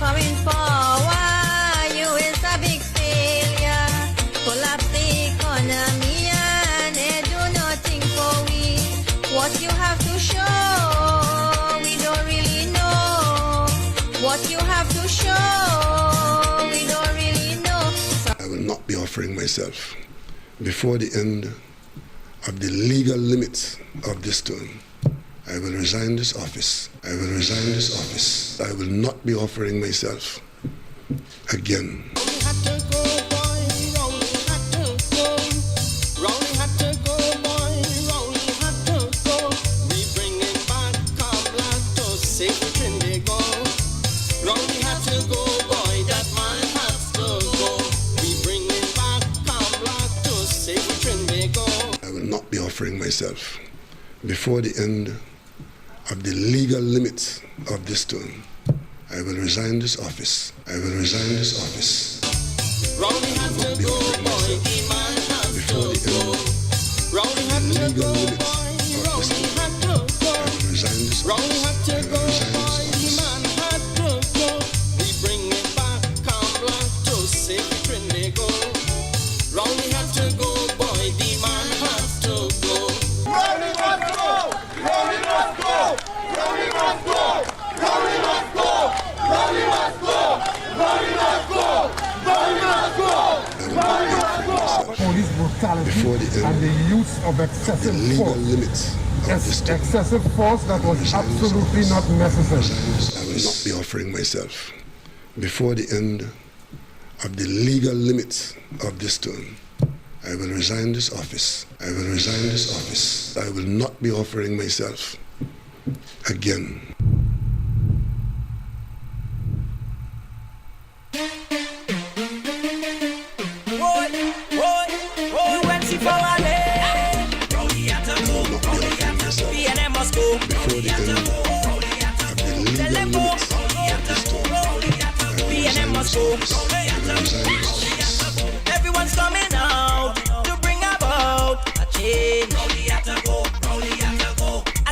coming forward. You is a big failure. Collapse the economy and they do nothing for we. What you have to show, we don't really know. What you have to show, we don't really know. I will not be offering myself before the end of the legal limits of this term. I will resign this office. I will resign this office. I will not be offering myself again. I will not be offering myself before the end of the legal limits of this term. I will resign this office. I will resign this office. I will not be offering myself before the end of the legal limits of this term. I will resign this office. I will resign this office. Police brutality before the end and the use of excessive the legal force. limits of this term. Excessive force that was absolutely not necessary. I will not be offering myself before the end of the legal limits of this term. I will resign this office. I will resign this office. I will not be offering myself again. Before the end of the legal limits of this term. Everyone's coming out to bring about a change. I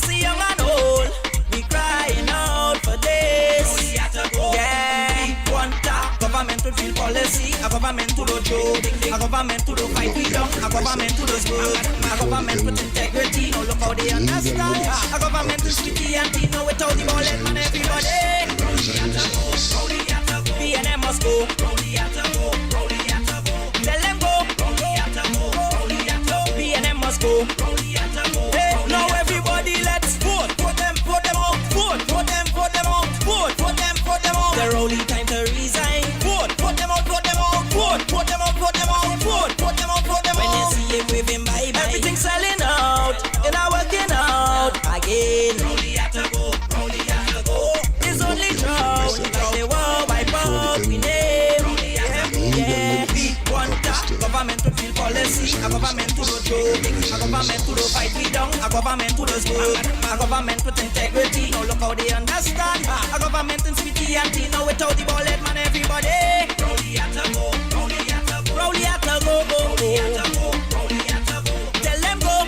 see young and old, we crying out for this. Yeah, want a government to feel policy, a government to do joke, a government to do fight we down, a government to do good, a government with integrity. No look how they understand. A government is sweetie and tea, no without the bullet man everybody. BNM must go. Tell them go. BNM must go. Hey, now everybody let's vote. Put them out. Vote. Put them out. Vote. Put them out. They're only time to resign. Vote. Put them out. Vote. Put them out. Vote. When you see him waving bye-bye, everything's selling out. It's not working out again. It's only true. They won't wipe out we name. Yeah, we want a government to feel policy, a government to do joke, a government to do fight we down, a government to do good, a government with integrity. No look how they understand. A government in sweetie and tea, no without the bullet man everybody. Rowley at to go. Tell them go.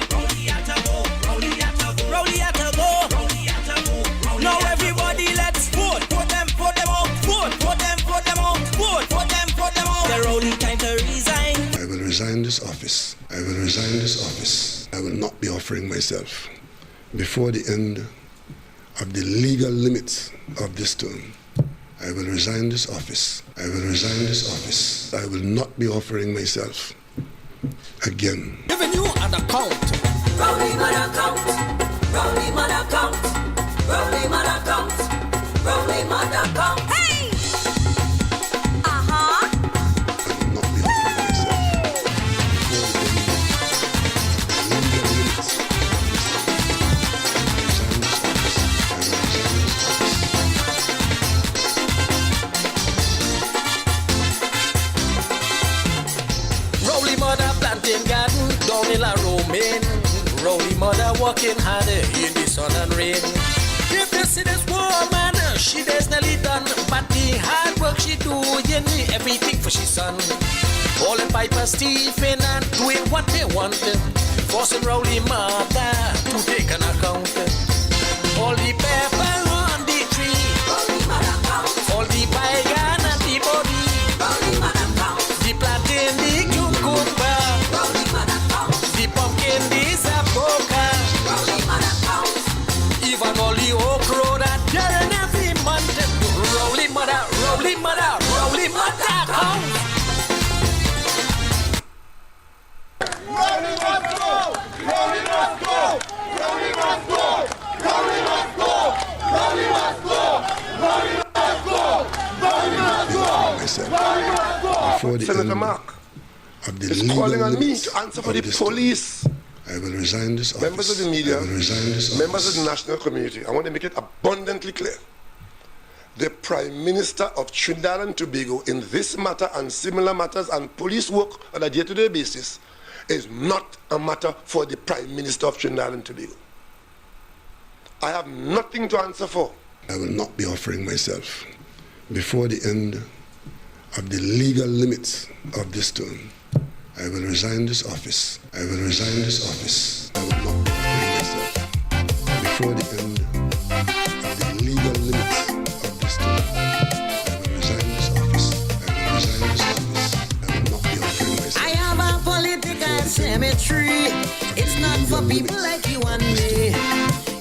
Rowley at to go. Now everybody let's vote. Put them out. Vote. Put them out. They're only time to resign. I will resign this office. I will resign this office. I will not be offering myself before the end of the legal limits of this term. I will resign this office. I will resign this office. I will not be offering myself again. Giving you an account. Rowley man account. Rowley man account. Rowley man account. Rowley man account. Hey! I will not be offering myself Rowley mother planting garden down in La Romaine. Rowley mother working harder in the sun and rain. If you see this woman, she is nearly done, but the hard work she doing everything for she son. All in Piper Stephen and doing what they want, forcing Rowley mother to take an account. All the pepper on the tree, all the the Oak Road and telling every man to Rowley mother, Rowley mother, Rowley mother comes. Rowley must go! Rowley must go! Rowley must go! Rowley must go! Rowley must go! Rowley must go! Rowley must go! Rowley must go! Before the Senator end Mark of the is legal calling on me limits to answer for of the this police. term, I will resign this office. Members of the media, I will resign this members office. of the national community, I want to make it abundantly clear. The Prime Minister of Trinidad and Tobago in this matter and similar matters and police work on a day-to-day basis is not a matter for the Prime Minister of Trinidad and Tobago. I have nothing to answer for. I will not be offering myself before the end of the legal limits of this term. I will resign this office. I will resign this office. I will not be offering myself before the end of the legal limits of this term. I will resign this office. I will resign this office. I will not be offering myself. I have a political cemetery. It's not for people like you and me.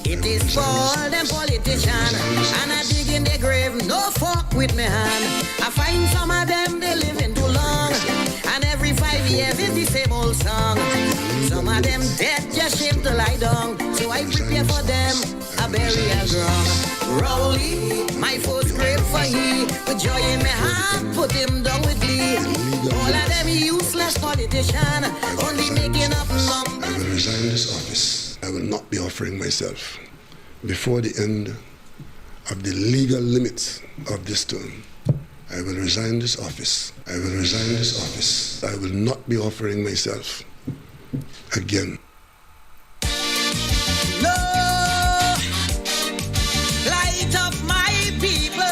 It is for all them politicians. And I dig in their grave, no fuck with me hand. I find some of them, they living too long. And every 5 years is the same old song. Some of them dead, just shame to lie down. So I prepare for them a burial ground. Rowley, my first grave for he. With joy in my heart, put him down with glee. All of them useless politicians, only making up numbers. I will resign this office. I will not be offering myself before the end of the legal limits of this term. I will resign this office. I will resign this office. I will not be offering myself again. Lord, light of my people.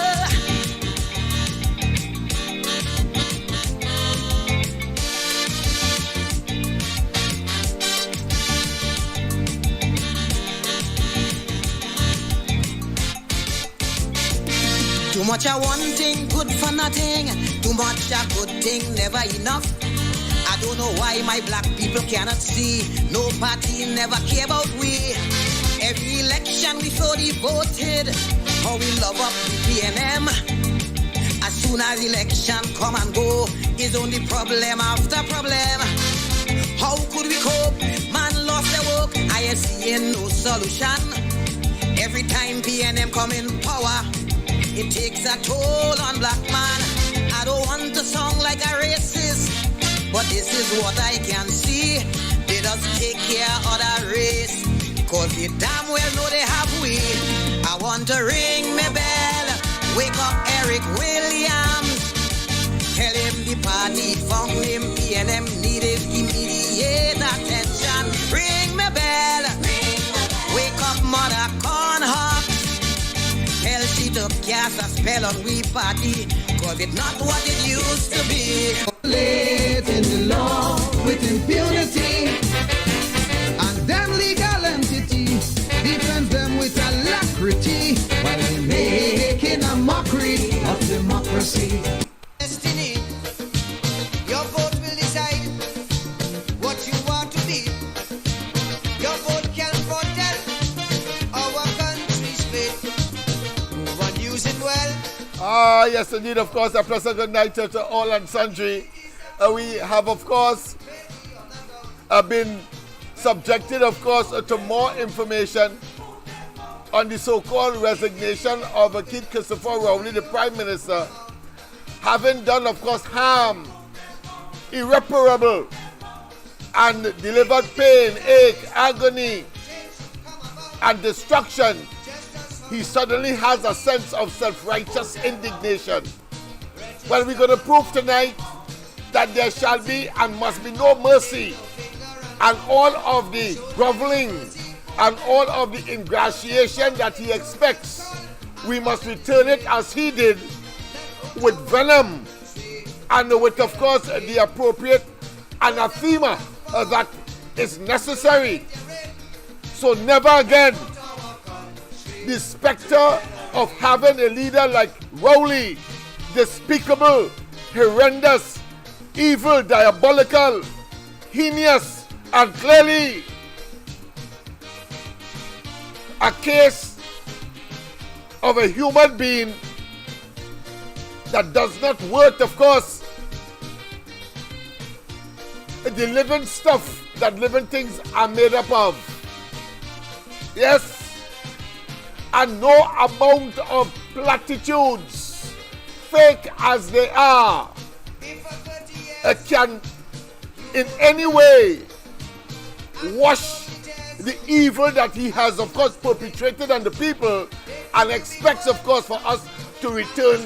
Too much of one thing, good for nothing. Too much of good thing, never enough. I don't know why my black people cannot see. No party never care about we. Every election we so devoted. How we love up the PNM. As soon as election come and go, is only problem after problem. How could we cope? Man lost their work. I see no solution. Every time PNM come in power, it takes a toll on black man. I don't want to sound like a racist, but this is what I can see. They just take care of the race, cause they damn well know they have we. I want to ring my bell, wake up Eric Williams. Tell him the party found him, PNM needed immediate attention. Ring my bell, wake up Mother Cornhawk. Tell she to cast a spell on we party, cause it's not what it used to be. Late in the law with impunity, and them legal entity defends them with alacrity, while they making a mockery of democracy. Destiny, your vote will decide what you want to be. Your vote can foretell our country's fate. Move on, use it well. Ah, yes, indeed, of course. A pleasant good night to all and sundry. We have, of course, been subjected, of course, to more information on the so-called resignation of Keith Christopher Rowley, the Prime Minister, having done, of course, harm, irreparable, and delivered pain, ache, agony, and destruction. He suddenly has a sense of self-righteous indignation. Well, we're going to prove tonight that there shall be and must be no mercy, and all of the groveling and all of the ingratiation that he expects, we must return it as he did, with venom and with, of course, the appropriate anathema that is necessary. So never again the specter of having a leader like Rowley, despicable, horrendous, evil, diabolical, heinous, and clearly a case of a human being that does not worth, of course, the living stuff that living things are made up of. Yes. And no amount of platitudes, fake as they are, can in any way wash the evil that he has, of course, perpetrated on the people, and expects, of course, for us to return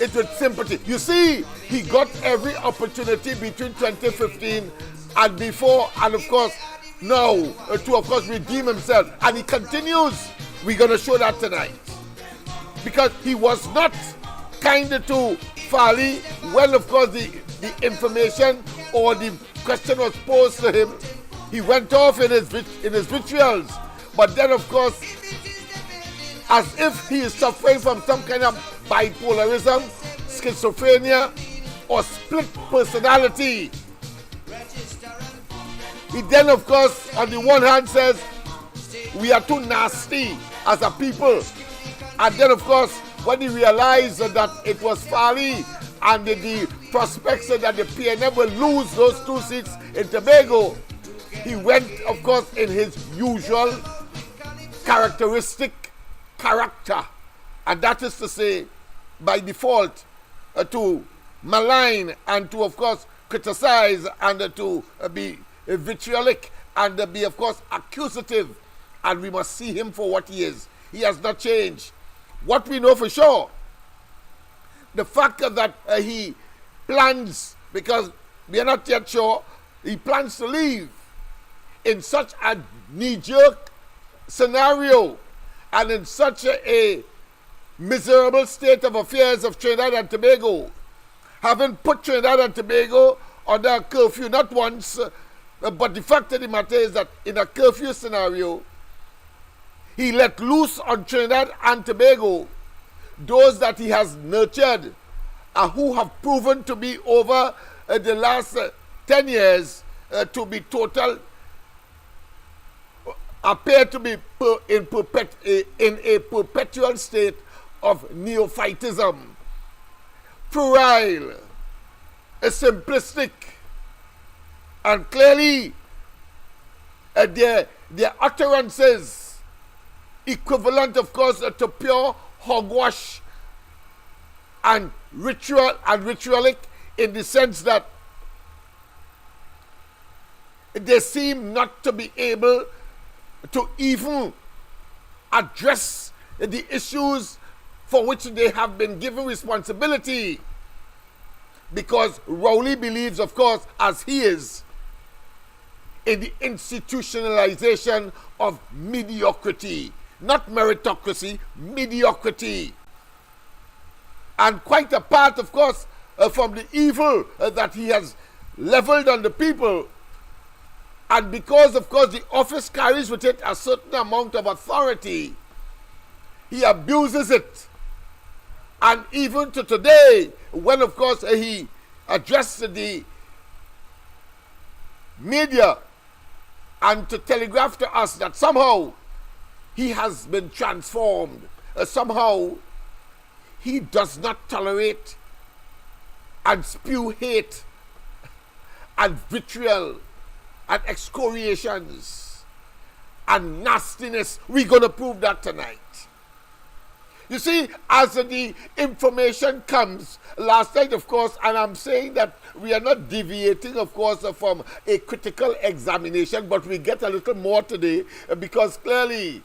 it with sympathy. You see, he got every opportunity between 2015 and before, and of course, now to, of course, redeem himself. And he continues. We're going to show that tonight. Because he was not kind to Farley when, of course, the information or the question was posed to him. He went off in his vitriol. But then, of course, as if he is suffering from some kind of bipolarism, schizophrenia, or split personality. He then, of course, on the one hand says, we are too nasty as a people. And then, of course, when he realized that it was Farley and the prospects that the PNM will lose those 2 seats in Tobago, he went, of course, in his usual characteristic character. And that is to say, by default, to malign and to, of course, criticize and to be vitriolic and be, of course, accusative. And we must see him for what he is. He has not changed. What we know for sure, the fact that he plans, because we are not yet sure, he plans to leave in such a knee-jerk scenario and in such a miserable state of affairs of Trinidad and Tobago, having put Trinidad and Tobago under a curfew not once, but the fact of the matter is that in a curfew scenario, he let loose on Trinidad and Tobago those that he has nurtured who have proven to be over the last 10 years to be total, appear to be in a perpetual state of neophytism, puerile, simplistic, and clearly their utterances equivalent, of course, to pure hogwash and ritualic, in the sense that they seem not to be able to even address the issues for which they have been given responsibility. Because Rowley believes, of course, as he is, in the institutionalization of mediocrity. Not meritocracy, mediocrity. And quite apart, of course, from the evil that he has leveled on the people, and because, of course, the office carries with it a certain amount of authority, he abuses it. And even to today, when, of course, he addressed the media and to telegraph to us that somehow he has been transformed, somehow he does not tolerate and spew hate and vitriol and excoriations and nastiness. We're going to prove that tonight. You see, as the information comes, last night, of course, and I'm saying that we are not deviating, of course, from a critical examination, but we get a little more today because clearly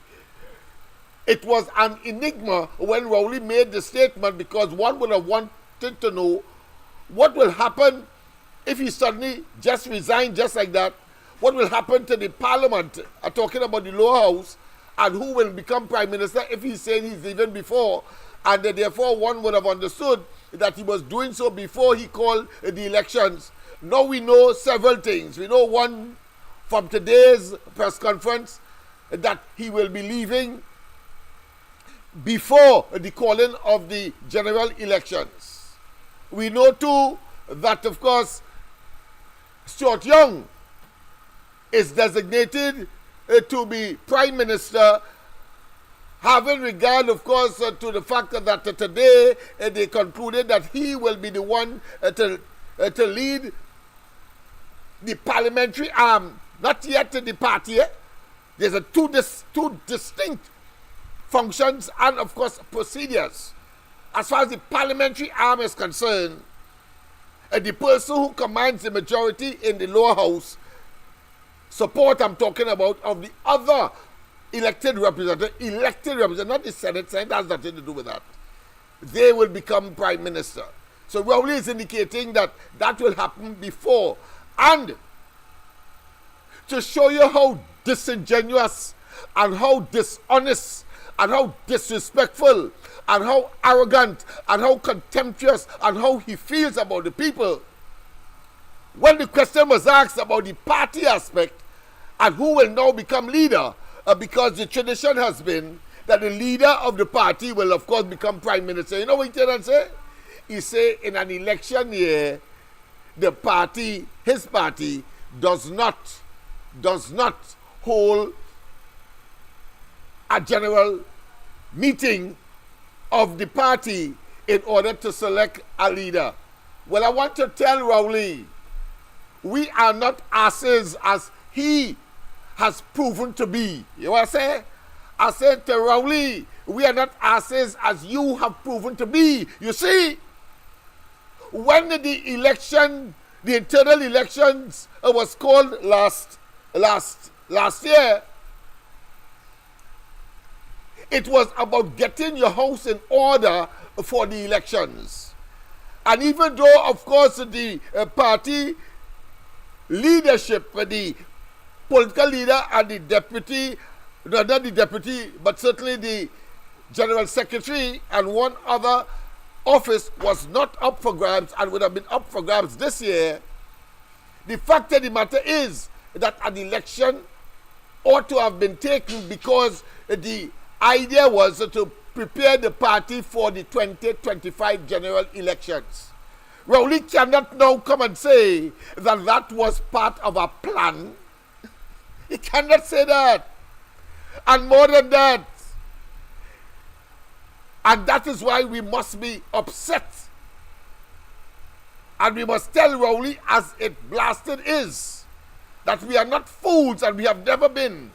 it was an enigma when Rowley made the statement, because one would have wanted to know what will happen if he suddenly just resigned just like that. What will happen to the parliament, talking about the lower house, and who will become prime minister if he's saying he's even before, and therefore one would have understood that he was doing so before he called the elections. Now we know several things. We know one from today's press conference, that he will be leaving before the calling of the general elections. We know too that, of course, Stuart Young is designated to be prime minister having regard, of course, to the fact that today they concluded that he will be the one to lead the parliamentary arm, not yet the party. There's two distinct functions and, of course, procedures. As far as the parliamentary arm is concerned, the person who commands the majority in the lower house, support I'm talking about, of the other elected representative, not the Senate has nothing to do with that. They will become prime minister. So Rowley is indicating that that will happen before. And to show you how disingenuous and how dishonest and how disrespectful and how arrogant and how contemptuous and how he feels about the people, when the question was asked about the party aspect and who will now become leader, because the tradition has been that the leader of the party will, of course, become prime minister. You know what he did say? He said in an election year, the party, his party, does not hold a general meeting of the party in order to select a leader. Well, I want to tell Rowley, we are not asses as he has proven to be. You know what I say? I said to Rowley, we are not asses as you have proven to be. You see, when the election, the internal elections was called last year, it was about getting your house in order for the elections. And even though, of course, the party leadership, the political leader and the deputy, no, not the deputy, but certainly the general secretary and one other office was not up for grabs and would have been up for grabs this year, the fact of the matter is that an election ought to have been taken because the idea was to prepare the party for the 2025 general elections. Rowley cannot now come and say that that was part of a plan. He cannot say that. And more than that, and that is why we must be upset. And we must tell Rowley, as it blasted is, that we are not fools and we have never been.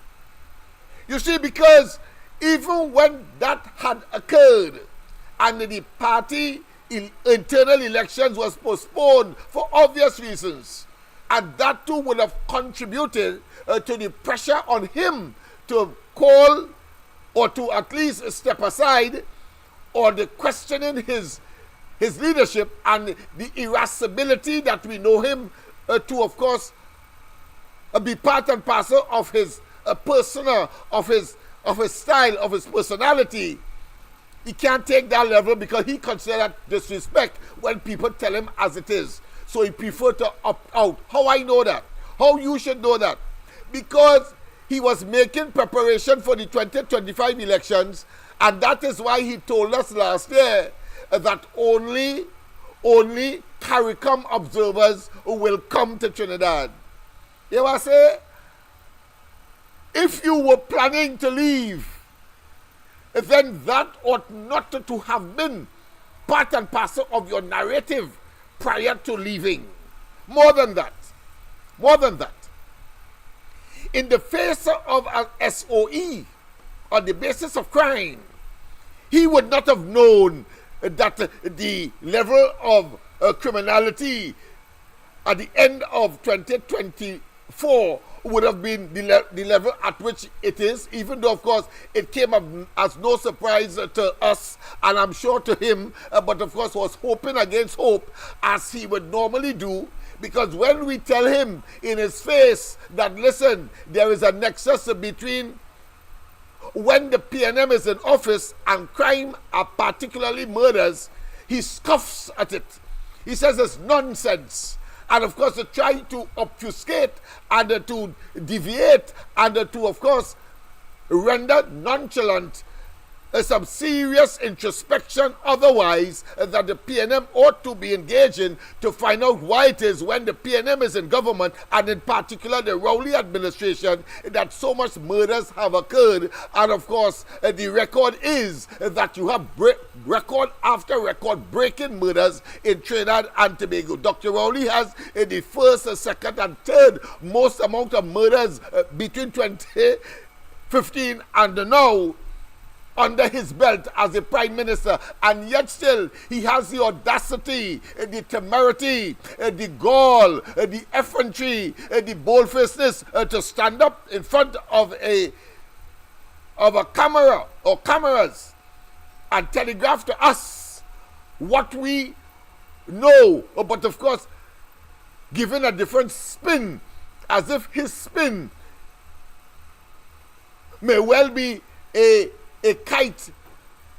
You see, because even when that had occurred and the party internal elections was postponed for obvious reasons, and that too would have contributed to the pressure on him to call or to at least step aside, or the questioning his leadership and the irascibility that we know him to, of course, be part and parcel of his persona, of his style, of his personality. He can't take that level because he considers that disrespect when people tell him as it is. So he preferred to opt out. How I know that? How you should know that? Because he was making preparation for the 2025 elections, and that is why he told us last year that only CARICOM observers will come to Trinidad. You know what I say? If you were planning to leave, then that ought not to have been part and parcel of your narrative prior to leaving. More than that, in the face of an SOE on the basis of crime, he would not have known that the level of criminality at the end of 2024 would have been the level at which it is, even though, of course, it came as no surprise to us, and I'm sure to him, but of course was hoping against hope, as he would normally do, because when we tell him in his face that, listen, there is a nexus between when the PNM is in office and crime, particularly murders, he scoffs at it. He says it's nonsense. And of course, to try to obfuscate and to deviate and to, of course, render nonchalant some serious introspection otherwise that the PNM ought to be engaged in to find out why it is when the PNM is in government, and in particular the Rowley administration, that so much murders have occurred. And of course, the record is that you have record after record breaking murders in Trinidad and Tobago. Dr. Rowley has the first, second and third most amount of murders between 2015 and now under his belt as a prime minister, and yet still he has the audacity, the temerity, the gall, the effrontery, the boldfacedness to stand up in front of a camera or cameras and telegraph to us what we know, but of course given a different spin, as if his spin may well be a kite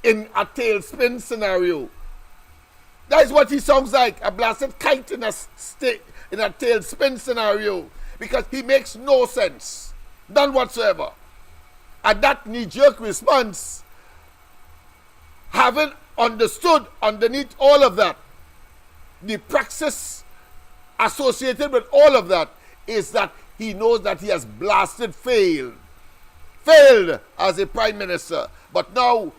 in a tailspin scenario. That is what he sounds like, a blasted kite in a tailspin scenario, because he makes no sense, none whatsoever. And that knee-jerk response, having understood underneath all of that, the praxis associated with all of that, is that he knows that he has failed as a prime minister. But now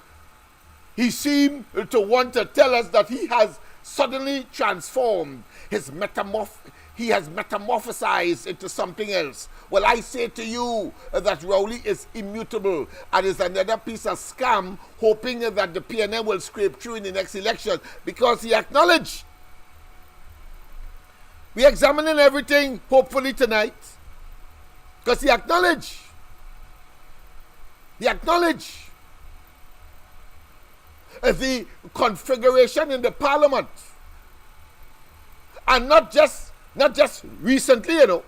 he seemed to want to tell us that he has suddenly transformed. He has metamorphosized into something else. Well, I say to you that Rowley is immutable and is another piece of scam, hoping that the PNM will scrape through in the next election, because he acknowledged. We're examining everything, hopefully, tonight, because he acknowledged. He acknowledged the configuration in the parliament, and not just recently,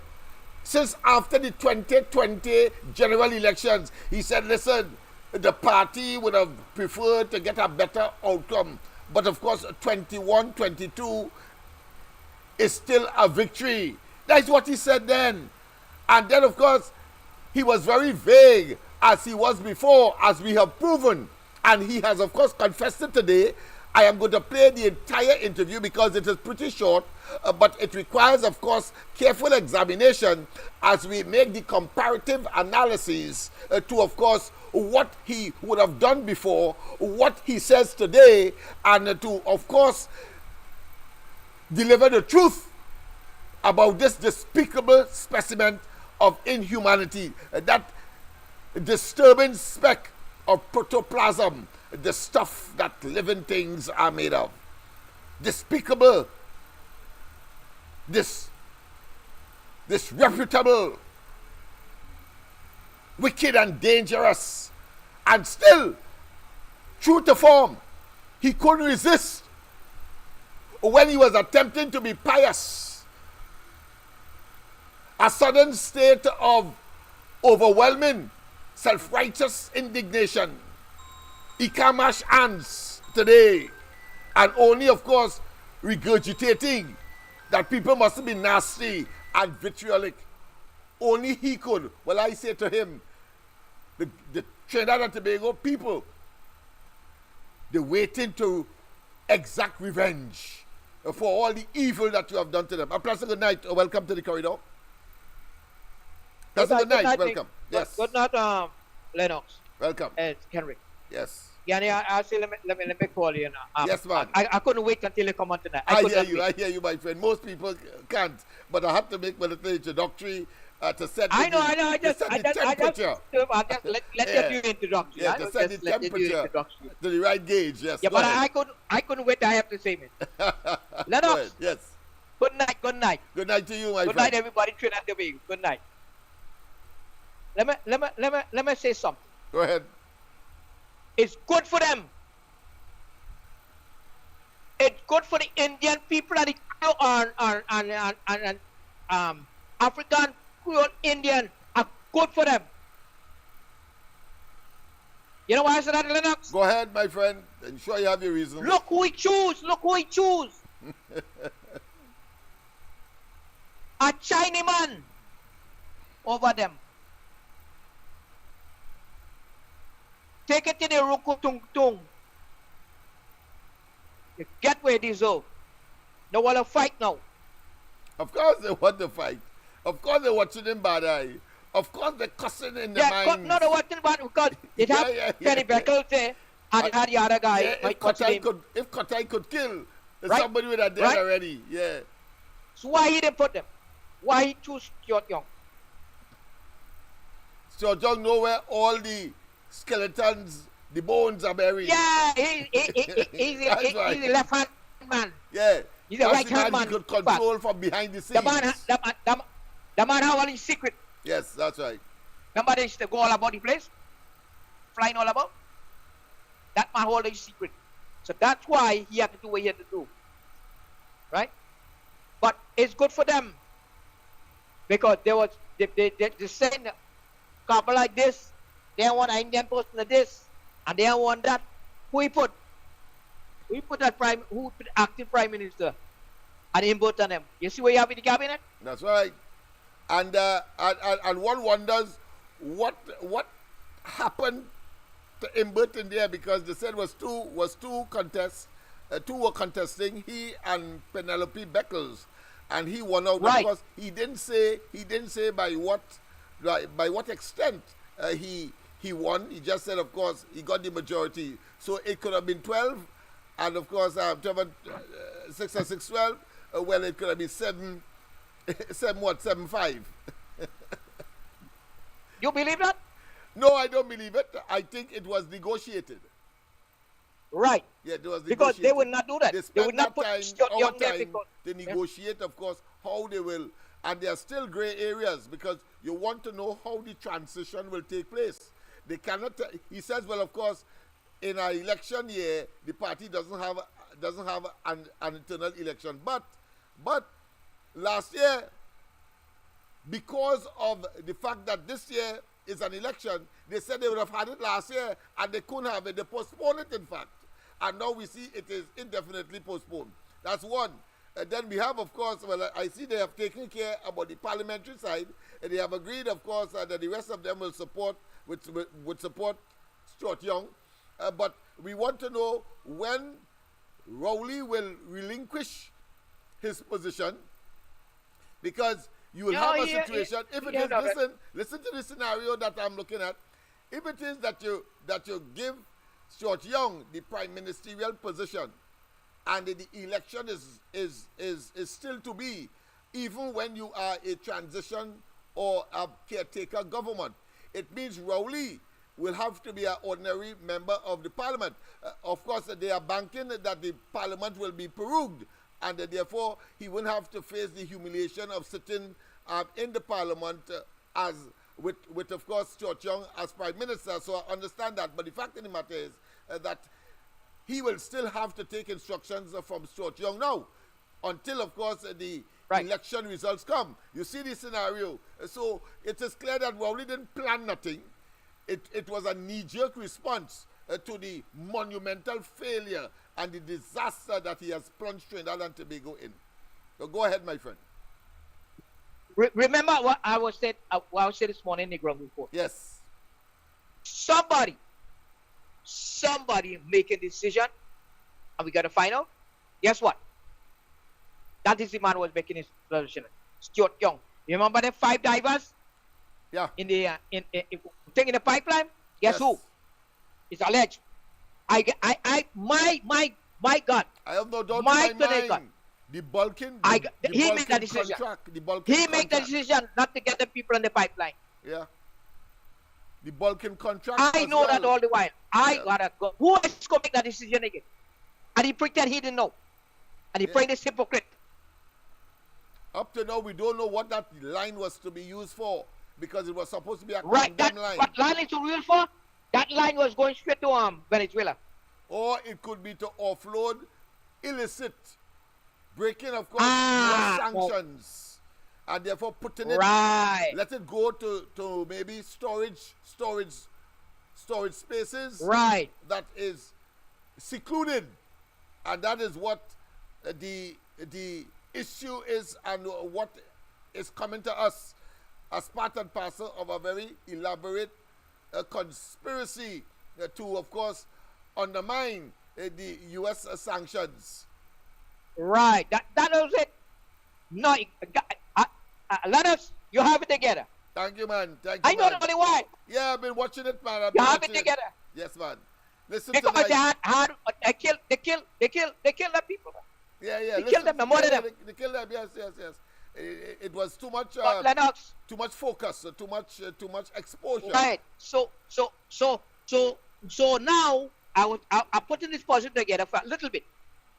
since after the 2020 general elections. He said, listen, the party would have preferred to get a better outcome, but of course 21, 22 is still a victory. That's what he said then. And then of course he was very vague, as he was before, as we have proven. And he has, of course, confessed it today. I am going to play the entire interview because it is pretty short, but it requires, of course, careful examination as we make the comparative analysis to, of course, what he would have done before, what he says today, and to, of course, deliver the truth about this despicable specimen of inhumanity, that disturbing speck of protoplasm, the stuff that living things are made of. Despicable, disreputable, wicked and dangerous, and still, true to form, he couldn't resist when he was attempting to be pious. A sudden state of overwhelming self-righteous indignation. He can't mash hands today, and only, of course, regurgitating that people must be nasty and vitriolic. Only he could. Well, I say to him, the Trinidad and Tobago people, they're waiting to exact revenge for all the evil that you have done to them. A pleasant good night. Welcome to the corridor. Pleasant good night. Welcome. Yes. Good night, Lennox. Welcome. And Henry. Yes. Yeah, I say let me call you now. Yes, man. I couldn't wait until you come on tonight. I hear you, my friend. Most people can't, but I have to make my little introductory to set I know. I just let you do introduction. Yeah, to set the temperature to the right gauge. Yes. Yeah, but I couldn't wait. I have to say it. Lennox. Yes. Good night. Good night. Good night to you, my friend. Good night, everybody. Trinidad and Tobago. Good night. Let me say something. Go ahead. It's good for them. It's good for the Indian people and the African Creole Indian are good for them. You know why I said that, Lennox? Go ahead, my friend. I'm sure you have your reasons. Look who he choose. A Chinaman over them. take it to the Rukutung Tung. You get where they deserve. They want to fight now. Of course they want to fight. Of course they're watching him bad eye. Of course they're cussing in their minds. No, they're watching bad because it has Kenny Beckles there and it had the other guy. If Kotai could kill somebody with a dead already. Yeah. So why he didn't put them? Why he choose Stuart Young? Stuart Young know where all the skeletons, the bones are buried. Yeah, he's a left-hand man. Yeah. He's a right-hand man. He could control from behind the scenes. The man has all his secret. Yes, that's right. Remember they used to go all about the place? Flying all about? That man hold his secret. So that's why he had to do what he had to do. Right? But it's good for them. Because they send a couple like this. They don't want an Indian person like this. And they don't want that. Who put that active prime minister? And he put on them. You see what you have in the cabinet? That's right. And one wonders what happened to Imbert in there, because they said two contests, two were contesting, he and Penelope Beckles, and he won out. Right. Because he didn't say by what extent he won. He just said, of course, he got the majority. So it could have been 12, and of course 6 and 6, 12. Well, it could have been 7. 7-5. You believe that? No, I don't believe it. I think it was negotiated. Right. Yeah, it was negotiated. Because they would not do that. They would not put Stuart Young there to negotiate, of course, how they will. And there are still gray areas because you want to know how the transition will take place. They cannot. He says, well, of course, in an election year, the party doesn't have an internal election. But last year, because of the fact that this year is an election, they said they would have had it last year and they couldn't have it. They postponed it, in fact. And now we see it is indefinitely postponed. That's one. Then we have, of course, well, I see they have taken care about the parliamentary side. And they have agreed, of course, that the rest of them will support Stuart Young. But we want to know when Rowley will relinquish his position, because you will have a situation. If it is, listen to the scenario that I'm looking at. If it is that you give Stuart Young the prime ministerial position, and the election is still to be, even when you are a transition or a caretaker government, it means Rowley will have to be an ordinary member of the parliament. Of course, they are banking that the parliament will be prorogued, and therefore he won't have to face the humiliation of sitting in the parliament as with of course Stuart Young as prime minister. So I understand that, but the fact of the matter is that he will still have to take instructions from Stuart Young now, until of course the election results come. You see the scenario. So it is clear that Rowley didn't plan nothing. It was a knee-jerk response to the monumental failure and the disaster that he has plunged Trinidad and Tobago in. So go ahead, my friend. Remember what I was said this morning in the ground report. Yes. Somebody make a decision, and we got to find out. Guess what? That is the man who was making his decision. Stuart Young. You remember the 5 divers? Yeah. In the the pipeline. Guess who? It's alleged. My God. I have no doubt in my mind. God. The Balkan. He made that decision. He made the decision not to get the people on the pipeline. Yeah. The Balkan contract. I know that all the while. I gotta go. Who is going to make that decision again? And he pretend he didn't know. And he played this hypocrite. Up to now, we don't know what that line was to be used for, because it was supposed to be a line. What line is it real for? That line was going straight to Venezuela. Or it could be to offload illicit, breaking, of course, US sanctions, and therefore putting it, let it go to maybe storage spaces, that is secluded, and that is what the issue is, and what is coming to us as part and parcel of a very elaborate conspiracy to, of course, undermine the U.S. Sanctions. Right. That was it. No, Lennox, you have it together. Thank you, man. Thank you, I know man. the only why. Yeah, I've been watching it, man. You have it together. Yes, man. Listen Because tonight. they kill the people. Yeah, yeah. They killed them, they murdered them. They killed them. Yes, yes, yes. It was too much. Lennox. Too much focus. Too much exposure. Right. So now I'm putting this puzzle together for a little bit.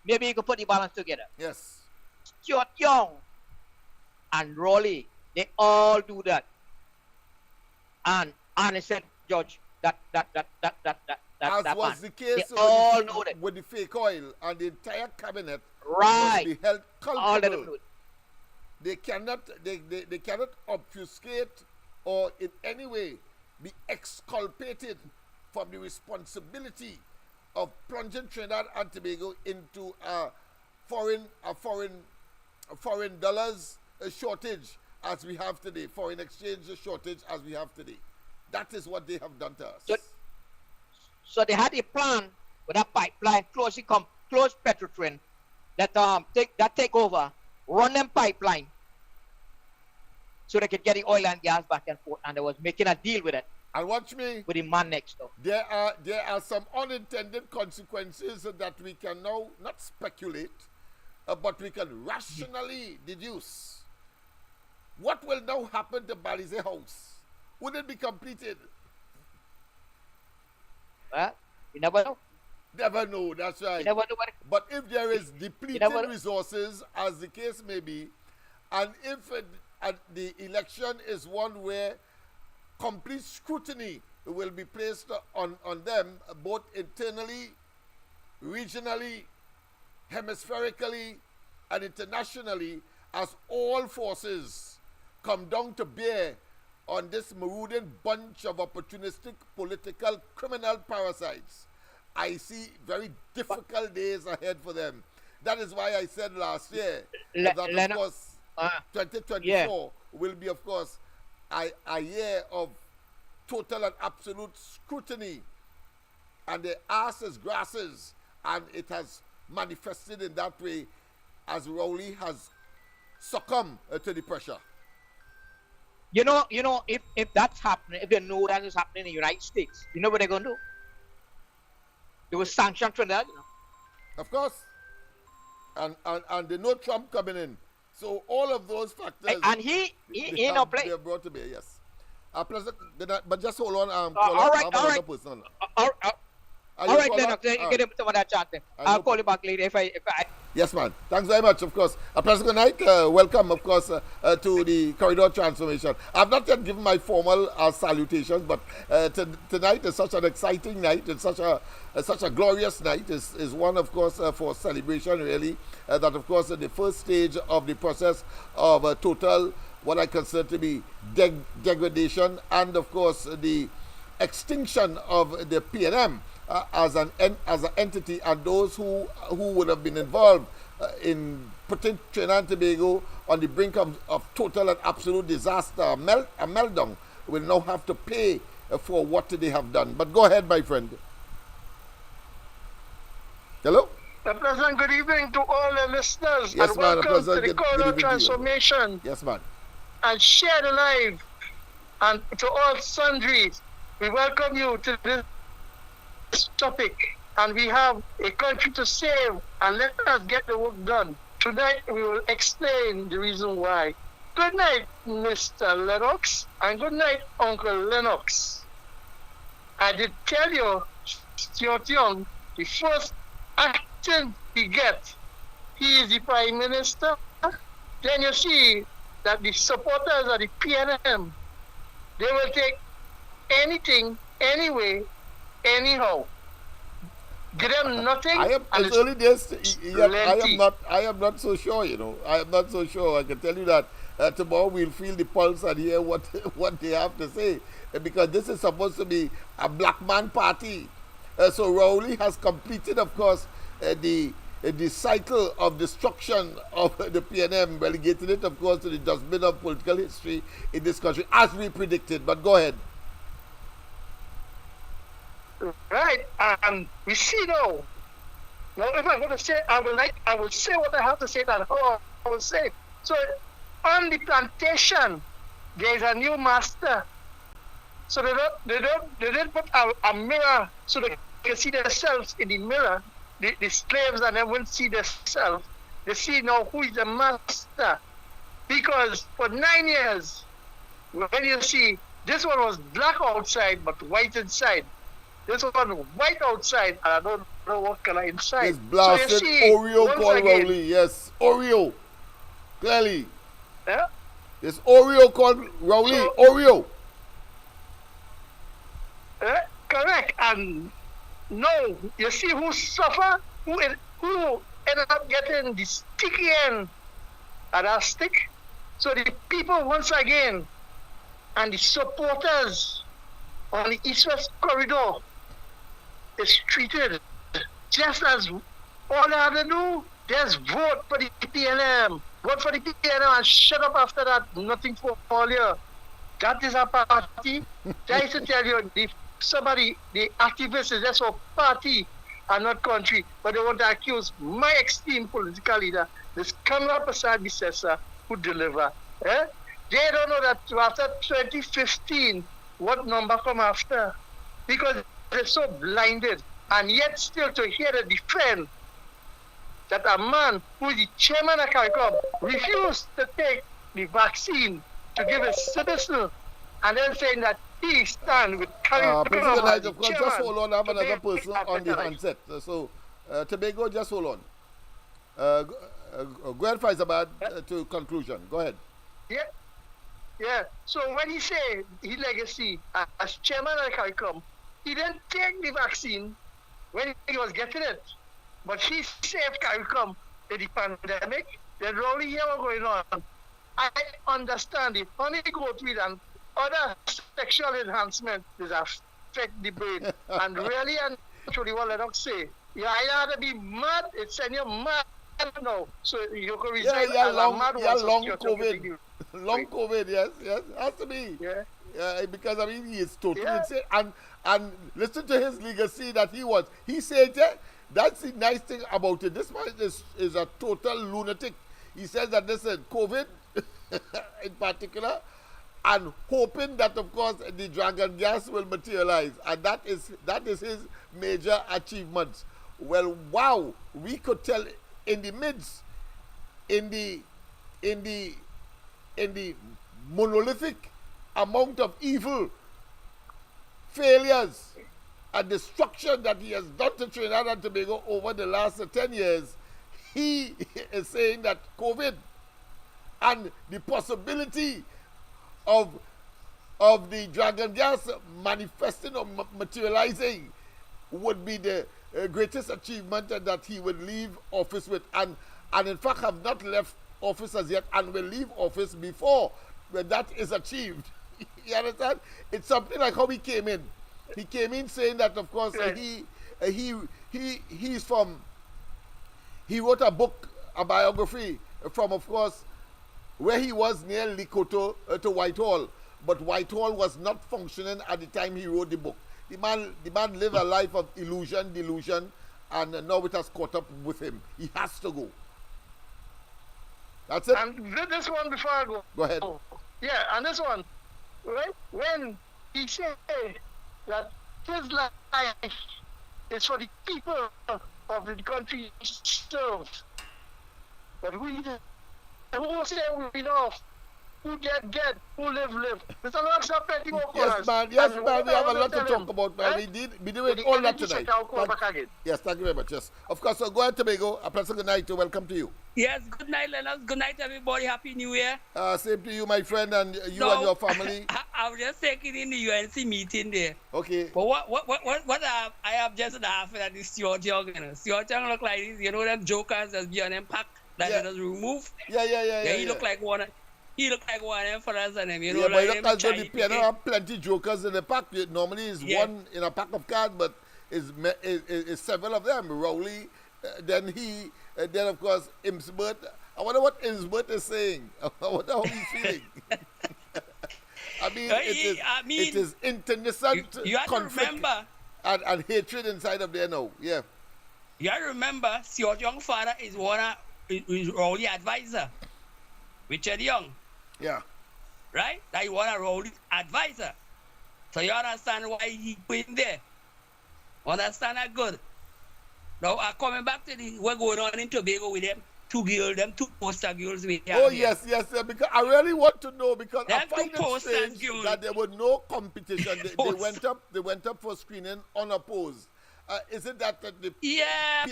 Maybe you can put the balance together. Yes. Stuart Young and Raleigh, they all do that. And I said, Judge, that As that was man. the case They all know that. with the fake oil, and the entire cabinet Right. must be held All of them culpable. know it. They cannot obfuscate or in any way be exculpated from the responsibility of plunging Trinidad and Tobago into a foreign dollars shortage as we have today, foreign exchange shortage as we have today. That is what they have done to us. So they had a plan with a pipeline, close Petrotrin, that take over, run them pipeline, so they could get the oil and gas back and forth, and they was making a deal with it. And watch me. With the man next door. There are some unintended consequences that we can now not speculate, but we can rationally deduce. What will now happen to Balize House? Would it be completed? Well, you never know. Never know, that's right. You never know what But if there is depleted resources, as the case may be, and if the election is one where complete scrutiny will be placed on them, both internally, regionally, hemispherically, and internationally, as all forces come down to bear on this marauding bunch of opportunistic political criminal parasites, I see very difficult days ahead for them. That is why I said last year that, of course, 2024 will be, of course, a year of total and absolute scrutiny. And the ass is grasses, and it has manifested in that way as Rowley has succumbed to the pressure. You know, if that's happening, if they know that is happening in the United States, you know what they're going to do? They will sanction Trinidad, you know. Of course. And they know Trump coming in. So all of those factors. And he ain't no play. They're brought to bear, yes. But just hold on. All right. All right, Lennox, you get him some of that chat then. I'll call you back later if I. Yes, man. Thanks very much, of course. A pleasant good night. Welcome, of course, to the corridor transformation. I've not yet given my formal salutations, but tonight is such an exciting night. It's such a glorious night. Is one, of course, for celebration, really. That, of course, the first stage of the process of total, what I consider to be degradation, and, of course, the extinction of the PNM. As an entity, and those who would have been involved in putting Trinidad and Tobago on the brink of total and absolute disaster, a meltdown, will now have to pay for what they have done. But go ahead, my friend. Hello? A pleasant good evening to all the listeners, yes, and man, welcome to the corridor transformation. Yes, man. And share the live, and to all sundries, we welcome you to this topic, and we have a country to save, and let us get the work done. Tonight we will explain the reason why. Good night, Mr. Lennox, and good night, Uncle Lennox. I did tell you, Stuart Young, the first action he gets, he is the Prime Minister. Then you see that the supporters of the PNM, they will take anything, anyway, anyhow. Give them nothing. It's early days. I am not so sure. You know, I am not so sure. I can tell you that tomorrow we'll feel the pulse and hear what they have to say, because this is supposed to be a black man party. So Rowley has completed, of course, the cycle of destruction of the PNM, relegating it, of course, to the dustbin of political history in this country, as we predicted. But go ahead. Right? And we see now. Now, if I'm going to say, I will say what I have to say and how I will say. So, on the plantation, there is a new master. So they didn't put a mirror so they can see themselves in the mirror. The slaves and they won't see themselves. They see now who is the master. Because for 9 years, when you see, this one was black outside but white inside. This one white outside and I don't know what color inside. This blasted so see, Oreo called Rowley. Yes, Oreo. Clearly. Yeah? This Oreo called Rowley. So, Oreo. Correct. And no, you see who suffer, who ended up getting the sticky end of that stick. So the people once again and the supporters on the East-West corridor is treated just as all they have to do, just vote for the PLM. Vote for the PLM and shut up after that. Nothing for all you. That is a party. That is to tell you, the activists is just for party and not country. But they want to accuse my extreme political leader, this Kamala Prasad Bissessa, who deliver. Eh? They don't know that after 2015, what number come after? Because they're so blinded. And yet still to hear the defend that a man who is the chairman of CARICOM refused to take the vaccine to give a citizen and then saying that he stand with CARICOM. Just hold on, I have another person on the handset. So, Tobago, just hold on. Go ahead, Faizabad, to conclusion. Go ahead. Yeah. So when he say his legacy as chairman of CARICOM, he didn't take the vaccine when he was getting it. But he saved CARICOM in the pandemic. They really hear what's going on. I understand the honey goat weed and other sexual enhancement is affect the brain. And really and truly what Lennox say, you either have to be mad, it's send you mad now. So you can resign as a mad one. Long COVID. Long COVID, yes. Has to be. Yeah. Because I mean he is totally insane. And listen to his legacy that he said that's the nice thing about it. This man is a total lunatic. He says that listen, COVID in particular, and hoping that of course the dragon gas will materialize, and that is his major achievement. Well, wow, we could tell in the midst, in the monolithic amount of evil, failures, and destruction that he has done to Trinidad and Tobago over the last 10 years, he is saying that COVID and the possibility of the dragon gas manifesting or materializing would be the greatest achievement that he would leave office with, and in fact have not left office as yet and will leave office before when that is achieved. You understand? It's something like how he came in. He came in saying that of course he wrote a book, a biography from of course where he was near Likoto to Whitehall, but Whitehall was not functioning at the time he wrote the book. The man lived a life of illusion, delusion, and now it has caught up with him. He has to go. That's it. And this one before I go. Go ahead. Yeah, and this one, right? When he said that his life is for the people of the country he serves. But who say we know who get, who live. Mr. Lennox have plenty more corners. Yes, man, we have a lot to talk about, man. We do it all that tonight. Yes, thank you very much. Yes. Of course, so go ahead, Tobago. A pleasant good night. Welcome to you. Yes, good night, Lennox. Good night, everybody. Happy New Year. Same to you, my friend, and you and your family. I was just taking in the UNC meeting there. Okay. But what I have just laughing at this Stuart Young. Stuart Young look like this, them jokers that's be on them pack that they just remove. Yeah. He look like one. He look like one of them fellas and them, but he look as though the piano have plenty jokers in the pack. Normally it's one in a pack of cards, but it's several of them. Rowley, then of course Imsbert. I wonder what Imsbert is saying. I wonder how he's feeling. I mean, it is internecine you have conflict. To remember. and hatred inside of there now. Yeah. You gotta remember, Stuart Young father is is Rowley advisor. Richard Young. Yeah. Right? That is one of Rowley's advisor. So you understand why he put him there. Understand that good. Now coming back to what's going on in Tobago with them two poster girls with them. Oh yes, because I really want to know, because them I find it strange that there was no competition. They went up for screening unopposed. Is it that the PNM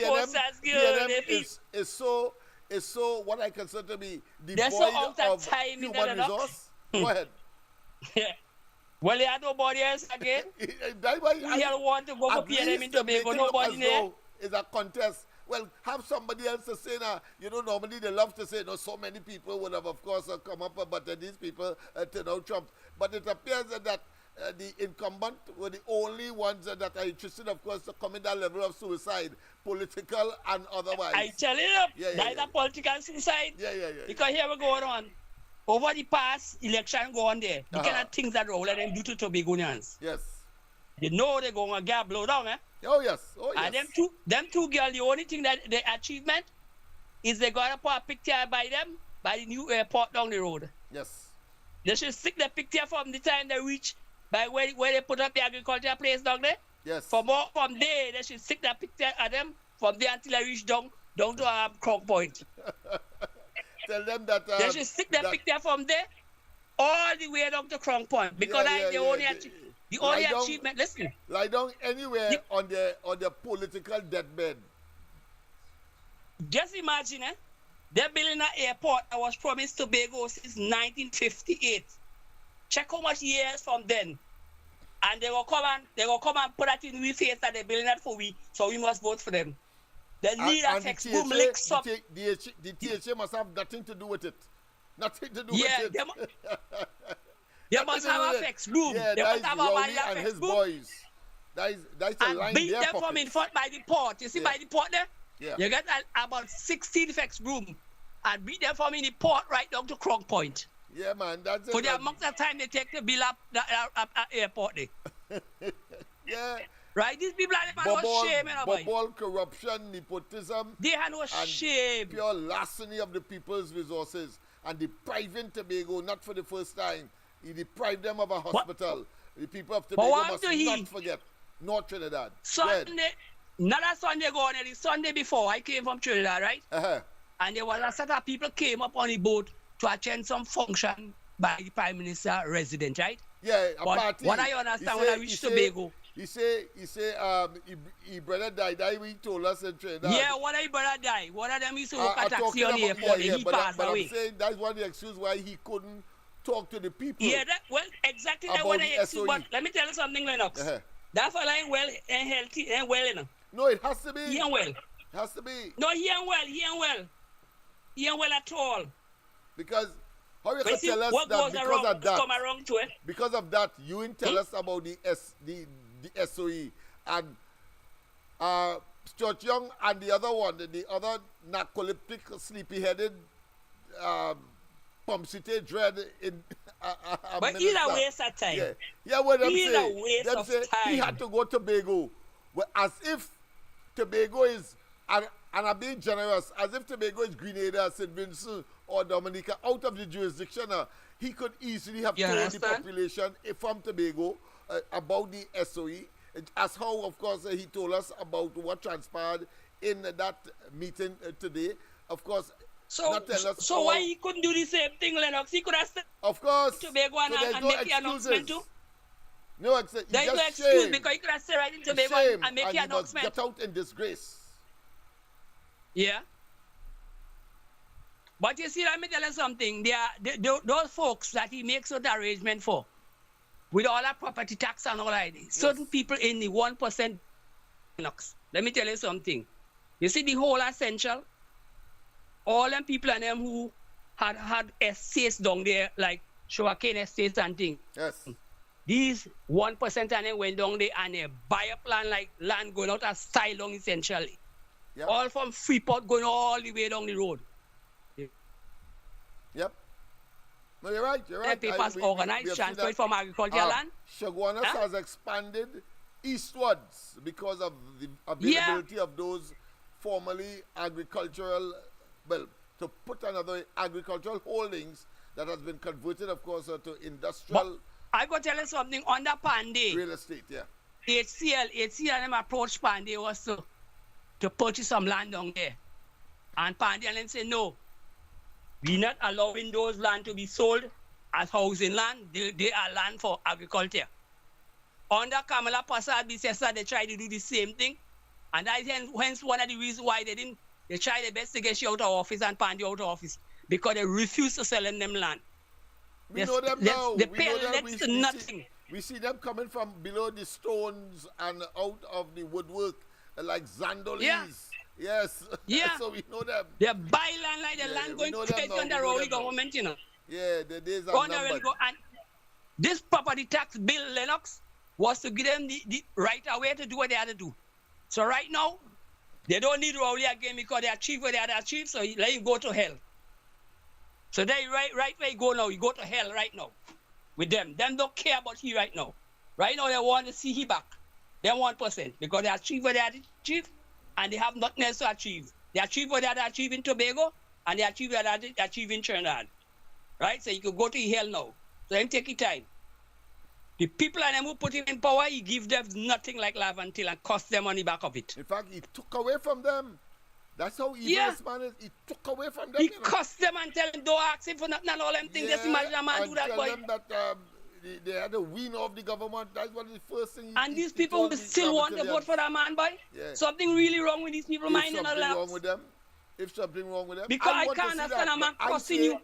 is so what I consider to be devoid of human resource? Go ahead. Well, they had nobody else again. We here want to go for PNM in Tobago, nobody there. It's a contest. Well, have somebody else to say now. Normally they love to say, so many people would have, of course, come up, but these people turn out Trump. But it appears that the incumbent were the only ones that are interested, of course, to come in that level of suicide, political and otherwise. I tell you, that's a political suicide. Yeah. Because here we're going on. Over the past election go on there, the kind of things that Rowley them do to Tobagonians. Yes. They know they're going to get blown down, eh? Oh yes. And them two girls, the only thing that the achievement is they got to put a picture by the new airport down the road. Yes. They should stick the picture from the time they reach by where they put up the agriculture place down there. Yes. From there, they should stick that picture at them from there until they reach down to Crown Point. Tell them that they should stick the picture from there all the way down to Crown Point, because the only achievement. Listen, lie down anywhere on the political deathbed. Just imagine, they're building an airport that was promised Tobago since 1958. Check how much years from then, and they will come and put that in we face that they're building that for we, so we must vote for them. The leader textbook licks up. The THA must have nothing to do with it. Nothing to do with it. They must have a textbook. Yeah, they must have a and his boys. That's a line beat there. Them from in front by the port. You see by the port there? Yeah. You get about 16 fex room and beat them from in the port right down to Crown Point. Yeah, man. That's it. For the amount of time they take to build up the airport there. Yeah. Right? These people are no shame. Bubble, corruption, nepotism. They have no shame. Pure larceny of the people's resources. And depriving Tobago, not for the first time. He deprived them of a hospital. The people of Tobago must not forget. North Trinidad. Sunday, not a Sunday ago, the Sunday before, I came from Trinidad, right? And there was a set of people came up on the boat to attend some function by the Prime Minister resident, right? Yeah, a party. What I understand when I reached Tobago. He say, he brother died. He told us in Trinidad. Yeah, one of his brother died. One of them used to work at taxi on the airport. He passed away. I'm saying that's one of the excuses why he couldn't talk to the people. Yeah, exactly that one of the excuses. But let me tell you something, Lennox. That fella ain't well and healthy and well enough. No, it has to be. He ain't well. It has to be. No, he ain't well. He ain't well at all. Because how you can tell us that because of that, you didn't tell us about the SOE and Stuart Young and the other one, the other narcoleptic, sleepy-headed Pomsite Dread in but he's a waste of time. Yeah, what I'm saying. A waste of time. He had to go to Tobago, as if Tobago is, and I'm being generous, as if Tobago is Grenada, St. Vincent, or Dominica, out of the jurisdiction. He could easily have told the population from Tobago about the SOE, as how, of course, he told us about what transpired in that meeting today. Of course, so why he couldn't do the same thing, Lennox? He could have said, of course, Tobago and make the announcement too. No, there's no excuse because he could have said right in Tobago and make the announcement. Get out in disgrace. Yeah. But you see, let me tell you something. Those folks that he makes an arrangement for, with all that property tax and all that, certain people in the 1%. Let me tell you something. You see the whole essential, all them people and them who had estates down there, like sugarcane estates and things. Yes. These 1% and them went down there and they buy up land like land going out of style down essentially. Yep. All from Freeport going all the way down the road. Yep. No, you're right. The papers organized, transferred from agricultural land. Chaguanas has expanded eastwards because of the availability of those formerly agricultural, well, to put another agricultural holdings that has been converted, of course, to industrial. But I got to tell you something. Under Pandey, real estate, yeah. HCL them approached Pandey was to purchase some land down there. And Pandey and them say, no, we're not allowing those land to be sold as housing land. They are land for agriculture. Under Kamala Prasad Bisesa, they tried to do the same thing. And that's hence one of the reasons why they tried their best to get you out of office and Pandey out of office. Because they refuse to sell them land. We know them now. They pay next to nothing. We see them coming from below the stones and out of the woodwork like Zandolis. Yeah. Yes. Yeah. So we know them. They buy land like the land going crazy under Rowley government, you know. Yeah, the days are numbered. And this property tax bill, Lennox, was to give them the right away to do what they had to do. So right now, they don't need Rowley again because they achieved what they had to achieve, so let him go to hell. So they right where you go now, you go to hell right now with them. Them don't care about he right now. Right now they want to see he back. They 1% because they achieved what they had to achieve and they have nothing else to achieve. They achieved what they had to achieve in Tobago and they achieved what they had to achieve in Trinidad. Right? So you could go to hell now. So him take his time. The people and them who put him in power, he give them nothing like Lavantil and cost them on the back of it. In fact, he took away from them. That's how evil this man is. He took away from them. He cost them and tell them don't ask him for nothing and all them things. Just imagine a man do that, boy. Them that they had to wean off the government. That's what the first thing. And these people will still want to vote for that man, boy. Yeah. Something really wrong with these people minding their laps. Wrong with them. If something wrong with them. Because I can't understand a man costing you.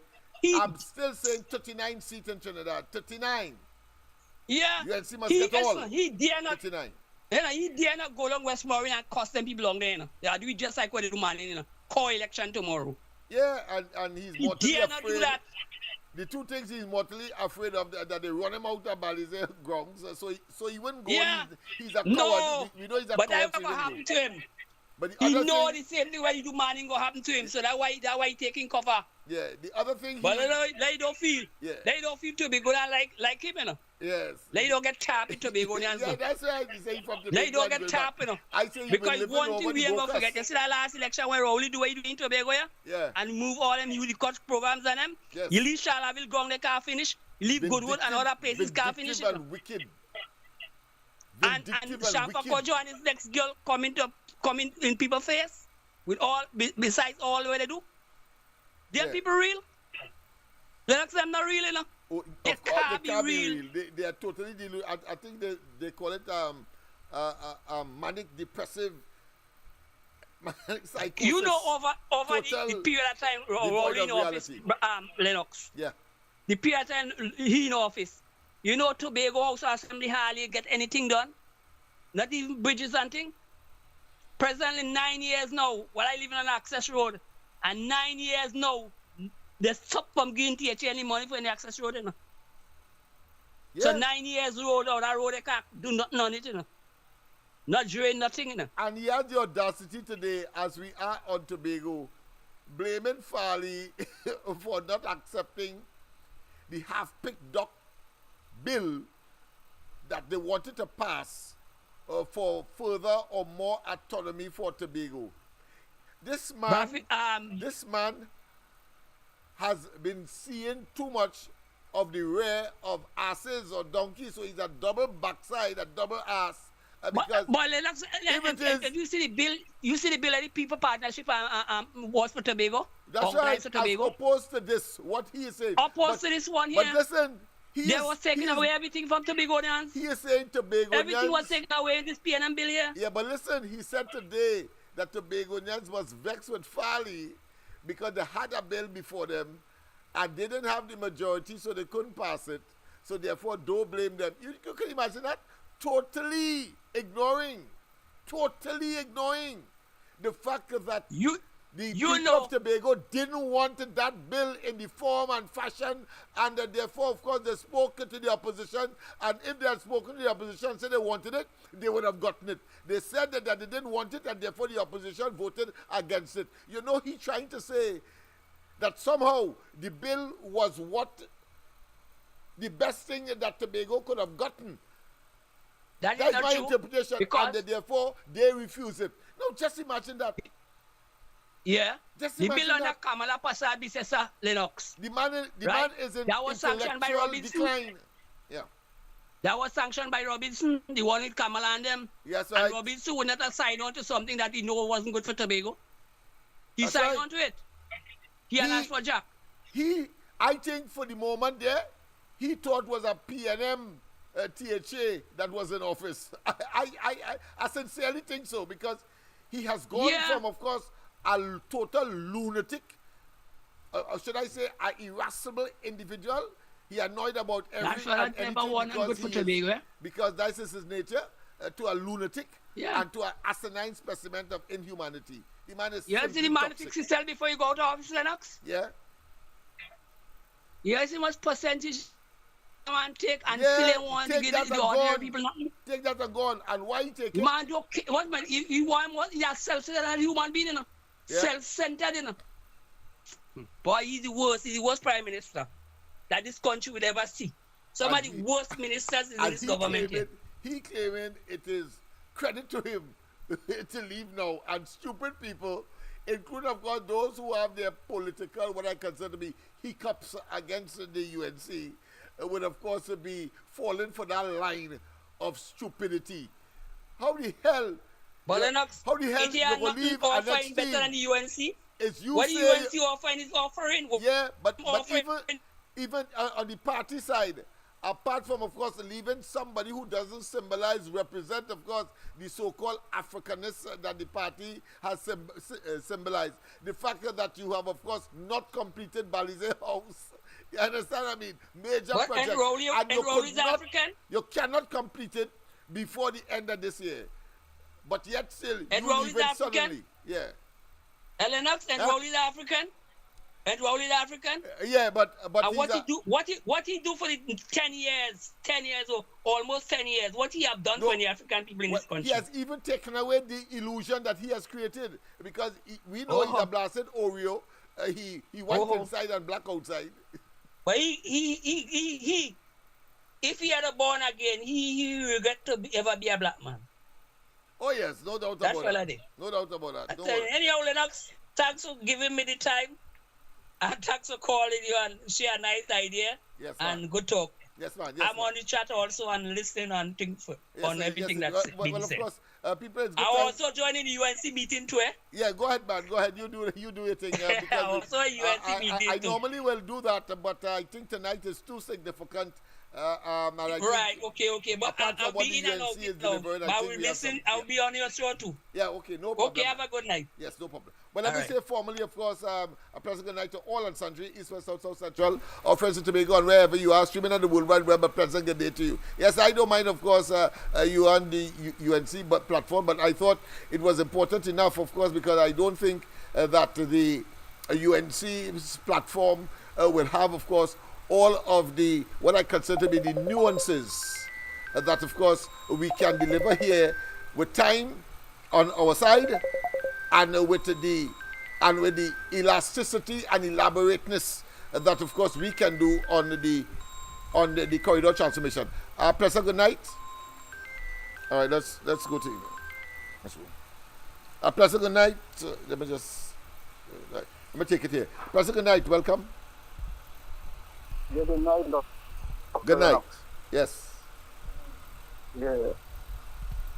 I'm still saying 39 seats in Trinidad. 39. Yeah. UNC must get all. He dare not. 39. He dare not go along Westmoreland and cost them people along there. You know. They are doing just like what they do, man. You know, co-election tomorrow. Yeah, and he's mortally dare not afraid. do that. The two things he's mortally afraid of that they run him out of Balize grounds. So he wouldn't go. Yeah. He's a coward. No. We know he's a but coward. But that will happen to him. But the he other know thing, the same thing when you do man ain't gonna happen to him. So that's why he taking cover. Yeah. The other thing. But they don't feel. Yeah. They don't feel to be good like him, you know. Yes. They don't get tapped into Tobago. Yeah, that's right. He's saying from the they don't get tapped, you know. I say because one thing we never forget. You see that last election where Rowley do what he do in Tobago, yeah? Yeah. And move all them youth cut programs on them. Yes. You leave Charlaville Gong, they can't finish. You leave Goodwood and other places can't finish. And wicked. And Shampa Kojo and his next girl coming in people's face with all besides all the way they do. Them people real. Lennox them not real, you know. Oh, they can't be real. They are totally deluded. I think they call it manic depressive psychosis. You know, over the period of time Rowley in office, Lennox. Yeah. The period of time he in office. You know Tobago House Assembly hardly get anything done. Not even bridges and thing. Presently 9 years now, while I live on Access Road, and 9 years now, they stop from giving THA any money for any access road, you know. Yeah. So 9 years road out that road they can't do nothing on it, you know. Not drain nothing, you know. And he had the audacity today, as we are on Tobago, blaming Farley for not accepting the half-picked duck bill that they wanted to pass for further or more autonomy for Tobago. This man has been seeing too much of the rear of asses or donkeys, so he's a double backside, a double ass. Because but you see the bill, of the people partnership was for Tobago. That's right. For Tobago. As opposed to this, what he is saying. Opposed to this one here. But listen, they was taking away everything from Tobagonians. He is saying Tobagonians. Everything was taken away in this PNM bill here. Yeah, but listen, he said today that Tobagonians was vexed with Farley because they had a bill before them and they didn't have the majority, so they couldn't pass it. So therefore, don't blame them. You can imagine that? Totally ignoring the fact that the people of Tobago didn't want that bill in the form and fashion, and therefore, of course, they spoke to the opposition, and if they had spoken to the opposition and said they wanted it, they would have gotten it. They said that they didn't want it, and therefore the opposition voted against it. You know, he's trying to say that somehow the bill was the best thing that Tobago could have gotten. That is That's not my true. interpretation. Because And therefore, they refuse it. No, just imagine that. yeah, Just the imagine bill under that. Kamala Passad Bissessa Lennox. The man Right? is in That was sanctioned by intellectual Robinson. decline. Yeah. That was sanctioned by Robinson, the one with Kamala and them. Yes, And right. Robinson would not have signed on to something that he knew wasn't good for Tobago. He That's signed right. on to it. He asked for Jack. I think for the moment there, he thought was a PNM THA that was in office. I sincerely think so, because he has gone from, of course, a total lunatic, should I say, an irascible individual. He annoyed about That's everything why and I never anything wanted good for Tobago, eh? because that is his nature, to a lunatic Yeah. and to an asinine specimen of inhumanity. The man is You see simply the man toxic. fix himself before you go out of office, Lennox? Yeah. You see how much percentage the man take and Yeah, still they want to take give that the and ordinary gone. people nothing? Take that and gone. And why he take The it? man don't care. What man? You want what? He's a self-centered human being, you know? Yeah. Self-centered, you know? Boy, he's the worst prime minister that this country would ever see. Some of the worst ministers in this government here. He claiming it is credit to him to leave now, and stupid people, including of course those who have their political, what I consider to be hiccups against the UNC, would of course be falling for that line of stupidity. How the hell? But Lennox, how the hell if he you had go nothing leave offering better than the UNC, is you what the say, UNC offering is offering. Yeah, but offering. even on the party side, apart from, of course, leaving somebody who doesn't symbolize, represent, of course, the so-called Africanness that the party has symbolized. The fact that you have, of course, not completed Balize House. You understand what I mean? Major But project. You cannot complete it before the end of this year. But yet still, you leave it suddenly. Yeah. Lennox and Rowley is African. And Rowley is African. Yeah, but and what he do for the 10 years or almost 10 years? What he have done for the African people in this country? He has even taken away the illusion that he has created, because we know he's a blasted Oreo. He white inside and black outside. But he if he had a born again, he regret to ever be a black man. Oh yes, no doubt That's about that. that. No doubt about that. Anyhow, Lennox, thanks for giving me the time. And thanks for calling you and share a nice idea. Yes, and good talk. Yes, man. Yes, I'm on the chat also and listening and things on everything yes, that's well, being of said. course, people, it's good I'm time. also joining the UNC meeting too, eh? Yeah, go ahead, man. Go ahead. You do your thing. Because also a UNC meeting I too. normally will do that, but I think tonight is too significant. Right, okay. But I'll be in and out now. But I will listen. I'll be on your show too. Yeah, okay, no problem. Okay, have a good night. Yes, no problem. Well, let me say formally, of course, a pleasant good night to all and sundry, East, West, South, South, Central, our friends in Tobago, and wherever you are, streaming on the World Wide Web, a pleasant good day to you. Yes, I don't mind, of course, you on the UNC platform, but I thought it was important enough, of course, because I don't think that the UNC's platform will have, of course, all of the, what I consider to be the nuances that, of course, we can deliver here with time on our side, and with the elasticity and elaborateness that, of course, we can do on the corridor transformation. Pleasant good night. All right, let's go to email. Let's go. Pleasant good night. Let me just let me take it here. Pleasant good night. Welcome. Yeah, good night, Dr. Good night. Yes. Yeah.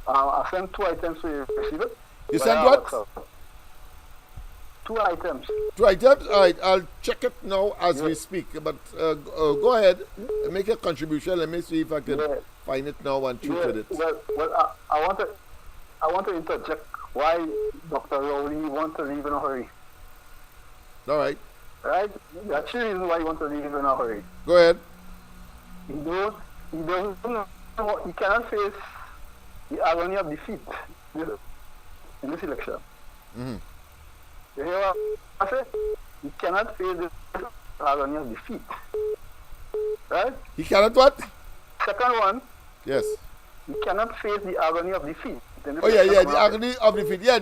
I sent 2 items to you. Receive it? You sent what? 2 items. 2 items? All right, I'll check it now as we speak. But go ahead, make a contribution. Let me see if I can find it now and shoot with it. Well, I want to interject why Dr. Rowley wants to leave in a hurry. All right. Right? That's the reason why he wants to leave in a hurry. Go ahead. He doesn't know, he cannot face the agony of defeat in this election. Mm-hmm. You hear what I say? He cannot face the agony of defeat. Right? He cannot what? Second one. Yes. He cannot face the agony of defeat. Oh yeah, the agony of defeat. Yeah,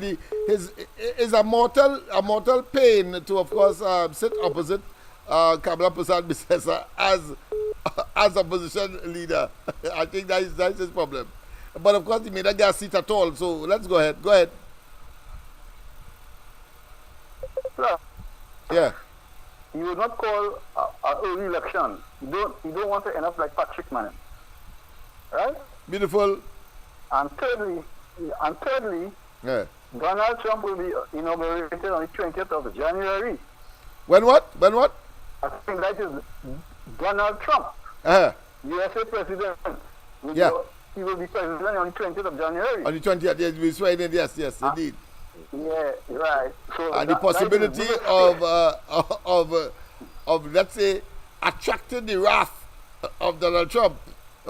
is a mortal pain to, of course, sit opposite Kamala Prasad Bissessa as opposition leader. I think that is his problem. But of course, he made a gas seat at all. So let's go ahead. Go ahead. Sir, Yeah. he would not call an early election. You don't want to end up like Patrick Manning. Right? Beautiful. And thirdly, Yeah. Donald Trump will be inaugurated on the 20th of January. When what? I think that is Donald Trump, Uh-huh. USA president. Yeah. He will be president on the 20th of January. On the 20th, yes, we swear in. Yes, indeed. Yeah, right. So And the possibility of let's say attracting the wrath of Donald Trump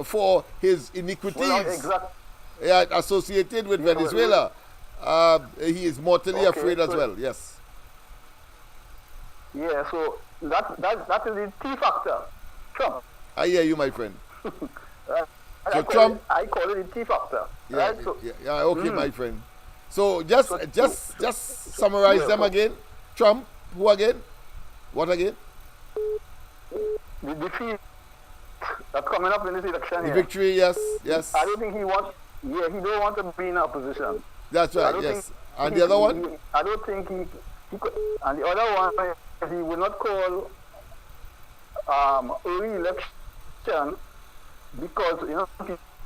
for his iniquities associated with Venezuela. He is mortally afraid as well. Yes. Yeah. So that is the T factor. Trump. I hear you, my friend. Right. So Trump. I call it the T factor. Yeah. Right. So, Okay, my friend. So just summarize them again. Trump. Who again? What again? The defeat that's coming up in this election. The victory. Yes. I don't think he wants. Yeah, he don't want to be in opposition. That's right. Yes. And the other one? I don't think he could. And the other one, he will not call early election because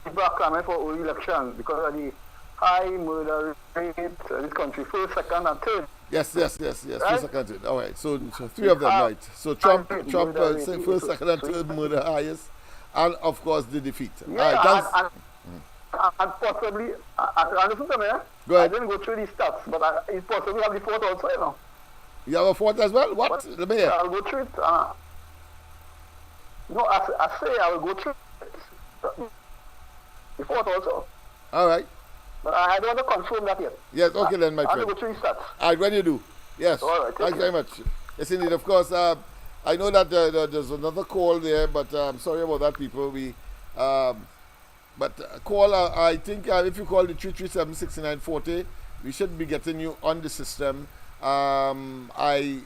people are clamoring for early election because of the high murder rate in this country, first, second, and third. Yes. Right? First, second, third. All right. So three of them, right? So Trump say first, second, and third murder highest, and of course the defeat. Yeah, and possibly, listen to me. Go ahead. I didn't go through these stats, but he possibly have the fourth also, You have a fourth as well? What? Let me hear. I'll go through it. I say I will go through it. The fourth also. All right. But I don't want to confirm that yet. Yes, okay then, my friend. I'll go through the stats. All right, when you do. Yes. All right. Thanks very much. Yes, indeed. Of course, I know that there's another call there, but I'm sorry about that, people. Call, I think if you call the 337-6940, we should be getting you on the system. I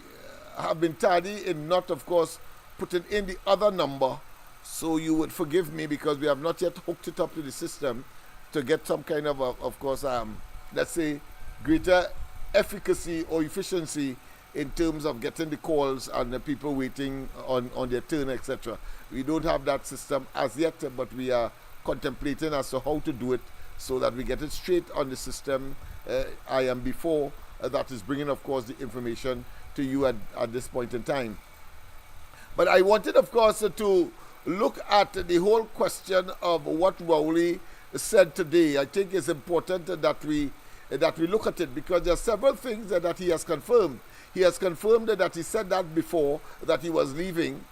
have been tardy in not, of course, putting in the other number, so you would forgive me because we have not yet hooked it up to the system to get some kind of course, let's say, greater efficacy or efficiency in terms of getting the calls and the people waiting on their turn, etc. We don't have that system as yet, but we are contemplating as to how to do it so that we get it straight on the system. I am before that is bringing, of course, the information to you at this point in time. But I wanted, of course, to look at the whole question of what Rowley said today. I think it's important that we look at it because there are several things that he has confirmed. He has confirmed that he said that before, that he was leaving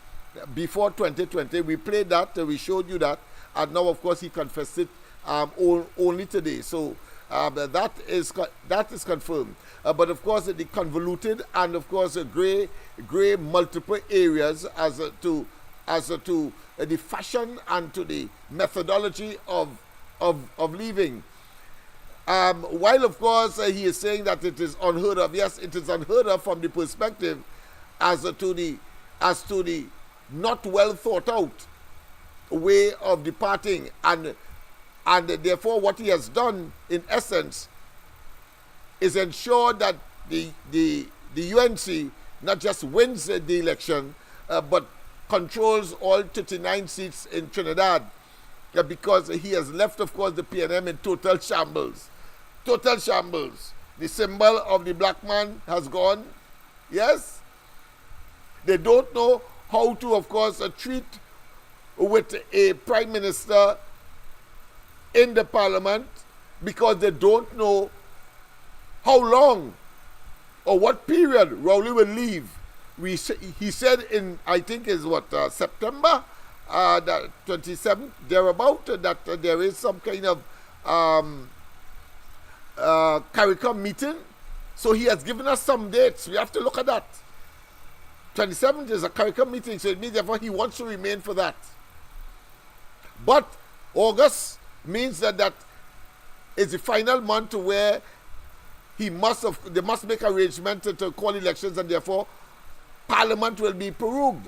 before 2020. We played that, we showed you that, and now, of course, he confessed it only today. So that is confirmed. But of course, the convoluted and of course gray multiple areas as to the fashion and to the methodology of leaving. While of course he is saying that it is unheard of. Yes, it is unheard of from the perspective as to the not well thought out way of departing, and therefore what he has done in essence is ensure that the UNC not just wins the election but controls all 39 seats in Trinidad, because he has left, of course, the PNM in total shambles. Total shambles. The symbol of the black man has gone. Yes? They don't know how to, of course, treat with a prime minister in the parliament because they don't know how long or what period Rowley will leave. He said in, I think is September, the 27th, thereabout, that there is some kind of CARICOM meeting. So he has given us some dates. We have to look at that. 27th is a CARICOM meeting, so it means therefore he wants to remain for that. But August means that is the final month where they must make arrangement to call elections, and therefore Parliament will be prorogued.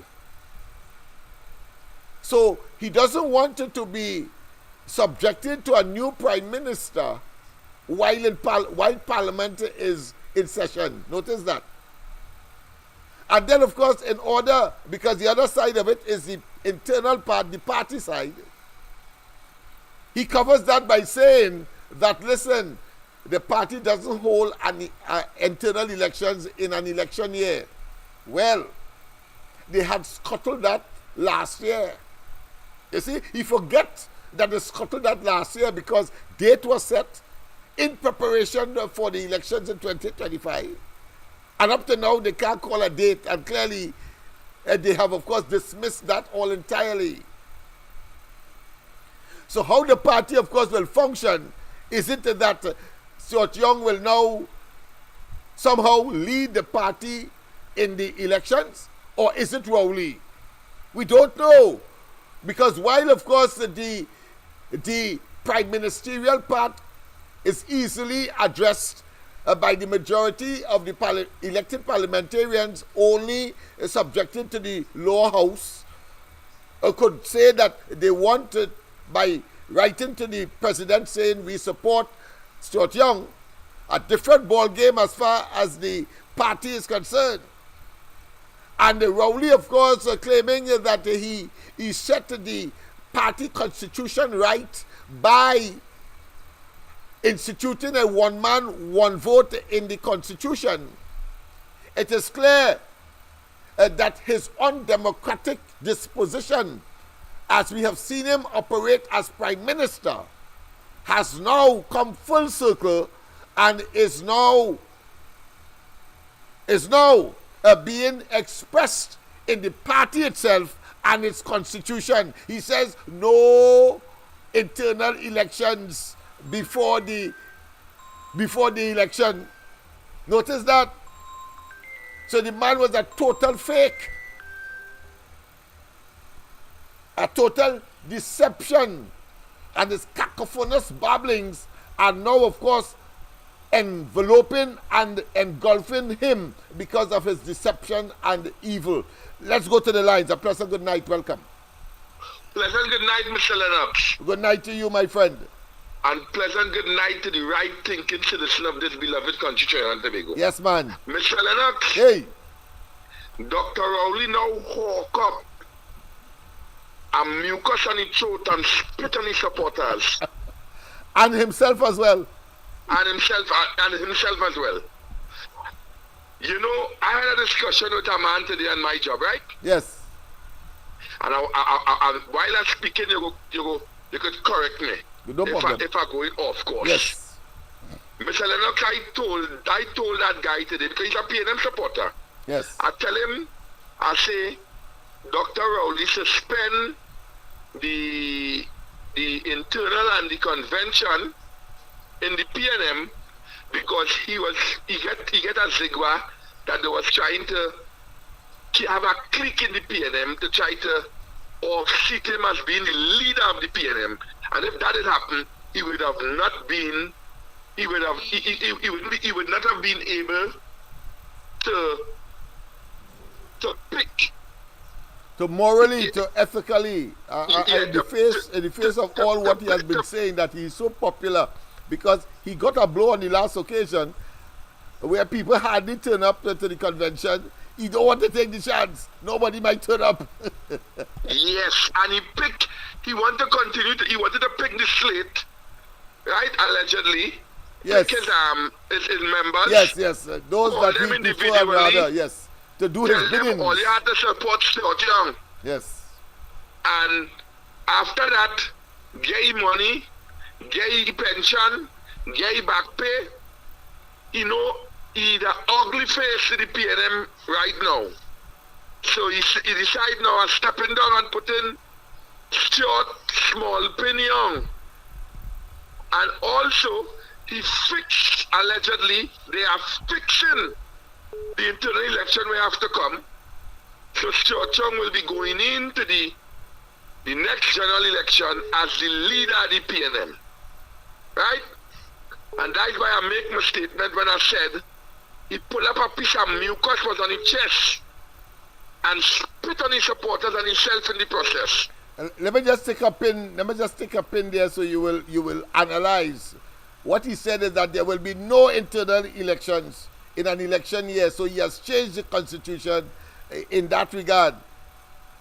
So he doesn't want it to be subjected to a new prime minister while Parliament is in session. Notice that. And then, of course, in order, because the other side of it is the internal part, the party side, he covers that by saying that, listen, the party doesn't hold internal elections in an election year. Well, they had scuttled that last year. You see, he forget that they scuttled that last year because date was set in preparation for the elections in 2025. And up to now, they can't call a date. And clearly, they have, of course, dismissed that all entirely. So how the party, of course, will function, is it that Stuart Young will now somehow lead the party in the elections? Or is it Rowley? We don't know. Because while, of course, the prime ministerial part is easily addressed by the majority of the elected parliamentarians, only subjected to the lower house, could say that they wanted, by writing to the president saying we support Stuart Young, a different ball game as far as the party is concerned. And Rowley, of course, claiming that he set the party constitution right by instituting a one-man, one-vote in the constitution. It is clear that his undemocratic disposition, as we have seen him operate as prime minister, has now come full circle and is now being expressed in the party itself and its constitution. He says no internal elections before the election. Notice that. So the man was a total fake, a total deception, and his cacophonous babblings are now, of course, enveloping and engulfing him because of his deception and evil. Let's go to the lines. A pleasant good night. Welcome. Pleasant good night, Mr. Lennox. Good night to you, my friend. And pleasant good night to the right-thinking citizen of this beloved country, Trinidad and Tobago. Yes, man. Mr. Lennox. Hey. Dr. Rowley now hawk up a mucus on his throat and spit on his supporters. And himself as well. And himself as well. You know, I had a discussion with a man today on my job, right? Yes. And while I'm speaking, you could correct me. No problem. If I go off course. Yes. Mr. Lennox, I told that guy today, because he's a PNM supporter. Yes. I tell him, I say, Dr. Rowley, suspend the internal and the convention in the PNM because he get a zigwa that they was trying to have a clique in the PNM to try to off-seat him as being the leader of the PNM. And if that had happened, he would not have been able to pick. To morally, to ethically, in the face of all what he has been saying, that he is so popular, because he got a blow on the last occasion where people hardly turn up to the convention. He don't want to take the chance. Nobody might turn up. Yes, and he wanted to pick the slate, right, allegedly. Yes. Pick his members. Yes. Those that he prefer rather, yes, to do his bidding. All he had to support Stuart Young. Yes. And after that, get money, get pension, get back pay. You know, he's the ugly face to the PNM right now. So he decided now stepping down and putting Stuart Small Pin Young. And also, he fixed, allegedly, they are fixing the internal election will have to come. So Stuart Young will be going into the next general election as the leader of the PNM. Right? And that's why I make my statement when I said he pulled up a piece of mucus was on his chest and spit on his supporters and himself in the process. Let me just take a pin. Let me just take a pin there, so you will analyze. What he said is that there will be no internal elections in an election year. So he has changed the constitution in that regard.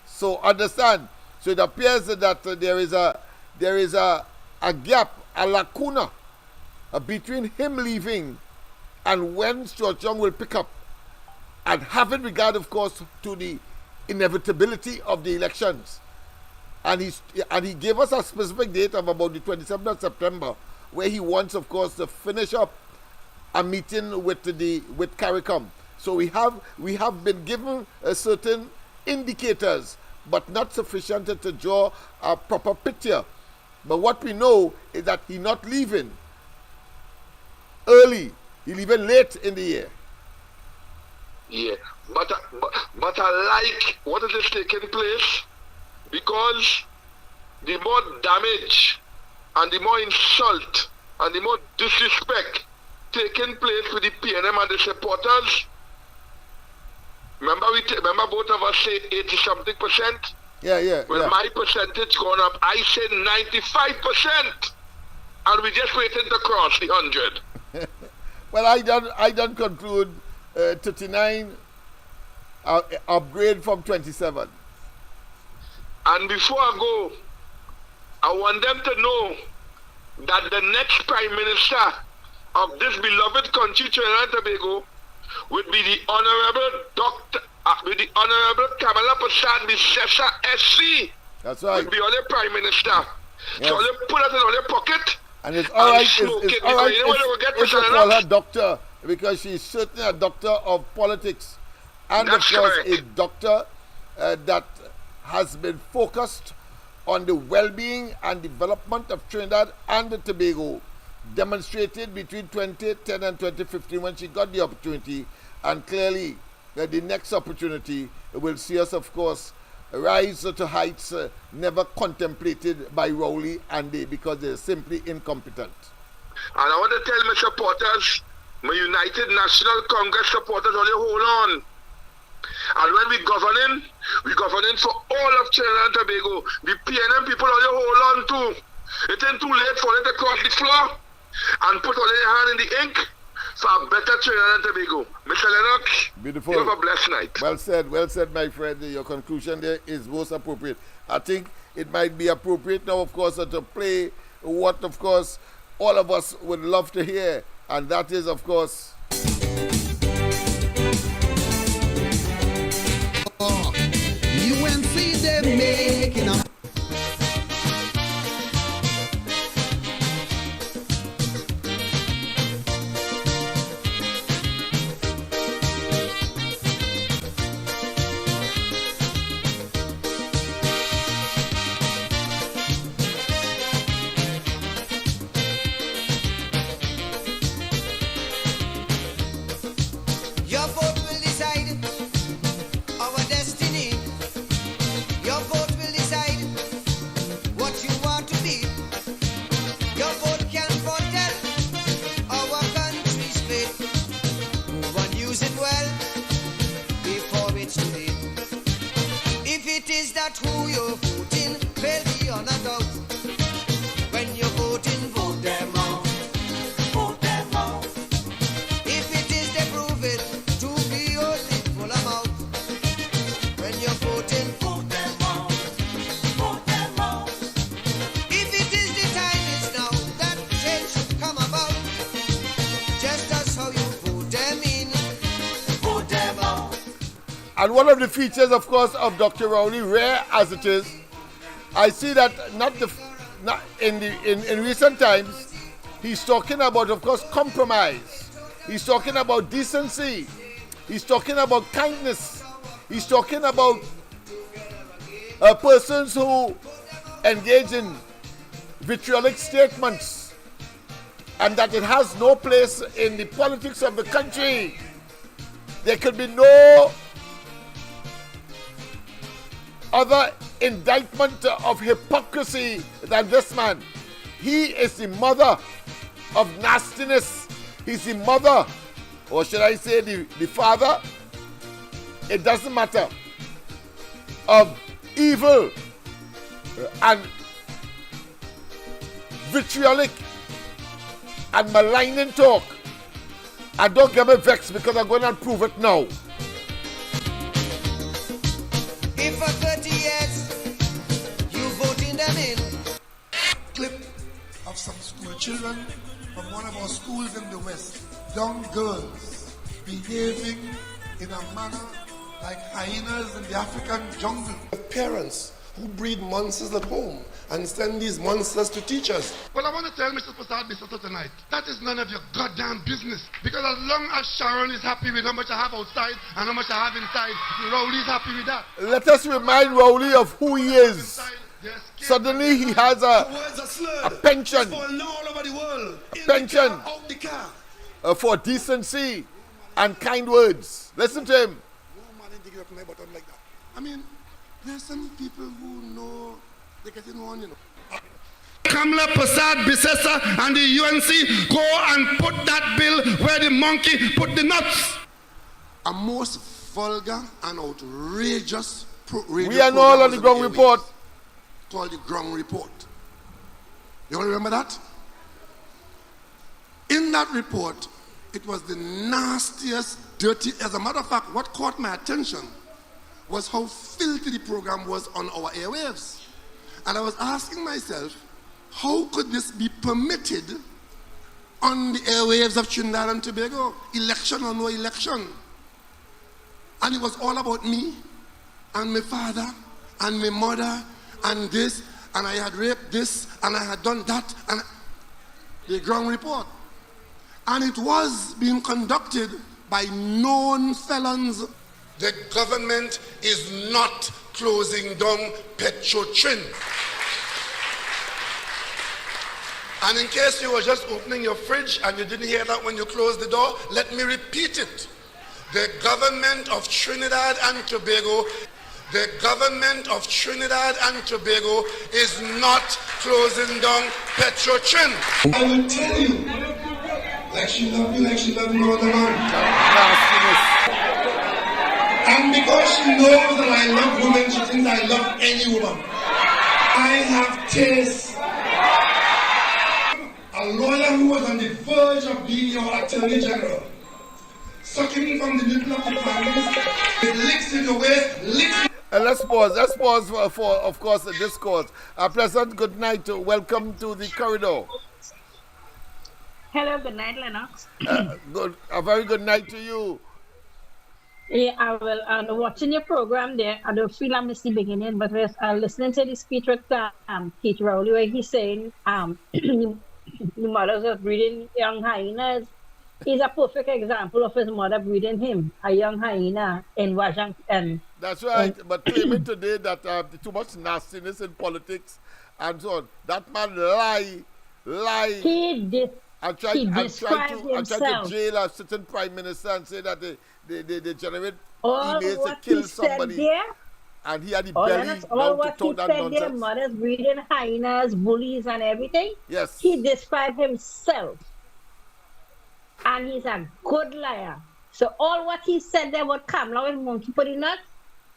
So understand. So it appears that there is a gap, a lacuna between him leaving and when Stuart Young will pick up, and having regard, of course, to the inevitability of the elections. And he gave us a specific date of about the 27th of September, where he wants, of course, to finish up a meeting with CARICOM. So we have been given certain indicators, but not sufficient to draw a proper picture. But what we know is that he's not leaving early. He's leaving late in the year. Yeah, but I like what is taking place, because the more damage and the more insult and the more disrespect taking place with the PNM and the supporters. Remember both of us say 80-something%? Yeah. Well, my percentage gone up. I say 95%. And we just waiting to cross the 100. Well, I don't conclude 39 upgrade from 27. And before I go, I want them to know that the next Prime Minister of this beloved country, Trinidad and Tobago, would be the Honorable Kamala Prasad Bisesa SC. That's right. Would be our Prime Minister. Yes. So they put it in your pocket. And it's all right. It's all right if you call her doctor, because she's certainly a doctor of politics, and That's of course correct. a doctor that has been focused on the well-being and development of Trinidad and Tobago, demonstrated between 2010 and 2015 when she got the opportunity, and clearly the next opportunity will see us, of course, rise to heights never contemplated by Rowley and they, because they're simply incompetent. And I want to tell my supporters, my United National Congress supporters, only hold on. And when we governing for all of Trinidad and Tobago. The PNM people only hold on too. It ain't too late for them to cross the floor and put all their hand in the ink for a better Trinidad and Tobago. Mr. Lennox, Beautiful. you have a blessed night. Well said, my friend. Your conclusion there is most appropriate. I think it might be appropriate now, of course, to play what, of course, all of us would love to hear, and that is, of course, UNC they making a Your vote will decide our destiny. Your vote will decide what you want to be. Your vote can foretell our country's fate. Move and use it well before it's too late. If it is that who you're voting, fail beyond a doubt. When you're voting, vote them out. Vote them out. If it is they prove it to be only full amount. When you're voting, vote them out. Vote them out. If it is the time is now that change should come about. Just as how you vote them in, vote them out. and one of the features, of course, of Dr. Rowley, rare as it is, I see that not in recent times, he's talking about, of course, compromise. He's talking about decency. He's talking about kindness. He's talking about persons who engage in vitriolic statements, and that it has no place in the politics of the country. There could be no other indictment of hypocrisy than this man. He is the mother of nastiness. He's the mother, or should I say the father, it doesn't matter, of evil and vitriolic and maligning talk. And don't get me vexed because I'm going to prove it now. If for 30 years you voting them in. Clip of some school children from one of our schools in the West. Young girls behaving in a manner like hyenas in the African jungle. Parents who breed monsters at home and send these monsters to teachers. Well, I want to tell Mr. Prasad Bisata tonight, that is none of your goddamn business. Because as long as Sharon is happy with how much I have outside and how much I have inside, Rowley's happy with that. Let us remind Rowley of who he is. Suddenly he has a pension. Pension for decency and kind words. Listen to him. I mean, there's some people who know they're getting on, you know. Kamala Prasad Bisesa and the UNC go and put that bill where the monkey put the nuts. A most vulgar and outrageous we are all on the ground report. Called the ground report. You all remember that? In that report, it was the nastiest, dirty. As a matter of fact, what caught my attention was how filthy the program was on our airwaves. And I was asking myself, how could this be permitted on the airwaves of Trinidad and Tobago? Election or no election. And it was all about me and my father and my mother and this, and I had raped this, and I had done that, and the ground report. And it was being conducted by known felons. The government is not closing down Petro-Trin. And in case you were just opening your fridge and you didn't hear that when you closed the door, let me repeat it. The government of Trinidad and Tobago, the government of Trinidad and Tobago is not closing down Petro-Trin. I will tell you, like she loved you, like she loved no other man. And because she knows that I love women, she thinks I love any woman. I have taste. A lawyer who was on the verge of being your attorney general, sucking from the nipple of the families, it licks in the waist, licks. Let's pause for of course, the discourse. Pleasant good night. Welcome to the corridor. Hello, good night, Lennox. A very good night to you. Yeah, I will. Watching your program there, I don't feel I missed the beginning, but listening to the speech with Keith Rowley, where he's saying the mothers are breeding young hyenas. He's a perfect example of his mother breeding him, a young hyena in Washington. That's right, but claiming today that too much nastiness in politics and so on. That man lie. He and try to jail a certain prime minister and say that they generate emails to kill somebody. There, and he had the belly all what to he talk that said nonsense. There, mothers breeding hyenas, bullies and everything. Yes. He described himself. And he's a good liar. So all what he said there about Kamala and monkey put the nuts,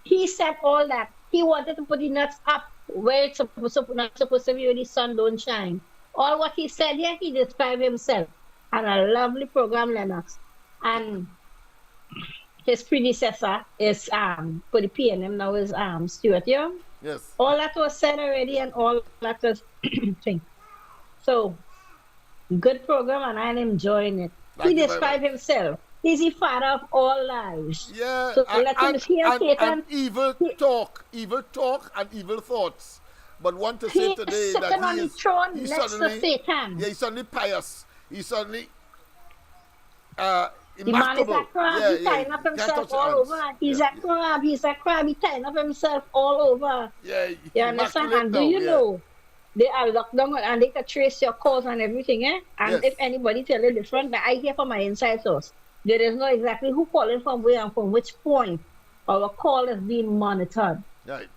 he said all that. He wanted to put the nuts up where it's not supposed to be where the sun don't shine. All what he said here, he described himself. And a lovely program, Lennox. And his predecessor is for the PNM now is Stuart Young. Yes. All that was said already and all that was thing. So good program and I'm enjoying it. He described himself. He's the father of all lives. Yeah, so and evil talk and evil thoughts. But want to say today that he's suddenly Satan. Yeah, he's suddenly pious. He's suddenly the man is a crab, he's tying up himself all over. He's a crab, he's tying up himself all over. Yeah, you understand? And do you know they are locked down and they can trace your calls and everything, eh? And if anybody tell you different, but I hear from my inside source. There is no exactly who calling from where and from which point our call is being monitored. Right.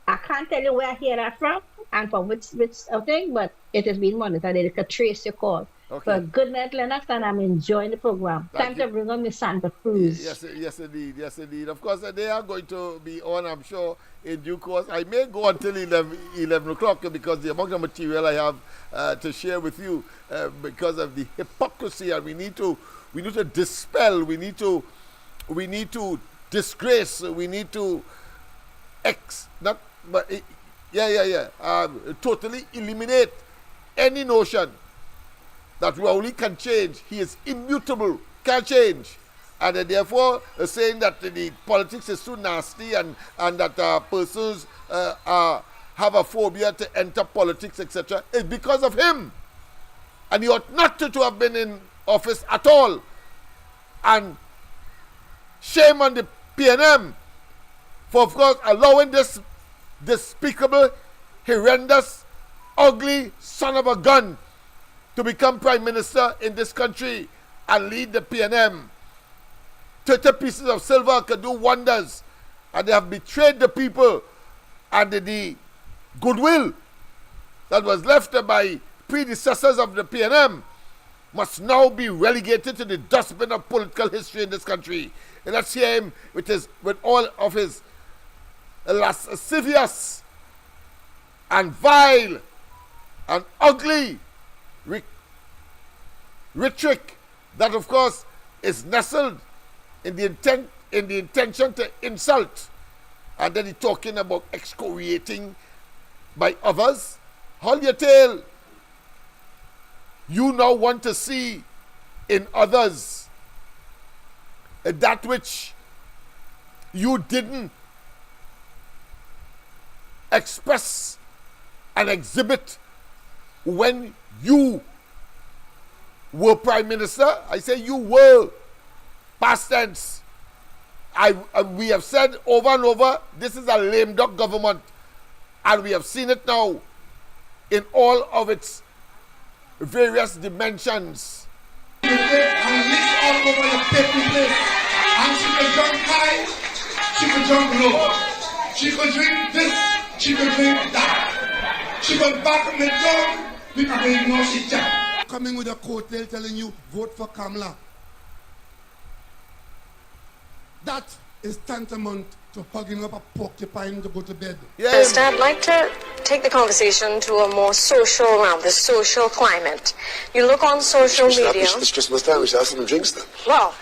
I can't tell you where I hear that from and from which thing, but it is being monitored. They can trace your call. Okay. But good night, Lennox, and I'm enjoying the program. Time to bring on Miss Santa Cruz. Yes, indeed. Yes, indeed. Of course, they are going to be on, I'm sure, in due course. I may go until 11 o'clock because the amount of material I have to share with you because of the hypocrisy, and we need to dispel, we need to disgrace, we need to totally eliminate any notion that Rowley can change. He is immutable, can't change. And therefore, saying that the politics is too nasty and that persons have a phobia to enter politics, etc., is because of him. And he ought not to have been in office at all. And shame on the PNM for, of course, allowing this despicable, horrendous, ugly son of a gun to become prime minister in this country and lead the PNM. 30 pieces of silver can do wonders, and they have betrayed the people, and the goodwill that was left by predecessors of the PNM must now be relegated to the dustbin of political history in this country. And let's hear him with all of his lascivious and vile and ugly rhetoric that, of course, is nestled in the intention to insult. And then he's talking about excoriating by others. Hold your tail. You now want to see in others that which you didn't express and exhibit when you were prime minister. I say you were, past tense. We have said over and over, this is a lame duck government, and we have seen it now in all of its various dimensions. And lick all over the paper place. And she could jump high, she could jump low. She could drink this, she could drink that. She could back on the dog because they know she can. Coming with a coattail telling you, vote for Kamala. That is tantamount to hugging up a porcupine to go to bed. First, I'd like to take the conversation to a more social realm, the social climate. You look on social media. It's Christmas time, we should have some drinks then. Well,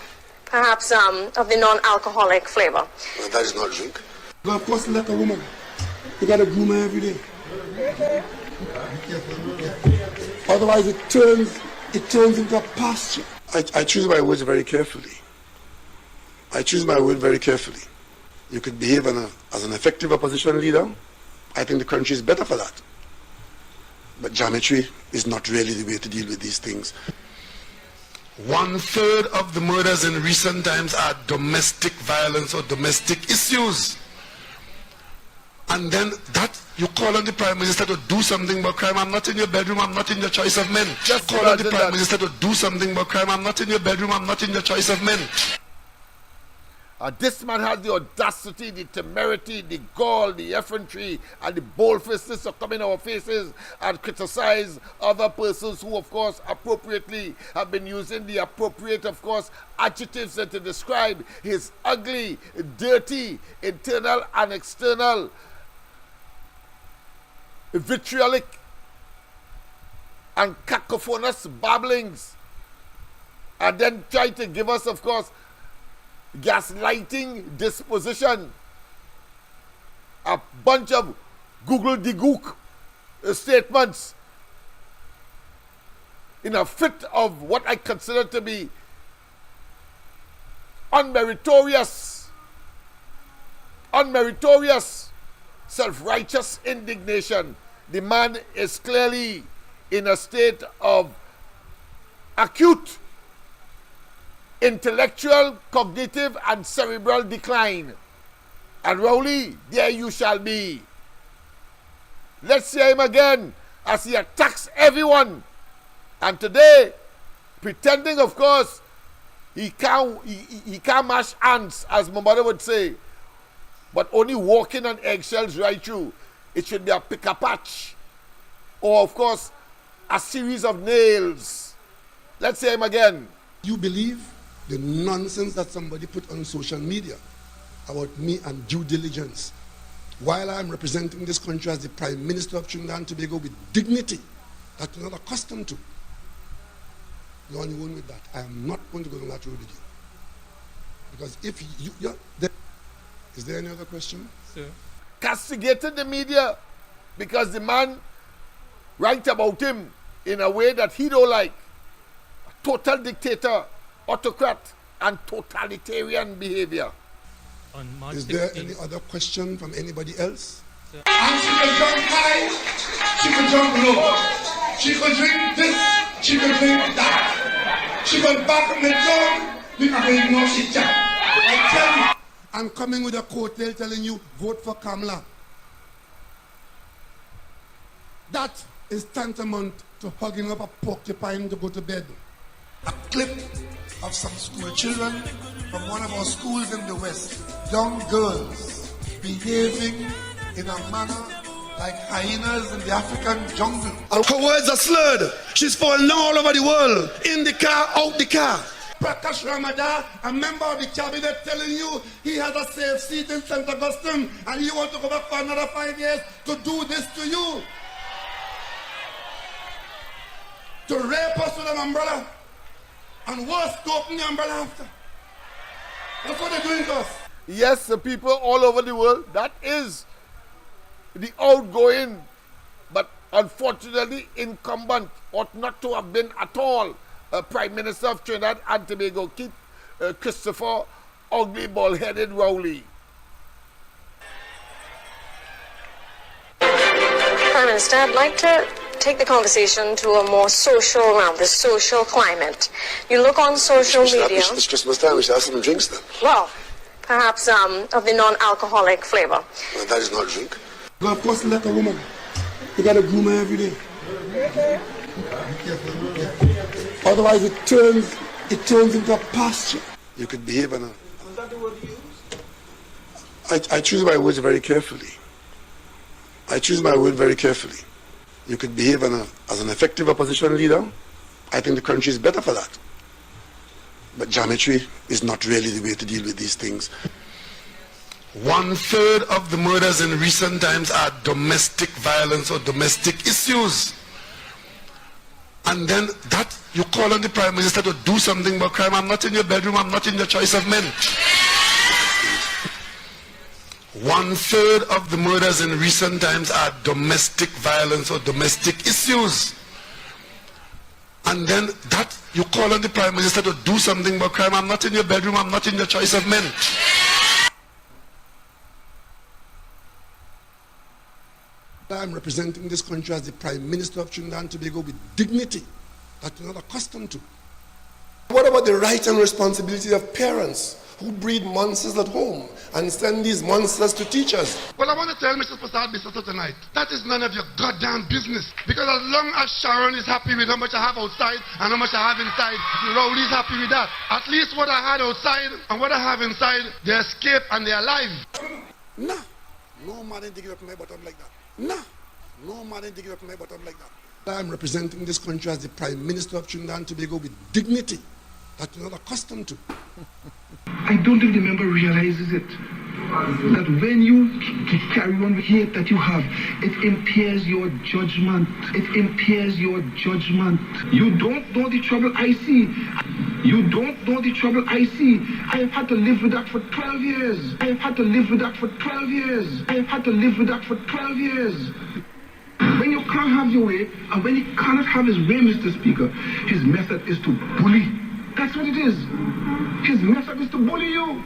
perhaps of the non-alcoholic flavor. Well, that is not a drink. You gotta post like a woman. You gotta groom her every day. Otherwise it turns into a pasture. I choose my words very carefully. You could behave as an effective opposition leader. I think the country is better for that. But geometry is not really the way to deal with these things. 1/3 of the murders in recent times are domestic violence or domestic issues. And then that you call on the Prime Minister to do something about crime. I'm not in your bedroom, I'm not in your choice of men. Just call on the Prime Minister to do something about crime. I'm not in your bedroom, I'm not in your choice of men. This man has the audacity, the temerity, the gall, the effrontery, and the bold-facedness to come in our faces and criticize other persons who, of course, appropriately have been using the appropriate, of course, adjectives to describe his ugly, dirty, internal and external, vitriolic and cacophonous babblings, and then try to give us, of course, gaslighting disposition, a bunch of Google-de-gook statements in a fit of what I consider to be unmeritorious, self-righteous indignation. The man is clearly in a state of acute intellectual, cognitive, and cerebral decline. And Rowley, there you shall be. Let's hear him again as he attacks everyone. And today, pretending, of course, he can't mash ants, as my mother would say, but only walking on eggshells right through. It should be a pick-a-patch, or, of course, a series of nails Let's say him again. You believe the nonsense that somebody put on social media about me and due diligence, while I'm representing this country as the Prime Minister of Trinidad and Tobago with dignity that you're not accustomed to. You're on your own with that. I am not going to go down that road with you. Because if is there any other question? Sir. Castigated the media because the man write about him in a way that he don't like. A total dictator, autocrat, and totalitarian behavior. Is there any other question from anybody else? And she can jump high, she can jump low. She can drink this, she can drink that. She can back on the dog, because they know she jump. I tell you. I'm coming with a coattail telling you, vote for Kamala. That is tantamount to hugging up a porcupine to go to bed. A clip of some school children from one of our schools in the West. Young girls behaving in a manner like hyenas in the African jungle. And her words are slurred. She's falling all over the world. In the car, out the car. Prakash Ramadan, a member of the cabinet, telling you he has a safe seat in St. Augustine and you want to go back for another 5 years to do this to you. To rape us with an umbrella. And worse, to open the umbrella after. That's what they're doing to us. Yes, the people all over the world, that is the outgoing, but unfortunately incumbent, ought not to have been at all Prime Minister of Trinidad and Tobago. Keep Christopher Ugly Bald-Headed Rowley. Prime Minister, I'd like to take the conversation to a more social realm, the social climate. You look on social media. It's Christmas time, we should have some drinks then. Well, perhaps of the non-alcoholic flavor. Well, that is not drink. Well, of course, like a woman. You got to groom her every day. Otherwise, it turns into a pasture. You could behave in a... Was that the word you used? I choose my words very carefully. I choose my word very carefully. You could behave as an effective opposition leader. I think the country is better for that. But geometry is not really the way to deal with these things. 1/3 of the murders in recent times are domestic violence or domestic issues. And then that you call on the Prime Minister to do something about crime. I'm not in your bedroom, I'm not in your choice of men. 1/3 of the murders in recent times are domestic violence or domestic issues. And then that you call on the Prime Minister to do something about crime. I'm not in your bedroom, I'm not in your choice of men. I'm representing this country as the Prime Minister of Trinidad and Tobago with dignity that you're not accustomed to. What about the right and responsibility of parents who breed monsters at home and send these monsters to teachers? Well, I want to tell Mr. Prasad Biswato tonight, that is none of your goddamn business. Because as long as Sharon is happy with how much I have outside and how much I have inside, Rowley's happy with that. At least what I had outside and what I have inside, they escape and they're alive. No. No man ain't digging up my bottom like that. No man ain't digging up my bottom like that. I'm representing this country as the Prime Minister of Trinidad and Tobago with dignity that you're not accustomed to. I don't think the member realizes it. That when you carry on with hate that you have, it impairs your judgment. It impairs your judgment. You don't know the trouble I see. You don't know the trouble I see. I have had to live with that for 12 years. I have had to live with that for 12 years. I have had to live with that for 12 years. When you can't have your way, and when he cannot have his way, Mr. Speaker, his method is to bully. That's what it is. His method is to bully you.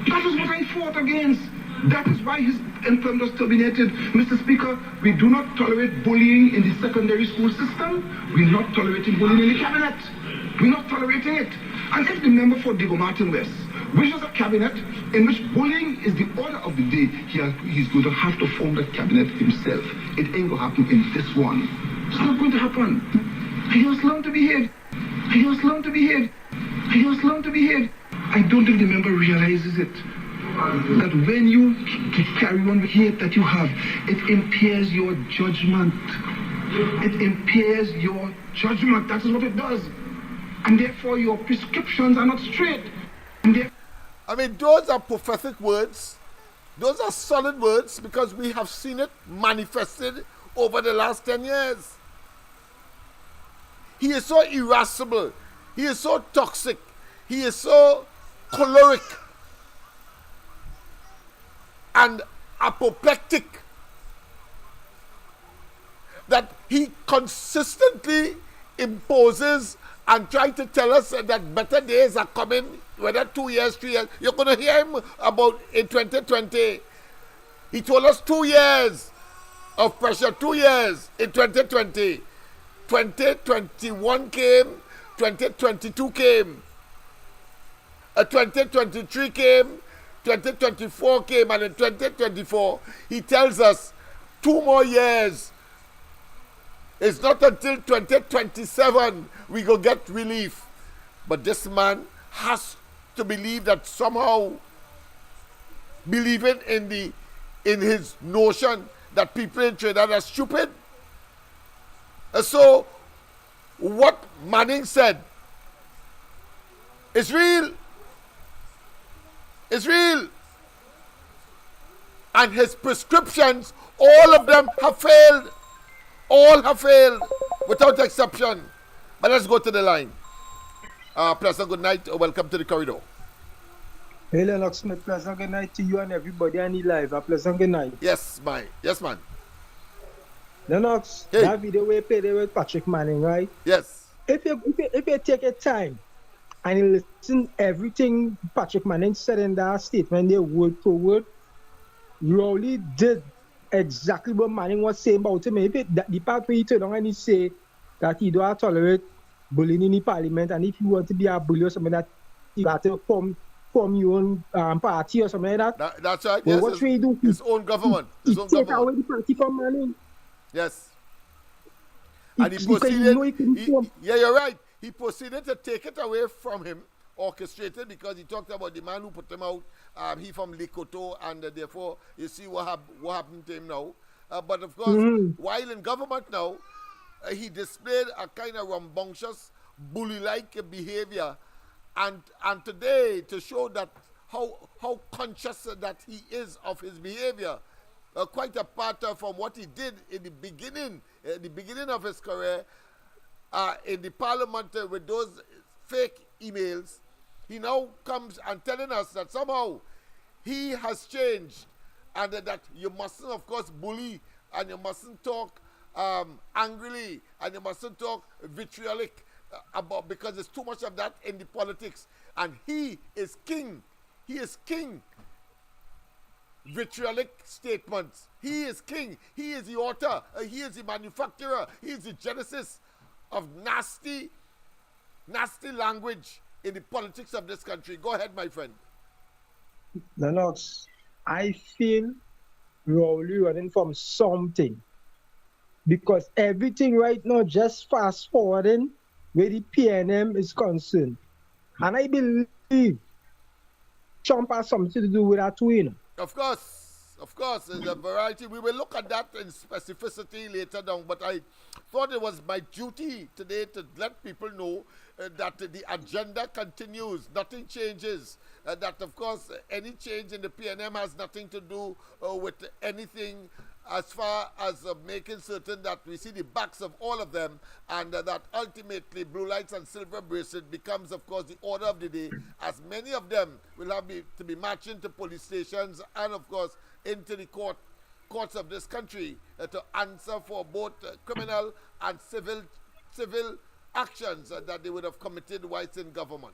That is what I fought against. That is why his employment was terminated. Mr. Speaker, we do not tolerate bullying in the secondary school system. We're not tolerating bullying in the cabinet. We're not tolerating it. And if the member for Diego Martin West wishes a cabinet in which bullying is the order of the day, he's going to have to form that cabinet himself. It ain't going to happen in this one. It's not going to happen. He was learned to behave. He was learned to behave. He was learned to behave. I don't think the member realizes it. That when you carry on with hate that you have, it impairs your judgment. It impairs your judgment. That is what it does. and therefore your prescriptions are not straight. I mean, those are prophetic words. Those are solid words because we have seen it manifested over the last 10 years. He is so irascible. He is so toxic. He is so choleric and apoplectic that he consistently imposes and tries to tell us that better days are coming, whether 2 years, 3 years. You're going to hear him about in 2020. He told us 2 years of pressure, 2 years in 2020. 2021 came, 2022 came, 2023 came, 2024 came, and in 2024 he tells us 2 more years. It's not until 2027 we go get relief. But this man has to believe that somehow, believing in his notion that people in Trinidad are stupid. So what Manning said is real. It's real. And his prescriptions, all of them have failed. All have failed, without exception. But let's go to the line. Pleasant good night. Welcome to the corridor. Hey, Lennox Smith. Pleasant good night to you and everybody on the live. A pleasant good night. Yes, man. Lennox, hey. That video we played with Patrick Manning, right? Yes. If you take a time and you listen everything Patrick Manning said in that statement, there word for word, Rowley did exactly what Manning was saying about him. If the part where he turned on and he say that he don't tolerate bullying in the parliament, and if you want to be a bully or something, that you got to form your own party or something like that. That's right. Well, yes, what he do? His own government. He take away the party from Manning. Yes. And he proceeded. Yeah, you're right. He proceeded to take it away from him, orchestrated, because he talked about the man who put him out. He from Likoto, and therefore you see what happened to him now. But of course, while in government now, he displayed a kind of rambunctious, bully-like behavior, and today to show that how conscious that he is of his behavior, quite apart from what he did in the beginning of his career in the parliament with those fake emails. He now comes and telling us that somehow he has changed, and that you mustn't, of course, bully, and you mustn't talk angrily, and you mustn't talk vitriolic about, because there's too much of that in the politics. And he is king. He is king. Vitriolic statements. He is king. He is the author. He is the manufacturer. He is the genesis of nasty language in the politics of this country. Go ahead, my friend. Lennox, I feel Rowley running from something, because everything right now just fast forwarding where the PNM is concerned. And I believe Trump has something to do with that too, you know. Of course, there's a variety. We will look at that in specificity later down, but I thought it was my duty today to let people know that the agenda continues, nothing changes, that of course any change in the PNM has nothing to do with anything as far as making certain that we see the backs of all of them, and that ultimately blue lights and silver bracelet becomes, of course, the order of the day, as many of them will have to be marching to police stations and, of course, into the courts of this country to answer for both criminal and civil actions that they would have committed whilst in government.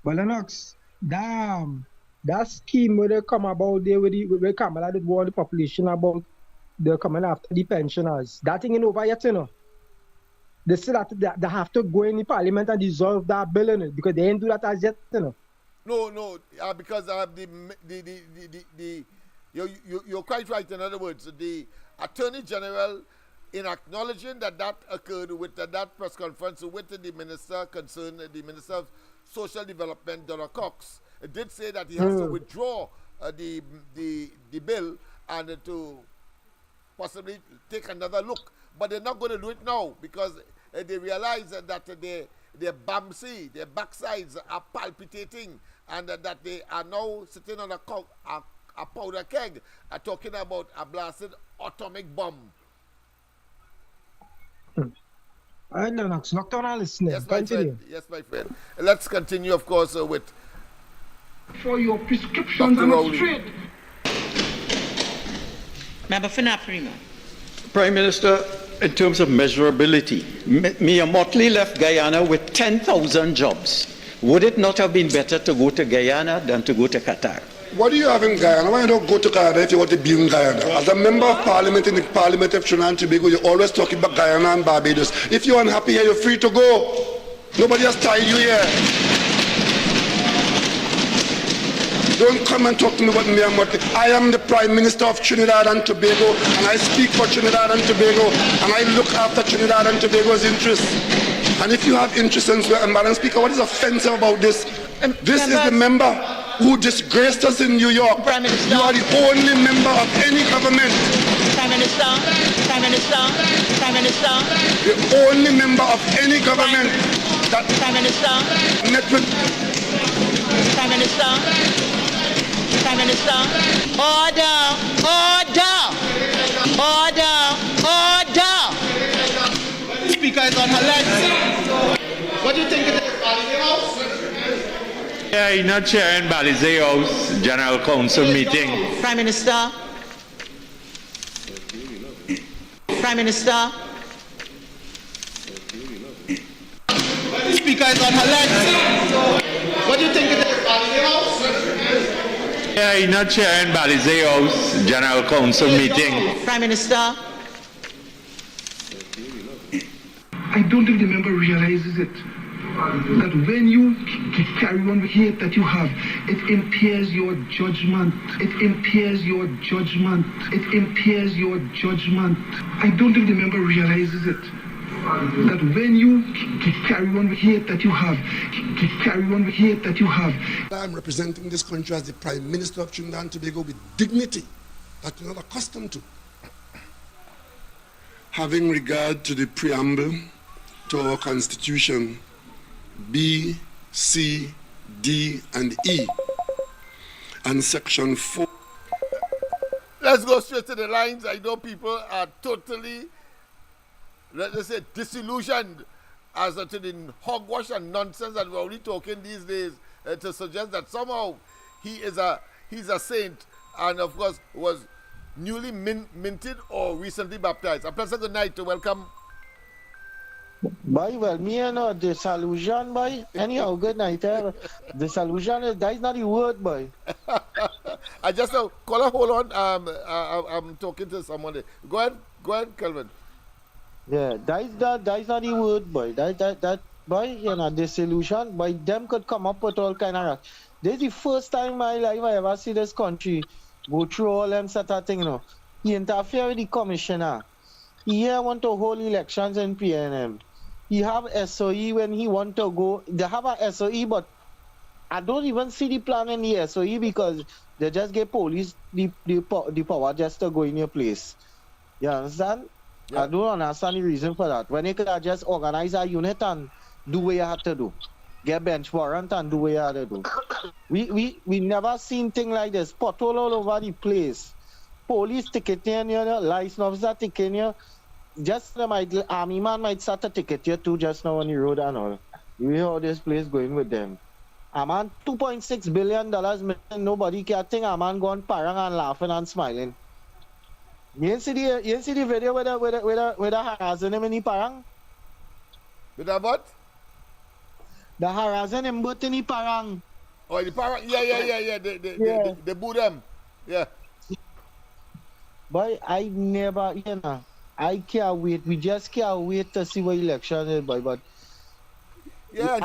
Well, Lennox, that scheme where they come about there, where Kamala did warn the population about they're coming after the pensioners. That thing ain't over yet, you know. They say that they have to go in the parliament and dissolve that bill, in it, because they ain't do that as yet, you know. No, because you're quite right. In other words, the Attorney General, in acknowledging that occurred with that press conference with the minister concerned, the Minister of Social Development, Donna Cox, did say that he has to withdraw the bill and to possibly take another look. But they're not going to do it now, because they realize that their bamsy, their backsides are palpitating, and that they are now sitting on a powder keg, talking about a blasted atomic bomb. Lennox, lockdown and listening. Yes, my friend. Yes, my friend. Let's continue, of course, with for your prescriptions and not straight. Member for Naprima. Prime Minister, in terms of measurability, Mia Motley left Guyana with 10,000 jobs. Would it not have been better to go to Guyana than to go to Qatar? What do you have in Guyana? Why don't go to Guyana if you want to be in Guyana? As a member of parliament in the Parliament of Trinidad and Tobago, you're always talking about Guyana and Barbados. If you're unhappy here, you're free to go. Nobody has tied you here. Don't come and talk to me about me and Motley. I am the Prime Minister of Trinidad and Tobago, and I speak for Trinidad and Tobago, and I look after Trinidad and Tobago's interests. And if you have interest in Madam Speaker, what is offensive about this? This is the member who disgraced us in New York. Prime Minister. You are the only member of any government. Prime Minister. Prime Minister. Prime Minister. The only member of any government that Prime Minister. met with Prime Minister. Prime Minister. Order. Order. Order. Order. Speaker is on her legs. What do you think of this? Yeah, I'm not chairing Balizé House General Council meeting. Prime Minister. Prime Minister. Speaker is on her legs. What do you think of this? Yeah, I'm not chairing Balizé House General Council meeting. Prime Minister. I don't think the member realizes it. That when you carry on with hate that you have, it impairs your judgment. It impairs your judgment. It impairs your judgment. I don't think the member realizes it. That when you carry on with hate that you have, carry on with hate that you have. I'm representing this country as the Prime Minister of Trinidad and Tobago with dignity that you're not accustomed to. Having regard to the preamble to our Constitution, B, C, D, and E, and Section 4. Let's go straight to the lines. I know people are totally, let's say, disillusioned as to the hogwash and nonsense that we're only talking these days to suggest that somehow he's a saint and, of course, was newly minted or recently baptized. A pleasant good night to welcome. Boy, well, me and disillusion, boy. Anyhow, good night. Disillusion, that is not the word, boy. I just caller, hold on. I'm talking to someone. Go ahead, Kelvin. Yeah, that is not the word, boy. That boy, you know, disillusion, boy. Them could come up with all kind of. This is the first time in my life I ever see this country go through all them sort of thing. You know, he interfere with the commissioner. He here want to hold elections in PNM. He have SOE when he want to go. They have a SOE, but I don't even see the plan in the SOE because they just give police the power just to go in your place. You understand? Yeah. I don't understand the reason for that. When they could just organize a unit and do what you have to do. Get bench warrant and do what you have to do. We never seen thing like this. Pothole all over the place. Police ticketing you, license officer ticketing you. Just the army man might start a ticket you too just now on the road and all. You hear how this place going with them. A man $2.6 billion, nobody can think a man going parang and laughing and smiling. You see the video with the harassing him in the parang? With the what? The harassing him both in the parang. Oh, the parang? Yeah. They boo them. Yeah. Boy, I never, you know. I can't wait. We just can't wait to see what election is, boy. But yeah,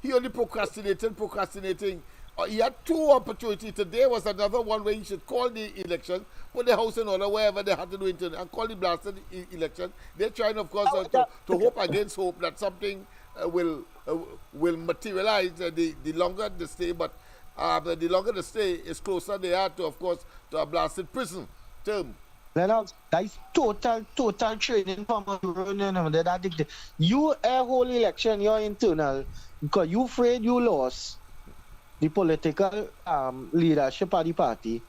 he only procrastinating. He had two opportunities. Today was another one where he should call the election, put the house in order wherever they had to do it, and call the blasted election. They're trying, of course, to hope against hope that something will materialize. The longer they stay, but the longer they stay, is closer they are to, of course, to a blasted prison term. Lennox, that is total training from that you a whole election, you're internal, because you afraid you lost the political leadership of the party.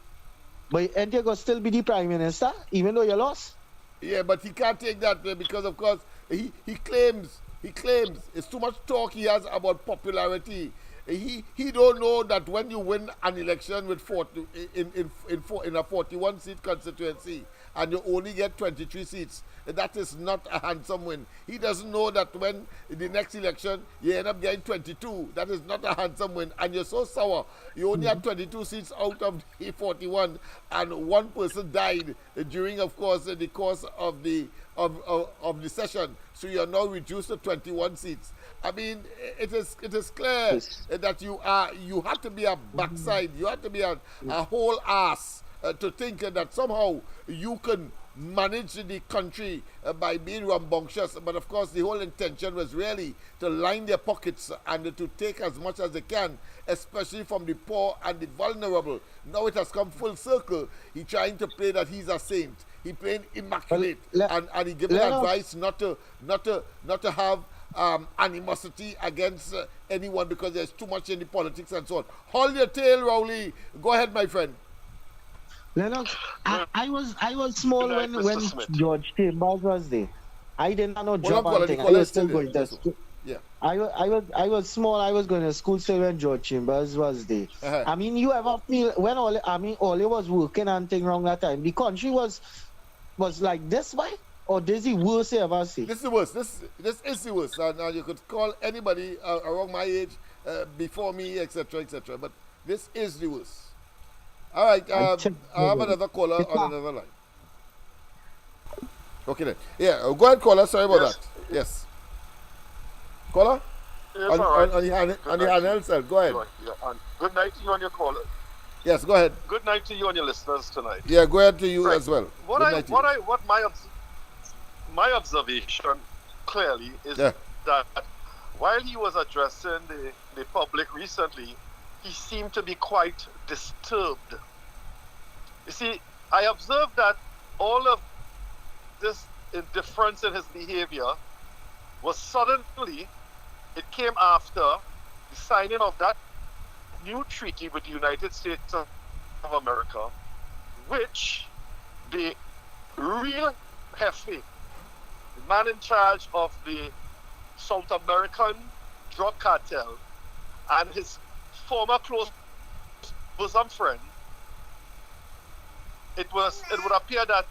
But and you're going to still be the prime minister, even though you lost? Yeah, but he can't take that because, of course, he claims it's too much talk he has about popularity. He don't know that when you win an election with 40 in a 41 seat constituency and you only get 23 seats, that is not a handsome win. He doesn't know that when in the next election you end up getting 22, that is not a handsome win, and you're so sour. You only have 22 seats out of the 41, and one person died during, of course, the course of the session. So you are now reduced to 21 seats. I mean, it is clear that you have to be a backside, you have to be a whole ass to think that somehow you can manage the country by being rambunctious. But of course, the whole intention was really to line their pockets and to take as much as they can, especially from the poor and the vulnerable. Now it has come full circle. He's trying to play that he's a saint. He playing immaculate, and he giving advice not to have animosity against anyone because there's too much in the politics and so on. Hold your tail, Rowley. Go ahead, my friend. Lennox, I was small when George Chambers was there. I didn't know job and thing. I was still going to school. Yeah. I was small. I was going to school still when George Chambers was there. I mean, you ever feel when Ole was working and thing wrong that time? The country was like this way, or this is the worst you ever see? This is the worst. This is the worst. And you could call anybody around my age, before me, etc., etc. But this is the worst. All right, I have another caller on another line. Okay then. Yeah, go ahead, caller. Sorry about that. Yes. Caller? Yes, on, all right. on the handheld cell. Go ahead. Yeah, and good night to you and your caller. Yes, go ahead. Good night to you and your listeners tonight. Yeah, go ahead to you as well. What my observation clearly is that while he was addressing the public recently, he seemed to be quite disturbed. You see, I observed that all of this indifference in his behavior was suddenly, it came after the signing of that new treaty with the United States of America, which the real Jefe, the man in charge of the South American drug cartel, and his former close bosom friend, it would appear that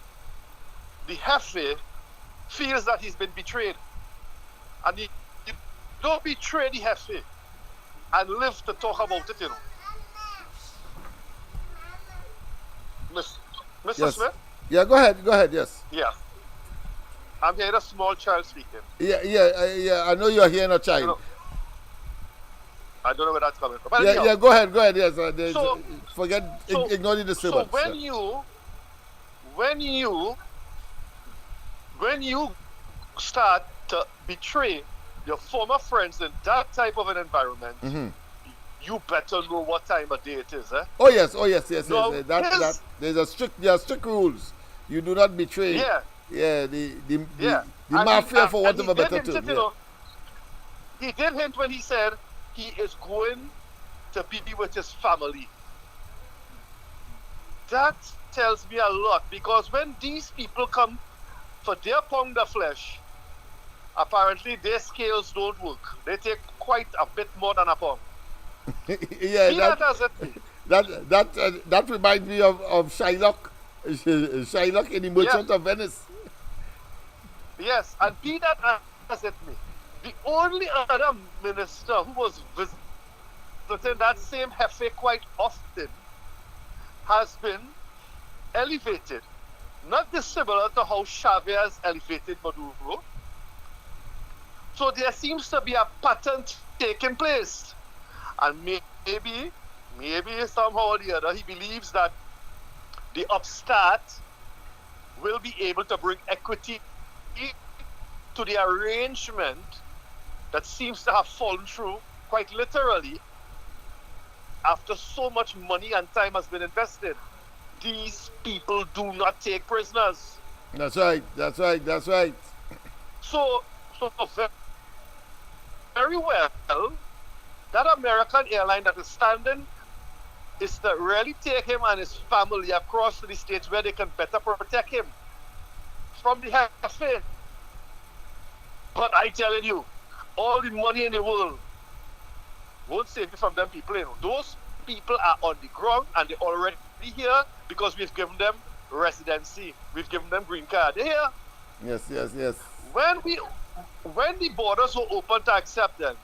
the Jefe feels that he's been betrayed. And you don't betray the Jefe and live to talk about it, you know. Mr. Yes. Smith? Yeah, go ahead, yes. Yeah. I'm hearing a small child speaking. Yeah, I know you're hearing a child. You know, I don't know where that's coming from. But Yeah, go ahead, yes. Ignore the disturbance. So when you start to betray your former friends in that type of an environment, you better know what time of day it is, eh? Oh yes. No, There are strict rules. You do not betray. The mafia, for want of a better term. He did hint when he said he is going to be with his family. That tells me a lot, because when these people come for their pound of flesh, apparently their scales don't work. They take quite a bit more than a pound. That reminds me of Shylock in The Merchant of Venice. Yes, and be that as it may, the only other minister who was visiting that same Jefe quite often has been elevated, not dissimilar to how Chavez elevated Maduro. So there seems to be a pattern taking place, and maybe somehow or the other he believes that the upstart will be able to bring equity to the arrangement that seems to have fallen through quite literally after so much money and time has been invested. these people do not take prisoners. That's right. That's right. That's right. So very well, that American airline that is standing is to really take him and his family across to the states where they can better protect him from the Hefe. But I telling you, all the money in the world won't save you from them people. You know. Those people are on the ground and they're already here because we've given them residency. We've given them green card. They're here. Yes, yes, yes. When the borders were open to accept them,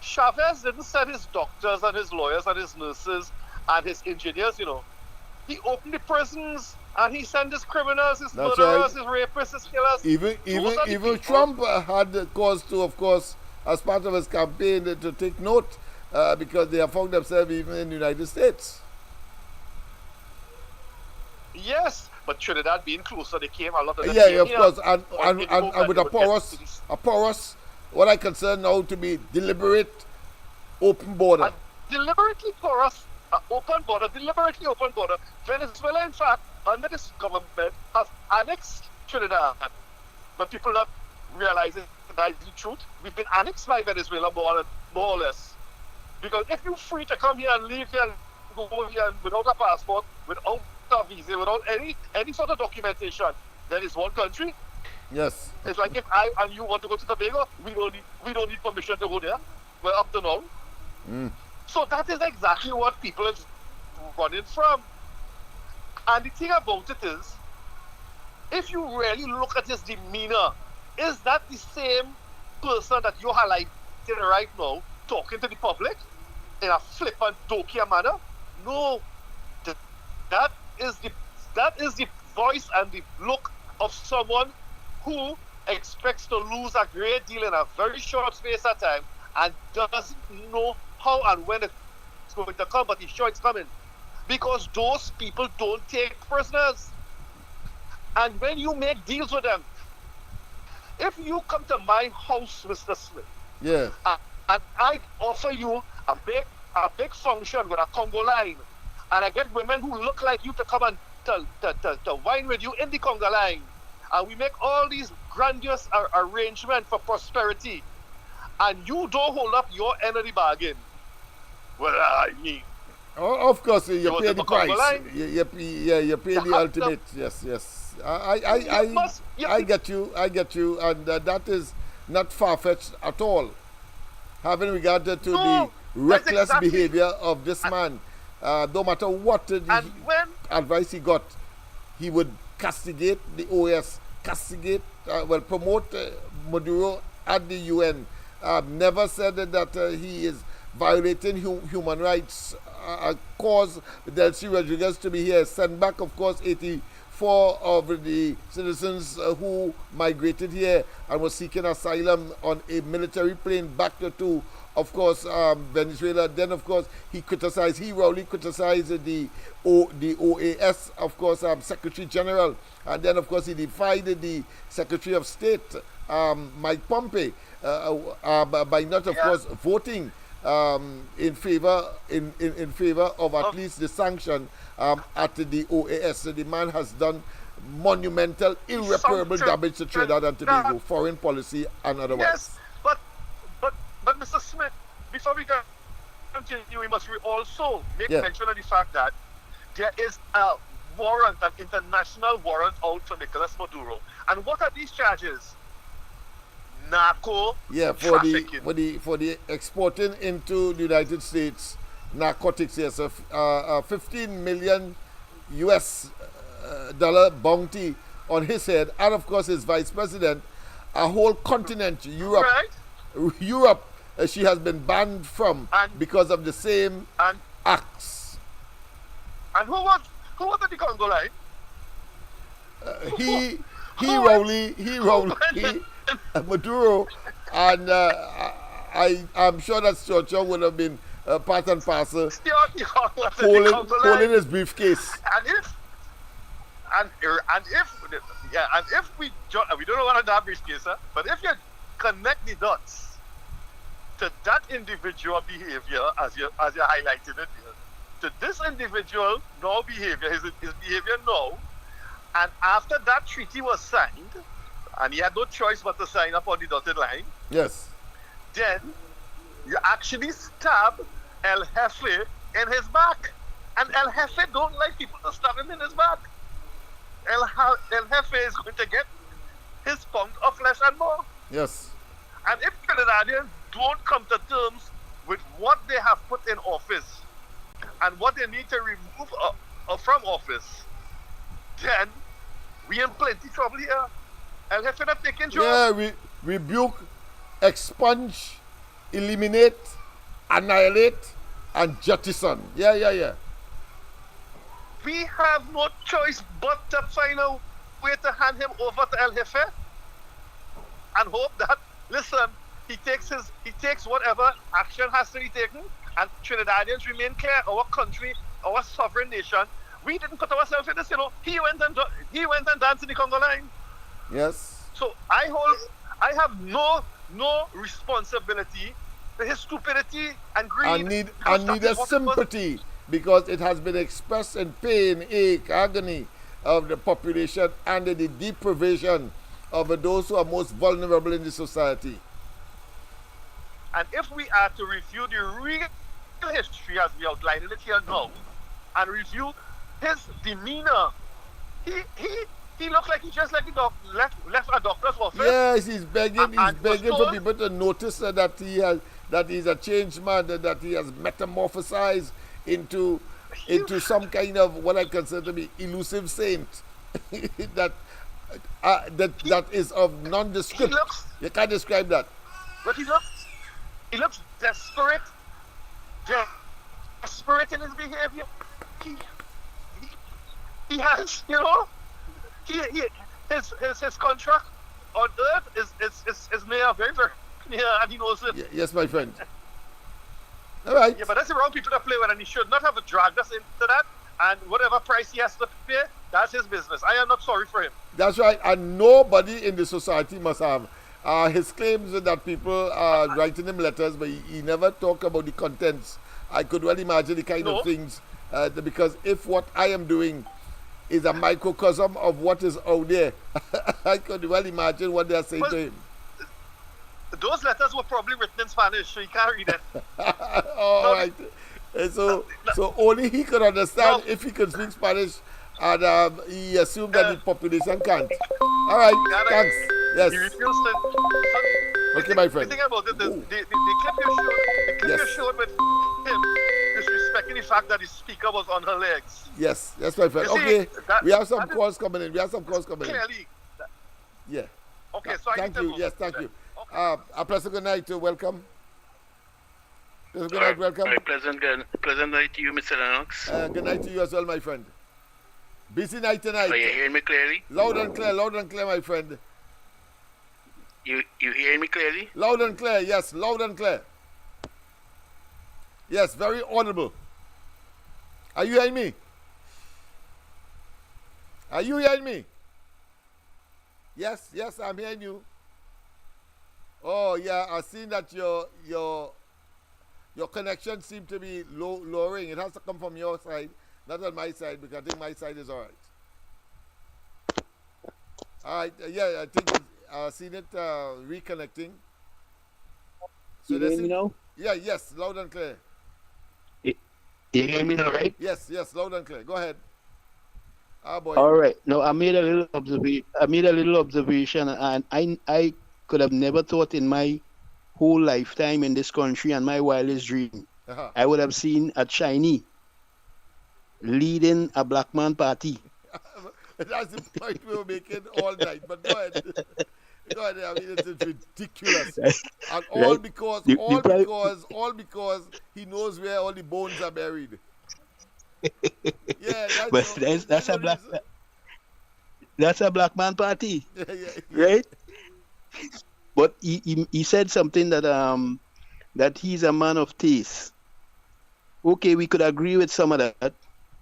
Chavez didn't send his doctors and his lawyers and his nurses and his engineers, you know. He opened the prisons and he sent his criminals, his That's murderers, right. his rapists, his killers. Even Trump had cause to, of course, as part of his campaign, to take note because they have found themselves even in the United States. Yes, but Trinidad being closer, they came a lot of them. Yeah, of course, and with a porous, what I consider now to be deliberate open border. Deliberately porous, open border, deliberately open border. Venezuela, in fact, under this government, has annexed Trinidad. But people not realizing that is the truth. We've been annexed by Venezuela more or less. Because if you're free to come here and leave here and go here without a passport, without a visa, without any sort of documentation, then it's one country. Yes. It's like if I and you want to go to Tobago, we don't need permission to go there. We're up to now. So that is exactly what people is running from. And the thing about it is, if you really look at his demeanor, is that the same person that you're highlighting right now, talking to the public in a flippant, dokia manner? No. That is the voice and the look of someone who expects to lose a great deal in a very short space of time and doesn't know how and when it's going to come, but he's sure it's coming. Because those people don't take prisoners. And when you make deals with them, if you come to my house, Mr. Smith, yeah, and I offer you a big function with a Congo line, and I get women who look like you to come and to wine with you in the Congo line, and we make all these grandiose arrangements for prosperity, and you don't hold up your end of the bargain, well, of course, you pay the price. You pay the ultimate. Yes, yes. I get you, and that is not far-fetched at all. Having regard to the reckless behavior of this man, no matter what advice he got, he would castigate the OAS, promote Maduro at the UN. Never said that he is violating human rights, cause Delcy Rodriguez to be here, send back, of course, 84 of the citizens who migrated here and were seeking asylum on a military plane back to of course, Venezuela. Then, of course, he wrongly criticized the OAS, of course, Secretary General. And then, of course, he defied the Secretary of State, Mike Pompeo, by not, of course, voting in favor of at least the sanction at the OAS. So the man has done monumental, irreparable damage to Trinidad and Tobago, foreign policy and otherwise. Yes, but Mr. Smith, before we continue, we must also make mention of the fact that there is a warrant, an international warrant out for Nicolas Maduro. And what are these charges? Narco trafficking. For the exporting into the United States narcotics. Yes, a $15 million US dollar bounty on his head, and of course his vice president. A whole continent, Europe, she has been banned from because of the same acts. And who was at the Congo line? Maduro, and I'm sure that Churchill would have been part and parcel, holding his briefcase. And if we don't know what that briefcase, but if you connect the dots to that individual behavior as you're highlighting it here, to this individual now behavior, his behavior now, and after that treaty was signed, and he had no choice but to sign up on the dotted line. Yes. Then you actually stab El Jefe in his back. And El Jefe don't like people to stab him in his back. El Jefe is going to get his pound of flesh and more. Yes. And if Trinidadians don't come to terms with what they have put in office and what they need to remove from office, then we in plenty trouble here. El Jefe not taking job. Yeah, we rebuke, expunge, eliminate, annihilate, and jettison. Yeah. We have no choice but to find a way to hand him over to El Jefe and hope that, listen, he takes whatever action has to be taken, and Trinidadians remain clear. Our country, our sovereign nation, we didn't put ourselves in this. He went and danced in the Congo line. Yes. So I have no responsibility for his stupidity and greed. I need a sympathy, because it has been expressed in pain, ache, agony of the population under the deprivation of those who are most vulnerable in the society. And if we are to review the real history as we outlined it here now, and review his demeanor, he looks like he just left a doctor's office. Yes, he's begging for people to notice that he's a changed man, that he has metamorphosized into some kind of what I consider to be elusive saint that is of nondescript. You can't describe that. But he looks desperate in his behavior. He has, his contract on earth is near, very, very near, and he knows it. Yes, my friend. All right. Yeah, but that's the wrong people to play with, and he should not have dragged us into that. And whatever price he has to pay, that's his business. I am not sorry for him. That's right. And nobody in the society must have. His claims that people are writing him letters, but he never talked about the contents. I could well imagine the kind of things, because if what I am doing is a microcosm of what is out there, I could well imagine what they are saying to him. Those letters were probably written in Spanish, so you can't read it. All right. So only he could understand if he could speak Spanish, and he assumed that the population can't. All right, thanks. Yes. He refused to. Okay, my friend. The thing about it is, the clip you showed with him disrespecting the fact that the speaker was on her legs. Yes, my friend. Okay, we have some calls coming in. Clearly. Yeah. Okay, so thank you. Yes, thank you. A pleasant good night. Welcome. Good night. Welcome. Pleasant night to you, Mr. Lennox. Good night to you as well, my friend. Busy night tonight. Are you hearing me clearly? Loud and clear, my friend. You hearing me clearly? Loud and clear, yes, loud and clear. Yes, very audible. Are you hearing me? Are you hearing me? Yes, I'm hearing you. Oh yeah, I've seen that your connection seems to be lowering. It has to come from your side, not on my side, because I think my side is all right. All right, yeah, I think I've seen it reconnecting. So you hear me now? Yeah, yes, loud and clear. You hear me now, right? Yes, loud and clear. Go ahead. Ah, boy. All right. Now I made a little observation, and I could have never thought in my whole lifetime in this country and my wildest dream, I would have seen a Chinese leading a black man party. That's the point we were making all night. But go ahead. I mean, it's ridiculous, and all because he knows where all the bones are buried. Yeah, that's a black man party, right? But he said something that he's a man of taste. Okay, we could agree with some of that,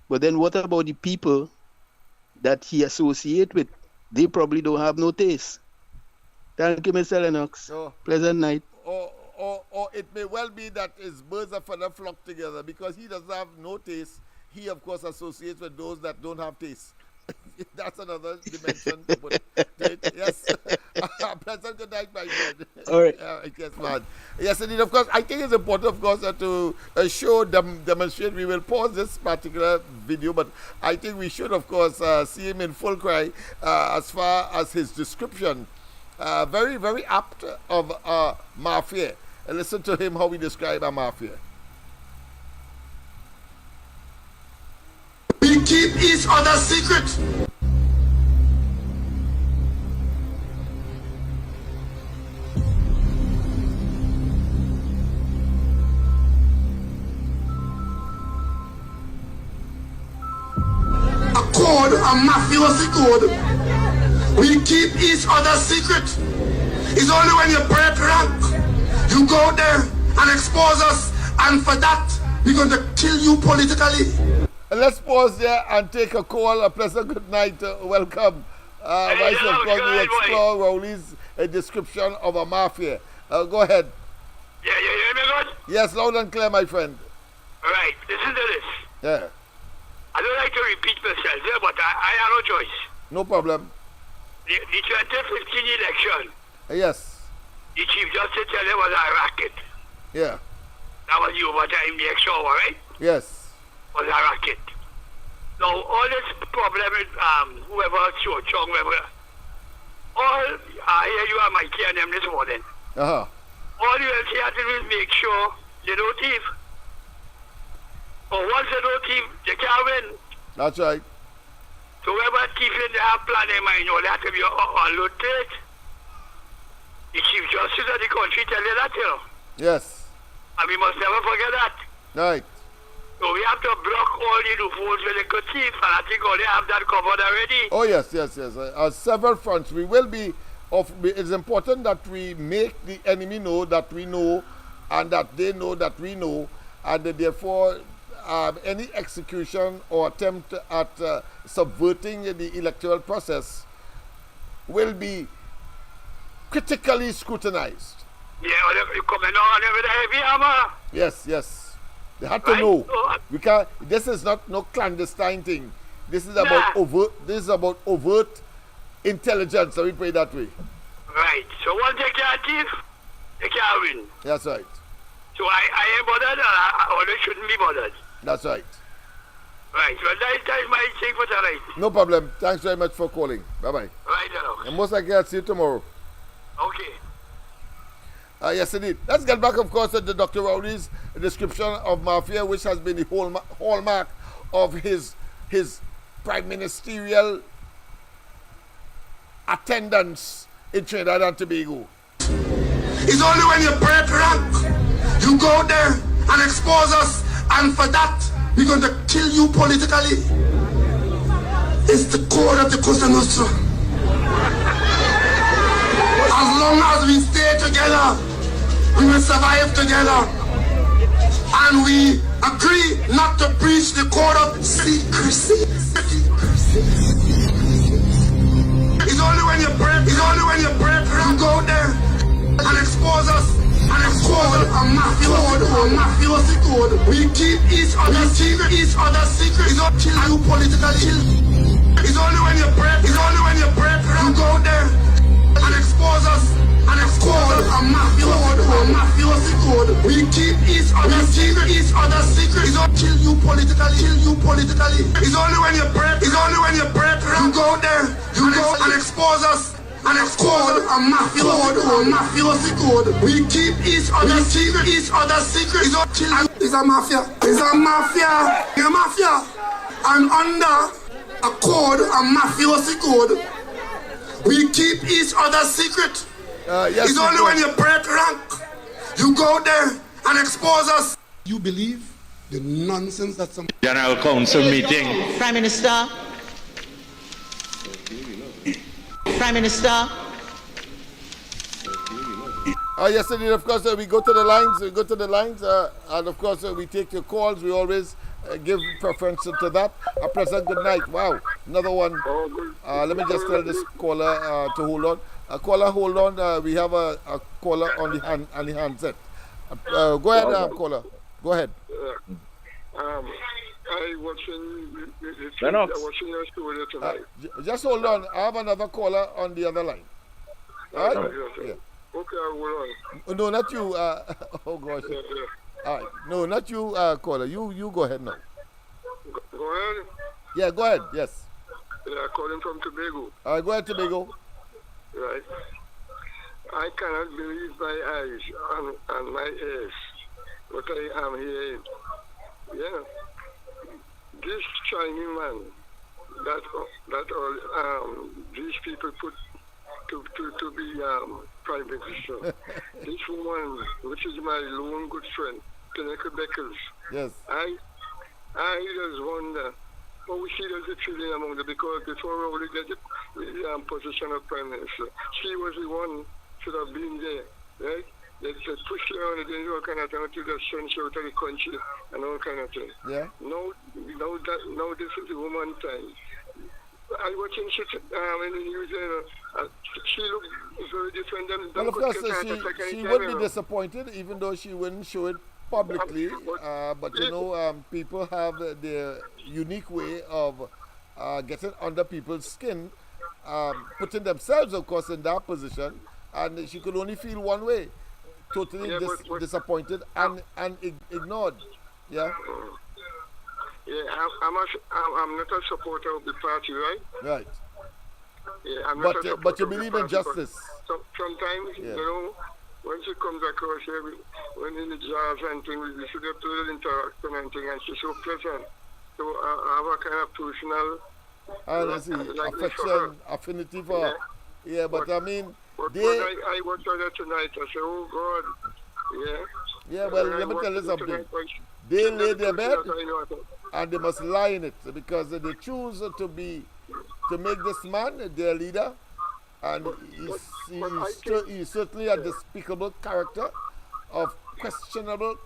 but then what about the people that he associate with? They probably don't have no taste. Thank you, Mr. Lennox. Pleasant night. or it may well be that his birds of feather flock together because he doesn't have no taste. He, of course, associates with those that don't have taste. That's another dimension to put to it. Yes. Pleasant good night, my friend. All right. Yes, man. Yes, indeed. Of course, I think it's important, of course, to show, demonstrate. We will pause this particular video, but I think we should, of course, see him in full cry as far as his description. Very, very apt of Mafia. Listen to him how we describe a Mafia. We keep each other's secret. A code, a mafiosi code. We keep each other's secret. It's only when you break rank, you go there and expose us, and for that, we're going to kill you politically. Let's pause there and take a call. A pleasant good night. Welcome. Vice of course, we explore Rowley's description of a mafia. Go ahead. Yeah, you hear me good? Yes, loud and clear, my friend. All right, listen to this. Yeah. I don't like to repeat myself here, but I have no choice. No problem. The 2015 election, Yes. the Chief Justice said it was a racket. Yeah. That was the overtime, the extra hour, right? Yes. Was a racket. Now, all this problem with whoever, Cho Chong, whoever, all, here you are, Mikey, and them this morning. Uh-huh. All you will see have to do is make sure they don't thief. But once they don't thief, they can't win. That's right. So whoever thiefing, they have plan in mind, they have to be alerted. The Chief Justice of the country tell you that, you know. Yes. And we must never forget that. Right. So we have to block all the loopholes where they could thief, and I think they have that covered already. Oh, yes. Several fronts. We will be it's important that we make the enemy know that we know, and that they know that we know, and that therefore any execution or attempt at subverting the electoral process will be critically scrutinized. Yeah, you coming on with a heavy hammer. Yes. They have to know. We can't. This is not no clandestine thing. This is about overt. This is about overt intelligence. So we put it that way. Right. So once they can't thief, they can't win. That's right. So I ain't bothered, or they shouldn't be bothered. That's right. Right. So that is my thing for tonight. No problem. Thanks very much for calling. Bye bye. Right now. And most likely I'll see you tomorrow. Okay. Yes, indeed. Let's get back, of course, to Dr. Rowley's description of Mafia, which has been the hallmark of his prime ministerial attendance in Trinidad and Tobago. It's only when you break rank, you go there and expose us, and for that, we're going to kill you politically. It's the core of the Cosa Nostra. As long as we stay together, we will survive together. And we agree not to breach the code of secrecy. It's only when you break rank, you go there and expose us, and expose a mafiosi code. We keep each other's secret. It's not kill you politically. It's only when you break rank, you go there and expose us, and expose a mafiosi code. We keep each other's secret. It's not kill you politically. It's only when you break rank, you go there, and expose us, and expose a mafiosi code. We keep each other's secret. It's not kill you. It's a mafia. It's a mafia. And under a code, a mafiosi code, we keep each other's secret. Yes, it's only when you break rank, you go there and expose us. You believe the nonsense that some General Council meeting. Prime Minister. Prime Minister. Yes, indeed. Of course, we go to the lines. And of course, we take your calls. We always give preference to that. A pleasant good night. Wow, another one. Let me just tell this caller to hold on. Caller, hold on. We have a caller on the handset. Go ahead, caller. Go ahead. I watching Lennox. I watching your story tonight. Just hold on. I have another caller on the other line. All right? Yeah. Okay, I will on. No, not you. Oh, gosh. All right. No, not you, caller. You go ahead now. Go ahead. Yeah, go ahead. Yes. Yeah, calling from Tobago. All right, go ahead, Tobago. Right. I cannot believe my eyes and my ears. What I am hearing. Yeah. This Chinese man that all these people put to be prime minister. This woman, which is my lone good friend, Kaneka Beckles. Yes. I just wonder how she does it feeling among them, because before Rowley get the position of prime minister, she was the one should have been there, right? They push her on and all kind of thing to the send her out of the country and all kind of thing. Yeah. Now this is the woman time. I watching she in the news, she looked very different than. Well, of course, she would be disappointed, even though she wouldn't show it publicly. But you know, people have their unique way of getting under people's skin, putting themselves, of course, in that position, and she could only feel one way. Totally disappointed and ignored. Yeah. Yeah, I'm not a supporter of the party, right? Right. Yeah, I'm not a supporter but you of the believe in party, justice. Sometimes, you know, when she comes across here, when in the jars and things, we should have little interaction and things, and she's so pleasant. So I have a kind of personal I see. Affection, affinity for her. Yeah, but I mean, But I watched her tonight. I said, oh, God. Yeah. Yeah, well, let me tell you something. They lay their bed and they must lie in it, because they choose to make this man their leader, and he's certainly a despicable character of questionable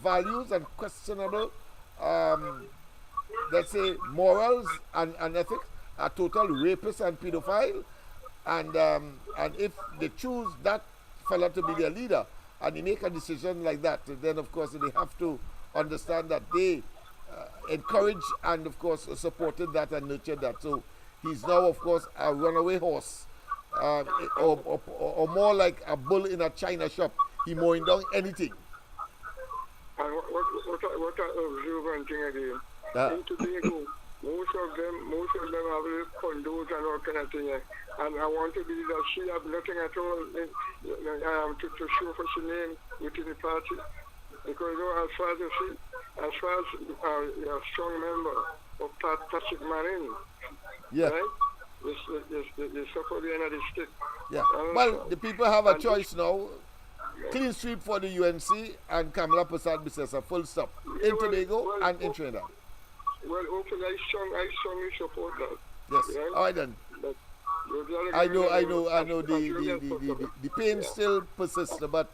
values and questionable, let's say, morals and ethics, a total rapist and pedophile. And if they choose that fella to be their leader and they make a decision like that, then of course they have to understand that they encouraged and of course supported that and nurtured that. So he's now of course a runaway horse, or more like a bull in a china shop. He mowing down anything. And what I observe one thing again, in Tobago, most of them have little condos and all kind of thing. And I want to believe that she have nothing at all to show for she name within the party. Because you know, as far as a strong member of Patrick Marine, yeah, right? They suffer the end of the stick. Yeah. Well, the people have a choice now. Clean sweep for the UNC and Kamala Prasad Bisesa, full stop. In Tobago and in Trinidad. Well, hopefully I strongly support that. Yes. Right? All right then. I know. The pain still persists, but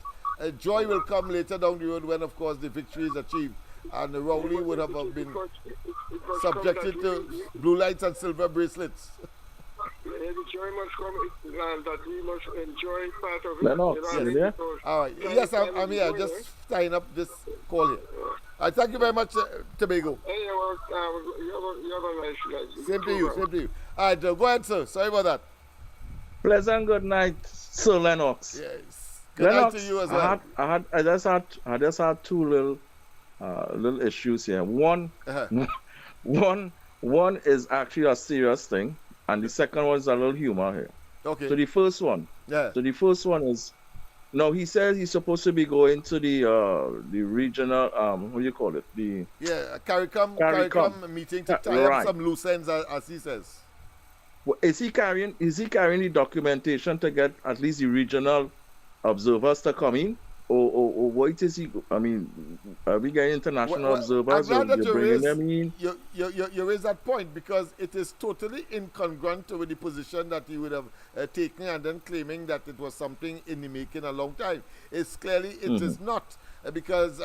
joy will come later down the road when, of course, the victory is achieved, and Rowley would have been subjected to blue lights and silver bracelets. The joy must come that we must enjoy part of it. Lennox, yes. All right. Yes, I'm here. Just tying up this call here. Thank you very much, Tobago. Hey, you have a nice night. Same to you. All right, go ahead, sir. Sorry about that. Pleasant good night, Sir Lennox. Yes. Good night to you as well. I just had two little issues here. One is actually a serious thing, and the second one is a little humor here. Okay. So the first one is, no, he says he's supposed to be going to the regional what do you call it? CARICOM meeting to tie up some loose ends, as he says. Well, is he carrying the documentation to get at least the regional observers to come in, or what is he? I mean, are we getting international observers? I'm glad that you raise that point, because it is totally incongruent with the position that he would have taken and then claiming that it was something in the making a long time. It's clearly it is not, because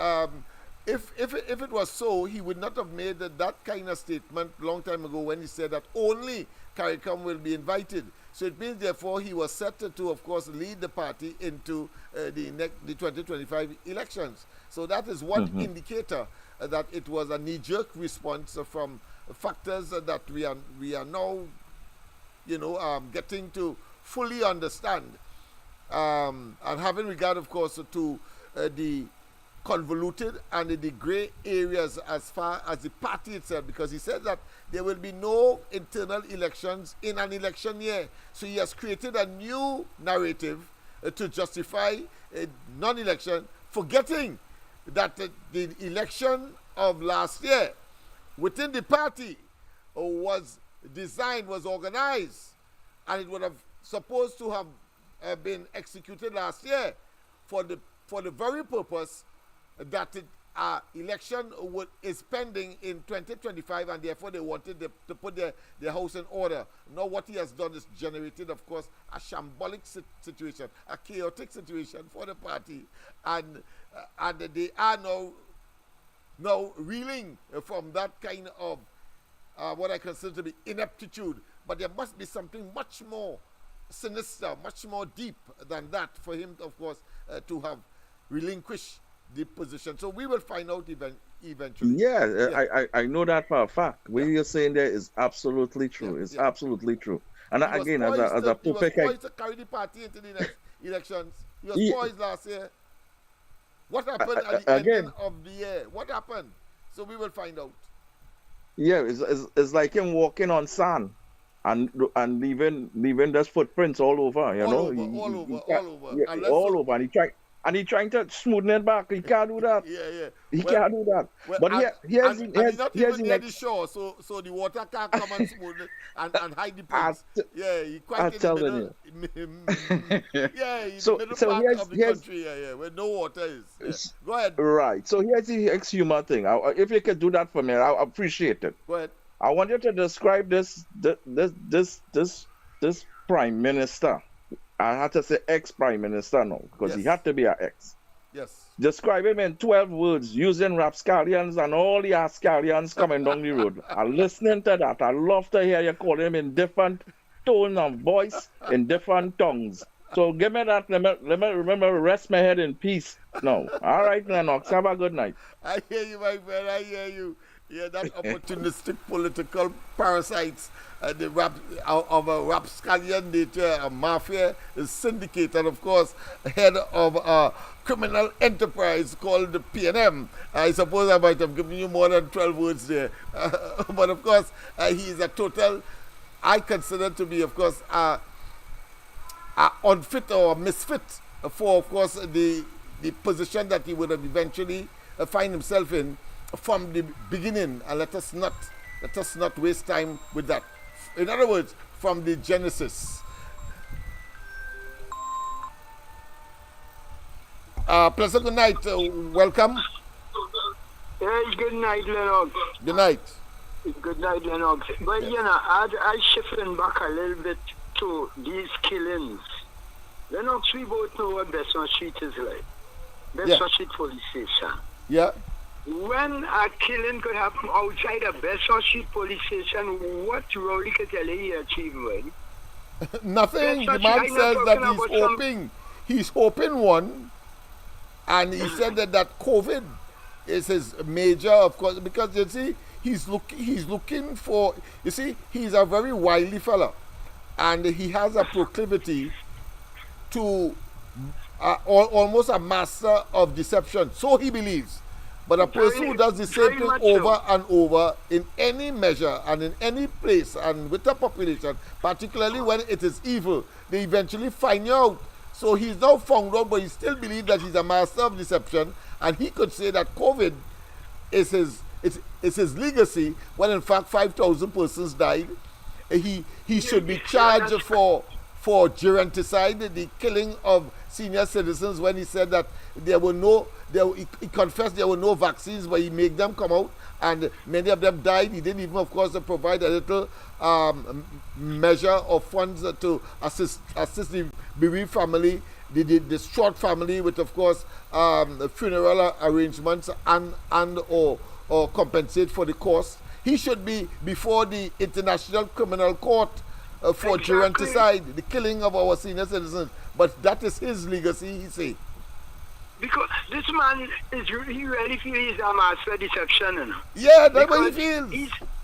if it was so, he would not have made that kind of statement long time ago when he said that only CARICOM will be invited. So it means, therefore, he was set to, of course, lead the party into the 2025 elections. So that is one indicator that it was a knee-jerk response from factors that we are now, getting to fully understand, and having regard, of course, to the convoluted and the gray areas as far as the party itself, because he said that there will be no internal elections in an election year. So he has created a new narrative to justify a non-election, forgetting that the election of last year within the party was organized, and it would have supposed to have been executed last year for the very purpose that election is pending in 2025, and therefore they wanted to put their house in order. Now what he has done is generated, of course, a shambolic situation, a chaotic situation for the party, and they are now reeling from that kind of what I consider to be ineptitude. But there must be something much more sinister, much more deep than that for him, of course, to have relinquished the position. So we will find out eventually. Yeah, I know that for a fact. What you're saying there is absolutely true. It's absolutely true. And again, as a perfect... He was poised to carry the party into the next elections. He was poised last year. What happened at the end of the year? What happened? So we will find out. Yeah, it's like him walking on sand and leaving those footprints all over, all over. And he trying to smoothen it back. He can't do that. He can't do that. But here's not even near the shore, so the water can't come and smooth it and hide the prints. He quite in the middle. He's in the middle part of the country, where no water is. Go ahead. Right. So here's the ex-humor thing. If you could do that for me, I'll appreciate it. Go ahead. I want you to describe this prime minister. I had to say ex-prime minister now, because he had to be an ex. Yes. Describe him in 12 words, using rapscallions and all the ascallions coming down the road. I'm listening to that. I love to hear you call him in different tone of voice, in different tongues. So give me that. Let me remember, rest my head in peace. No. All right, Lennox. Have a good night. I hear you, my friend. I hear you. Yeah, that opportunistic political parasites of a rapscallion nature, a mafia, a syndicate, and of course, head of a criminal enterprise called the PNM. I suppose I might have given you more than 12 words there. But of course, he is a total, I consider to be, of course, a unfit or a misfit for, of course, the position that he would have eventually find himself in from the beginning, and let us not waste time with that. In other words, from the genesis. Pleasant good night. Welcome. Hey, good night, Lennox. Good night. Good night, Lennox. But I shifting back a little bit to these killings. Lennox, we both know what Besson Street is like. Besson Street police station. Yeah. When a killing could happen outside a Besson Street police station, what Rowley could tell you he achieved, right? Nothing. The man says that he's hoping one, and he said that COVID is his major, of course, because you see, he's looking for, you see, he's a very wily fella, and he has a proclivity to almost a master of deception, so he believes. But a person who does the same thing over and over in any measure and in any place and with the population, particularly when it is evil, they eventually find you out. So he's now found out, but he still believes that he's a master of deception, and he could say that COVID is his legacy, when in fact 5,000 persons died. He should be charged for geronticide, the killing of senior citizens, when he said that he confessed there were no vaccines, but he made them come out, and many of them died. He didn't even, of course, provide a little measure of funds to assist the bereaved family. the distraught family with, of course, funeral arrangements and or compensate for the cost. He should be before the International Criminal Court for geronticide, the killing of our senior citizens. But that is his legacy, he say. Because this man he really feels he's a master deception, you know? Yeah, that's what he feels.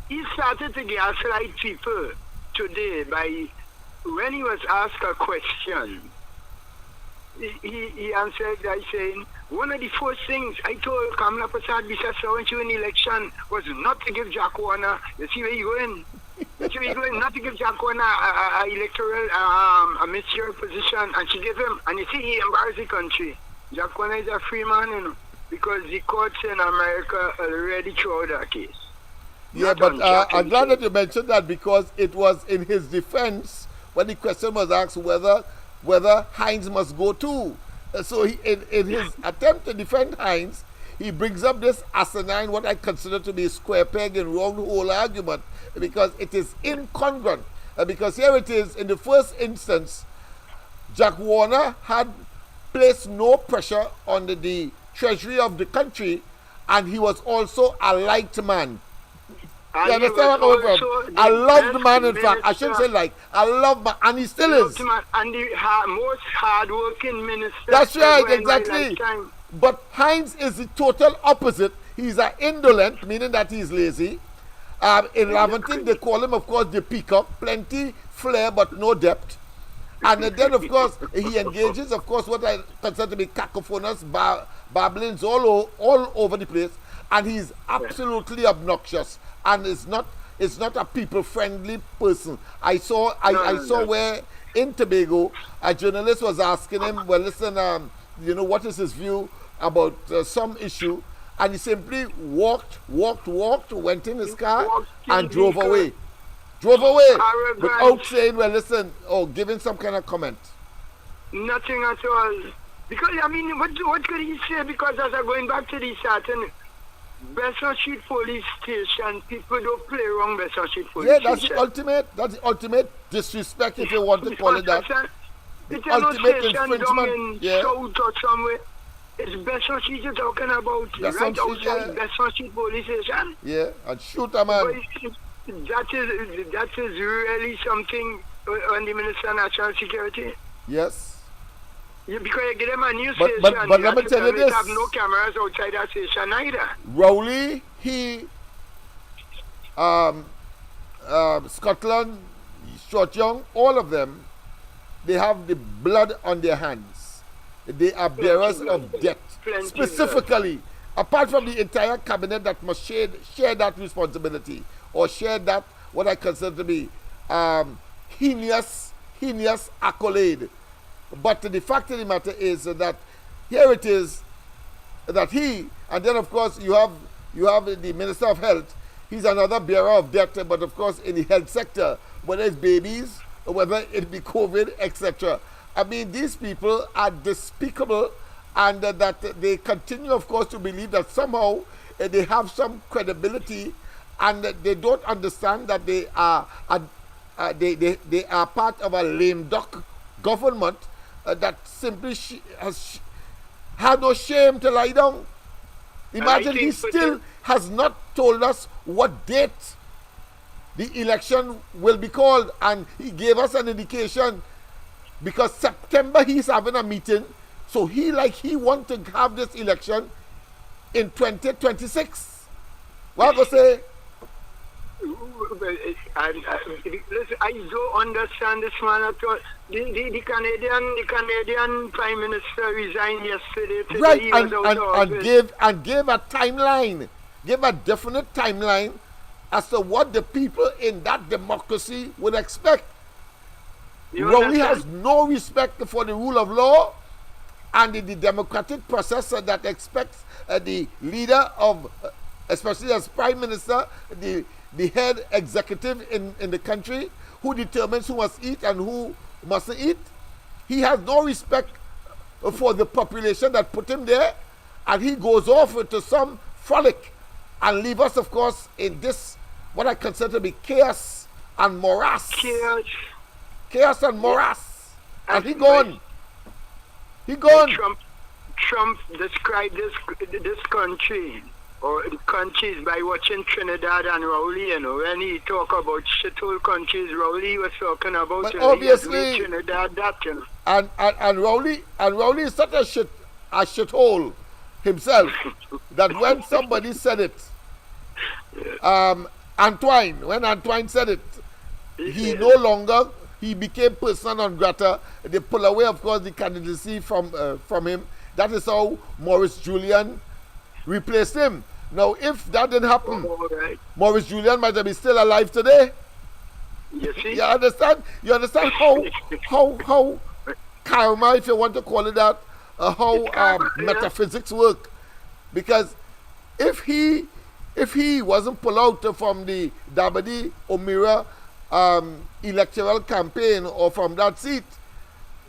He started to gaslight people today by when he was asked a question. He answered by saying, one of the first things I told Kamala Prasad Bisasa when she won the election was not to give Jack Warner, you see where you're going? You see where you're going? Not to give Jack Warner a electoral, a ministerial position, and she gave him, and you see he embarrassed the country. Jack Warner is a free man, you know, because the courts in America already threw out that case. Yeah, but I'm glad that you mentioned that, because it was in his defense when the question was asked whether Hines must go too. So he, in his attempt to defend Hines, he brings up this asinine, what I consider to be a square peg and round hole argument, because it is incongruent. Because here it is, in the first instance, Jack Warner had placed no pressure on the treasury of the country, and he was also a liked man. You understand what I'm coming from? I love the man, in fact. I shouldn't say like. I love man, and he still is. And the most hard-working minister. That's right, exactly. But Hines is the total opposite. He's an indolent, meaning that he's lazy. In Laventon, they call him, of course, the peacock. Plenty flair, but no depth. And then, of course, he engages, of course, what I consider to be cacophonous babblings all over the place. And he's absolutely obnoxious. And is not a people-friendly person. I saw where in Tobago a journalist was asking him, well, listen, what is his view about some issue, and he simply walked, went in his car and drove away. Without saying, well, listen, or giving some kind of comment. Nothing at all. Because, I mean, what could he say? Because as I'm going back to the certain Besson Street Police Station, people don't play wrong Besson Street Police Station. Yeah, that's the ultimate disrespect, if you want to call it that. It's a ultimate infringement. South or somewhere. It's Besson Street you're talking about, right outside Besson Street Police Station. Yeah, and shoot a man. That is really something on the Minister of National Security. Yes. Yeah, because you get them a new station, but let me tell you this. Have no cameras outside that station either. Rowley, Scotland, Short Young, all of them, they have the blood on their hands. They are bearers of debt. Specifically, apart from the entire cabinet that must share that responsibility, or share that, what I consider to be heinous accolade. But the fact of the matter is that here it is that he, and then of course you have the Minister of Health. He's another bearer of debt, but of course in the health sector, whether it's babies, or whether it be COVID, etc. I mean, these people are despicable, and that they continue, of course, to believe that somehow they have some credibility, and they don't understand that they are part of a lame duck government that simply has had no shame to lie down. Imagine he still has not told us what date the election will be called, and he gave us an indication because September he's having a meeting, so he wants to have this election in 2026. What I say? Listen, I don't understand this man at all. The Canadian Prime Minister resigned yesterday. Right, and gave a timeline, gave a definite timeline as to what the people in that democracy would expect. Rowley has no respect for the rule of law and the democratic process that expects the leader of, especially as Prime Minister, the head executive in the country, who determines who must eat and who mustn't eat. He has no respect for the population that put him there, and he goes off into some frolic and leave us, of course, in this, what I consider to be chaos and morass. Chaos and morass. And he gone. He gone. Trump described this country or the countries by watching Trinidad and Rowley, you know, when he talk about shithole countries, Rowley was talking about but obviously Trinidad, that, you know. And Rowley is such a shithole himself that when somebody said it, when Antoine said it, he became persona non grata. They pull away, of course, the candidacy from him. That is how Maurice Julian replaced him. Now, if that didn't happen, Maurice Julian might have been still alive today. You see? You understand? You understand how karma, if you want to call it that, how metaphysics work? Because if he wasn't pulled out from the Dabadi Omira electoral campaign or from that seat,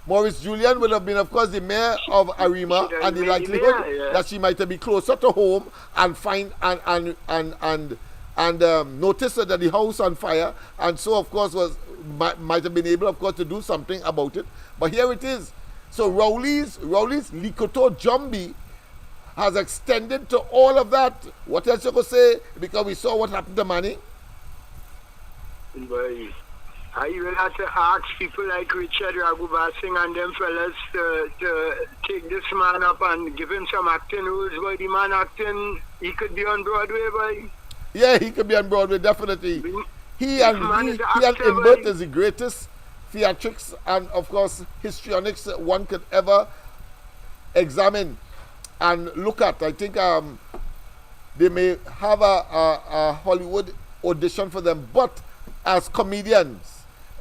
Maurice Julian would have been, of course, the mayor of Arima, and the likelihood that she might be closer to home and find and notice that the house on fire, and so, of course, might have been able, of course, to do something about it. But here it is. So Rowley's Likoto Jumbi has extended to all of that. What else you could say? Because we saw what happened to Manny. I will have to ask people like Richard Raghubarsingh and them fellas to take this man up and give him some acting rules. Boy, the man acting, he could be on Broadway, boy. Yeah, he could be on Broadway, definitely. He and Imbert is the greatest theatrics and, of course, histrionics one could ever examine and look at. I think they may have a Hollywood audition for them, but as comedians,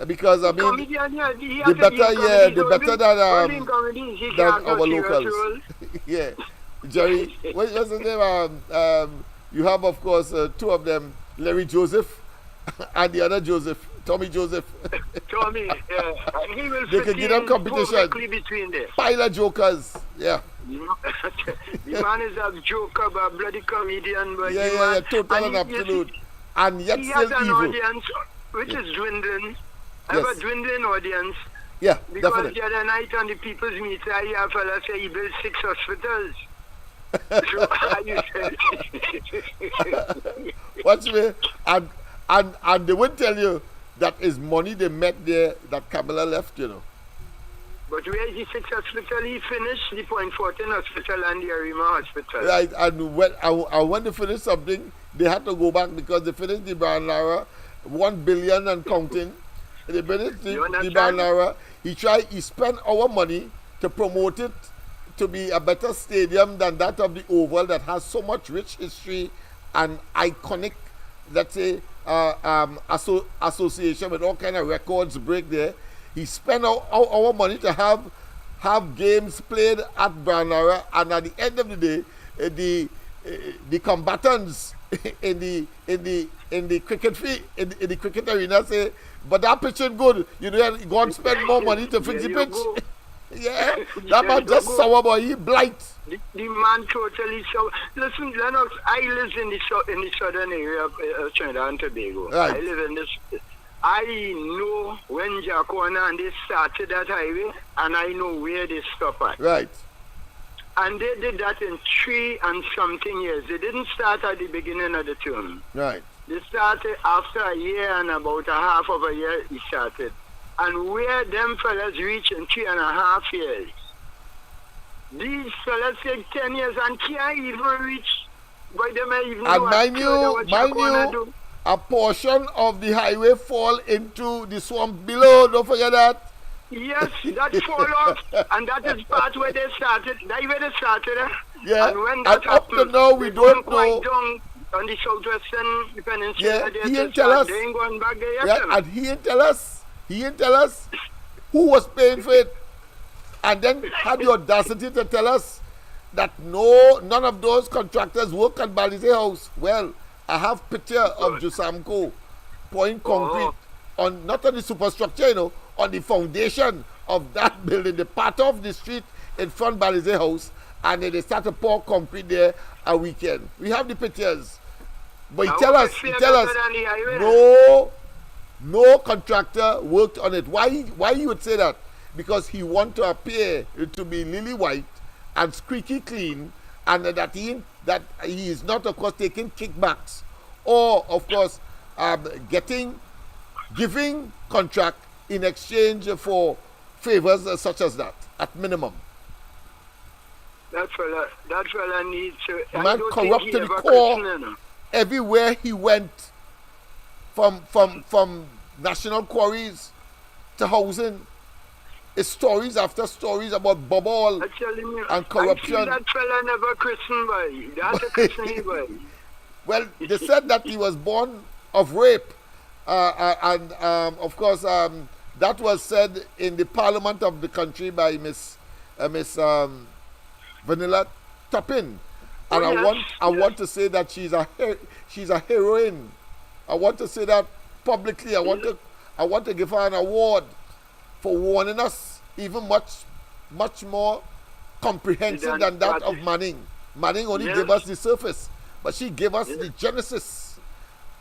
because I mean, the better than our locals. Yeah, Jerry. What's his name? You have, of course, two of them, Larry Joseph and the other Joseph, Tommy Joseph. Tommy, he will they can give them competition. Between them. Pile of jokers, yeah. The man is a joker, but a bloody comedian. But total and absolute. And yet he still has an evil. Audience which is dwindling. I have a dwindling audience. Yeah, because definitely. The other night on the People's Meet, I hear a fella say he built 6 hospitals. So watch me, and they won't tell you that is money they met there that Kamala left, you know. But where is the 6 hospital? He finished the Point Fortin Hospital and the Arima Hospital. Right, and when they finished something, they had to go back because they finished the Brian Lara, 1 billion and counting. They finished the Brian Lara. He spent our money to promote it to be a better stadium than that of the Oval that has so much rich history and iconic, let's say, association with all kind of records break there. He spent our money to have games played at Branara, and at the end of the day, the combatants in the cricket in the cricket arena say, but that pitch ain't good. You know, you go and spend more money to fix the pitch. Yeah, that man just sour, boy. He blight. The man totally sour. Listen, Lennox, I live in the southern area of Trinidad and Tobago. Right. I live in this. I know when Jacona and they started that highway, and I know where they stop at. Right. And they did that in 3 and something years. They didn't start at the beginning of the term. Right. They started after a year and about a half of a year he started. And where them fellas reach in 3.5 years, these fellas take 10 years and can't even reach. But they may even and mind you, a portion of the highway fall into the swamp below. Don't forget that. Yes, that fall off, and that is part where they started. That's where they started. Yeah, and when that up to now we don't know. Down on the southwestern peninsula, yeah, he didn't tell us. They ain't going back there yet. Yeah, and he didn't tell us. He didn't tell us who was paying for it, and then had the audacity to tell us that none of those contractors work at Balize House. Well, I have picture of Jusamco pouring concrete on not on the superstructure, you know, on the foundation of that building, the part of the street in front Balize House, and then they start to pour concrete there a weekend. We have the pictures. But he tell us, no contractor worked on it. Why you would say that? because he want to appear to be lily white and squeaky clean, and that he is not, of course, taking kickbacks or, of course, giving contract in exchange for favors such as that, at minimum. That fella needs to... Man corrupt to the core. Everywhere he went, from national quarries to housing, it's stories after stories about bubble and corruption. I that fella never christened by. That's a christening by. Well, they said that he was born of rape, and of course, that was said in the parliament of the country by Miss Vanilla Toppin, and I want to say that she's a heroine. I want to say that publicly. I want to give her an award for warning us, even much more comprehensive than that of Manning. Manning only gave us the surface, but she gave us the genesis.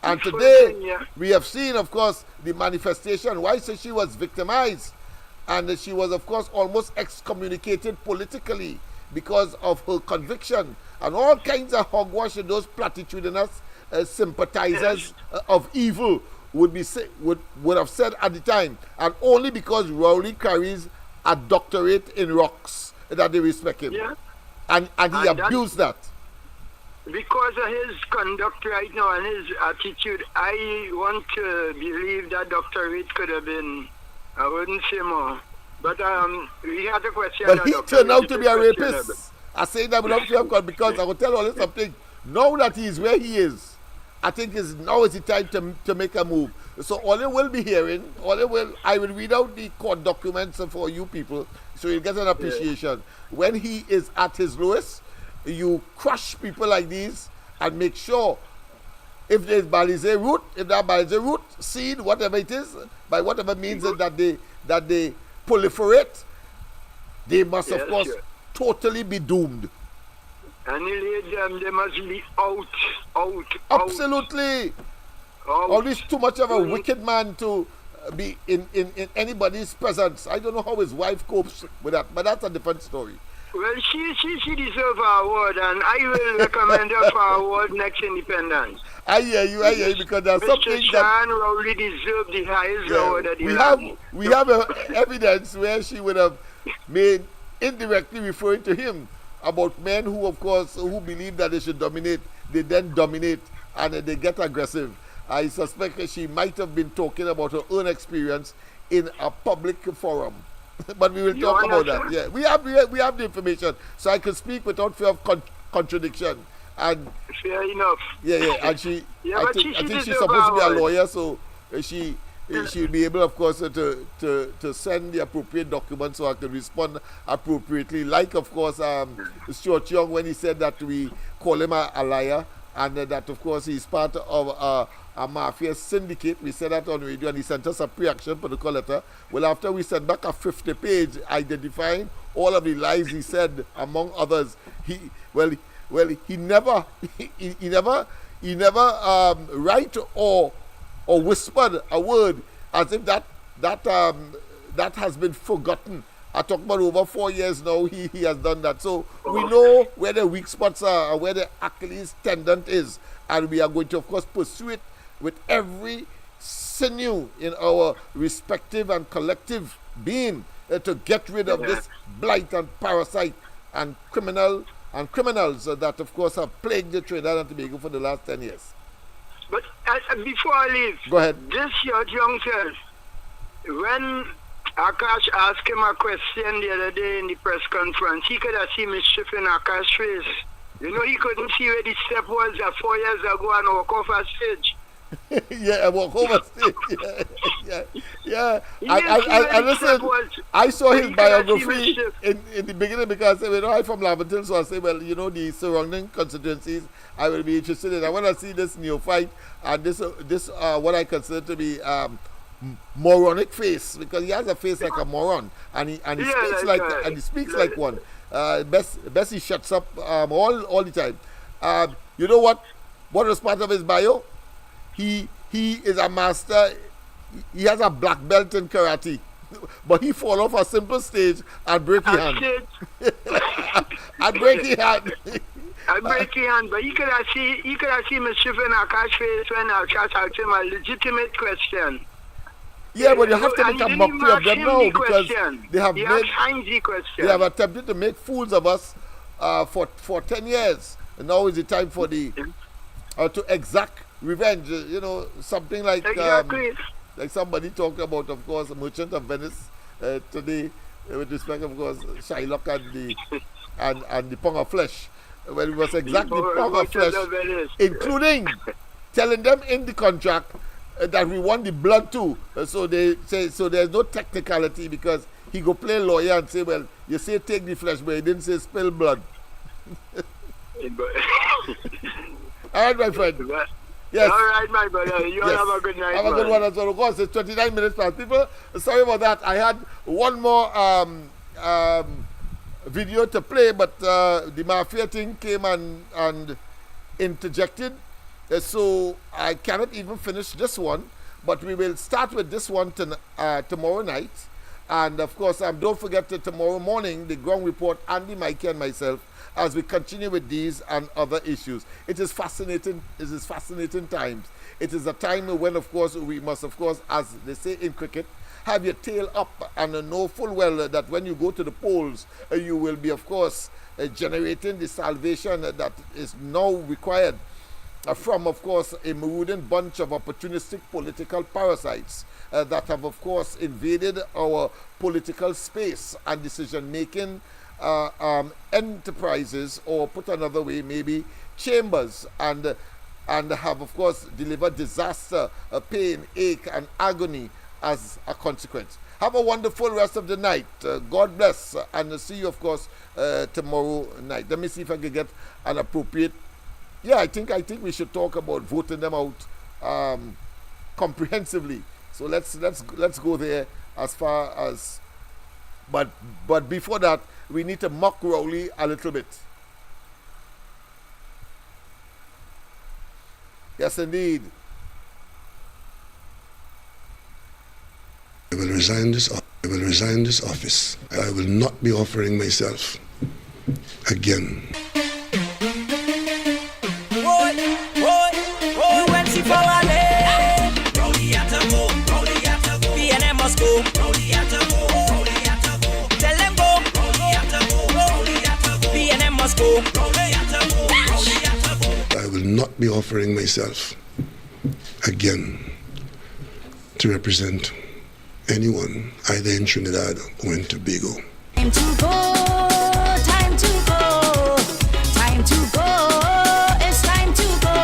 And today we have seen, of course, the manifestation. Why? So she was victimized, and she was, of course, almost excommunicated politically because of her conviction, and all kinds of hogwash and those platitudinous sympathizers of evil would have said at the time, and only because Rowley carries a doctorate in rocks that they respect him, and he abused that. Because of his conduct right now and his attitude, I want to believe that doctorate could have been, I wouldn't say more. But we had a question. But he turned out to be a rapist. I say that without fear of God, because I will tell all this something. Now that he is where he is, I think now is the time to make a move. So all you will be hearing, I will read out the court documents for you people, so you get an appreciation. When he is at his lowest, you crush people like these and make sure if there's Balizé root, if that Balizé root, seed, whatever it is, by whatever means that they proliferate, they must, of course, totally be doomed. Annihilate them, they must be out. Absolutely. Always too much of a wicked man to be in anybody's presence. I don't know how his wife copes with that, but that's a different story. Well, she deserves an award, and I will recommend her for an award next Independence. I hear you, because there's something that Rowley deserves the highest award that we have evidence where she would have made indirectly referring to him about men who, of course, who believe that they should dominate, they then dominate, and they get aggressive. I suspect that she might have been talking about her own experience in a public forum. But we will talk about that. Yeah, we have the information, so I can speak without fear of contradiction. And fair enough. Yeah, and I think she's supposed to be a lawyer, so she'll be able, of course, to send the appropriate documents so I can respond appropriately. Like, of course, Stuart Young, when he said that we call him a liar, and that, of course, he's part of a Mafia syndicate. We said that on radio, and he sent us a pre-action protocol letter. Well, after we sent back a 50-page identifying all of the lies he said, among others, he never write or whispered a word as if that has been forgotten. I talk about over 4 years now, he has done that. So we know where the weak spots are and where the Achilles tendon is, and we are going to, of course, pursue it with every sinew in our respective and collective being to get rid of this blight and parasite and criminals that, of course, have plagued the Trinidad and Tobago for the last 10 years. But before I leave, go ahead. This young self, when Akash asked him a question the other day in the press conference, he could have seen mischief in Akash's face. You know, he couldn't see where the step was 4 years ago and walk off a stage. I walk over stage. Yeah. I listen. I saw his biography in the beginning because I'm from Laventille, so I say, well, the surrounding constituencies I will be interested in. I want to see this neophyte and this what I consider to be moronic face, because he has a face like a moron, and he speaks like one. Best he shuts up all the time. You know what was part of his bio? He is a master. He has a black belt in karate. but he fall off a simple stage and break his hand. And break his hand. I break his hand, but you could have seen mischief in Akash face when I just asked him a legitimate question. Yeah, but you have to make a mockery of them now because they have attempted to make fools of us for 10 years. And now is the time for the to exact revenge. You know, something like like somebody talked about, of course, Merchant of Venice today, with respect, of course, Shylock and the pound of flesh. Well, it was exactly pound of flesh, including telling them in the contract that we want the blood too. So they say, so there's no technicality because he go play lawyer and say, well, you say take the flesh, but he didn't say spill blood. All right, my friend. Yes. All right, my brother. You have a good night. Have a good one as well. Of course, it's 29 minutes past. People, sorry about that. I had one more video to play, but the Mafia thing came and interjected. So I cannot even finish this one, but we will start with this one tomorrow night. And of course, don't forget that tomorrow morning, the ground report, Andy, Mikey, and myself, as we continue with these and other issues. It is fascinating. It is fascinating times. It is a time when, of course, we must, of course, as they say in cricket, have your tail up and know full well that when you go to the polls, you will be, of course, generating the salvation that is now required from, of course, a marauding bunch of opportunistic political parasites that have, of course, invaded our political space and decision-making enterprises, or put another way, maybe chambers, and have, of course, delivered disaster, pain, ache, and agony as a consequence. Have a wonderful rest of the night. God bless, and see you, of course, tomorrow night. Let me see if I can get an appropriate. Yeah, I think we should talk about voting them out comprehensively. So let's go there as far as. But before that, we need to mock Rowley a little bit. Yes, indeed. I will resign this office. I will not be offering myself again. I will not be offering myself again to represent anyone, either in Trinidad or in Tobago. Time to go, time to go, time to go, it's time to go.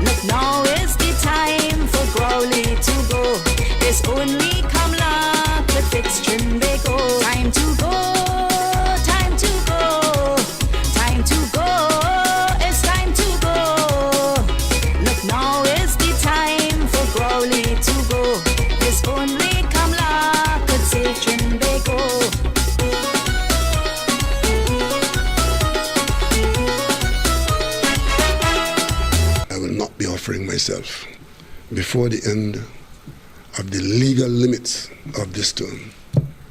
Look, now is the time for Growly to go. It's only Kamla could fix Tobago. Time to go, time to go, time to go, it's time to go. Look, now is the time for Growly to go. It's only Kamla could save Tobago. I will not be offering myself before the end of the legal limits of this term.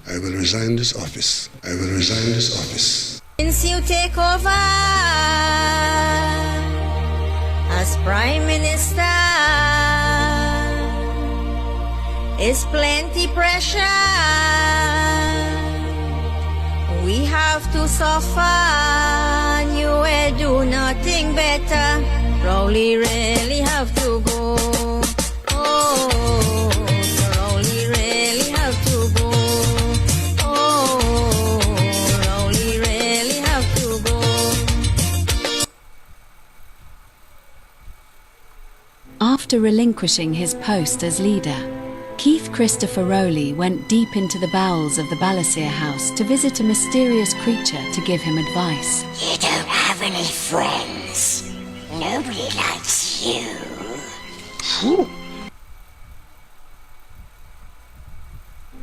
I will resign this office. I will resign this office. Since you take over as Prime Minister, it's plenty pressure. We have to suffer, and you will do nothing better. Rowley really have to go. Oh, Rowley really have to go. Oh, Rowley really have to go. After relinquishing his post as leader, Keith Christopher Rowley went deep into the bowels of the Balasier house to visit a mysterious creature to give him advice. You don't have any friends. Nobody likes you.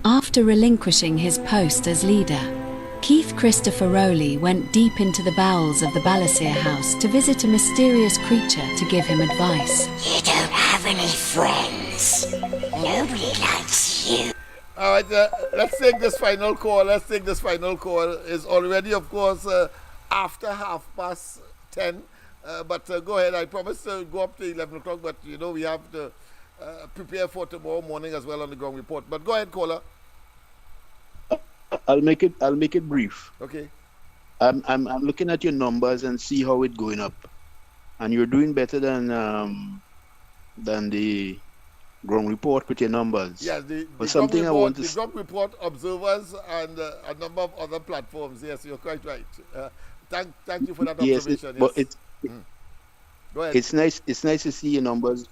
After relinquishing his post as leader, Keith Christopher Rowley went deep into the bowels of the Balasier house to visit a mysterious creature to give him advice. You don't have any friends. Nobody likes you. All right, let's take this final call. It's already, of course, after 10:30. But go ahead. I promise to go up to 11 o'clock. But we have to prepare for tomorrow morning as well on the ground report. But go ahead, caller. I'll make it brief. Okay. I'm looking at your numbers and see how it's going up, and you're doing better than the ground report with your numbers. Yes, the ground report, observers, and a number of other platforms. Yes, you're quite right. Thank you for that observation. But it's Go ahead. It's nice to see your numbers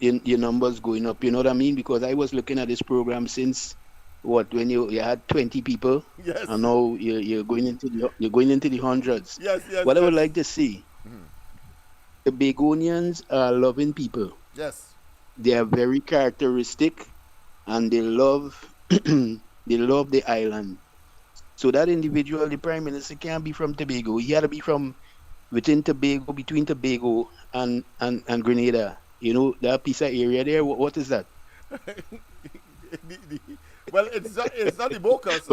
going up. You know what I mean? Because I was looking at this program since when you had 20 people, yes, and now you're going into the hundreds. Yes. What I would like to see, the Begonians are loving people. Yes. They are very characteristic, and they love the island. So that individual, the Prime Minister, can't be from Tobago. He had to be from within Tobago, between Tobago and Grenada. That piece of area there. What is that? Well, it's not the Bocas,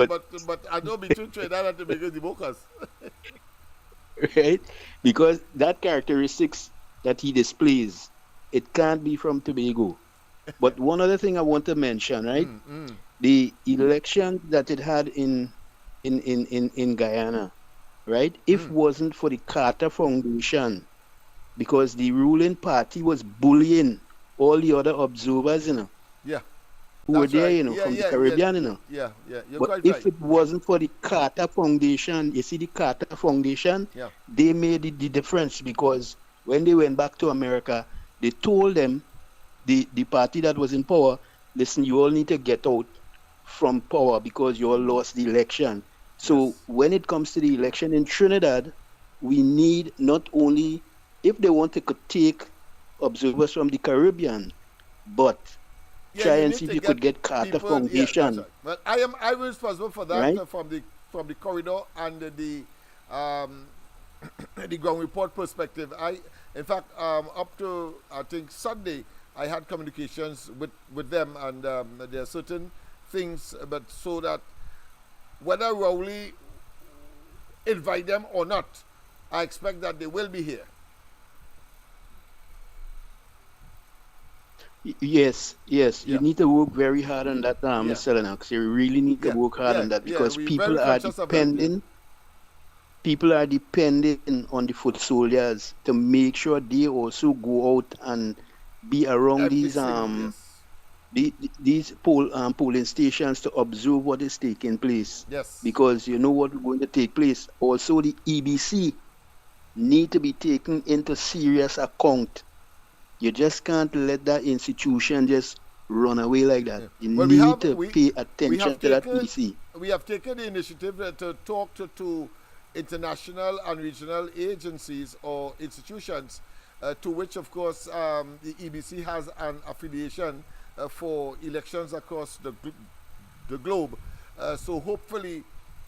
but I know between Trinidad and Tobago is the Bocas. Right? Because that characteristics that he displays, it can't be from Tobago. But one other thing I want to mention, right? The election that it had in Guyana, right? If wasn't for the Carter Foundation, because the ruling party was bullying all the other observers, Yeah. who were there, right. from the Caribbean, Yeah, you're But quite if right. it wasn't for the Carter Foundation, you see the Carter Foundation, Yeah. they made the difference, because when they went back to America, they told them, the party that was in power, listen, you all need to get out from power because you all lost the election. So when it comes to the election in Trinidad, we need not only, if they want to take observers from the Caribbean, but try and see if you could get Carter Foundation. Yeah, but I was responsible for that, Right? from the corridor and the the ground report perspective. In fact, up to I think Sunday, I had communications with them, and there are certain things, but so that whether Rowley invite them or not, I expect that they will be here. Yes. You need to work very hard on that, Mr. Lennox. You really need to work hard on that, because we're people very are conscious of that, depending. People are depending on the foot soldiers to make sure they also go out and be around these polling stations to observe what is taking place. Yes. Because you know what is going to take place. Also, the EBC need to be taken into serious account. You just can't let that institution just run away like that. You need to pay attention to that EBC. We have taken the initiative to talk to international and regional agencies or institutions, to which, of course, the EBC has an affiliation for elections across the globe. So hopefully,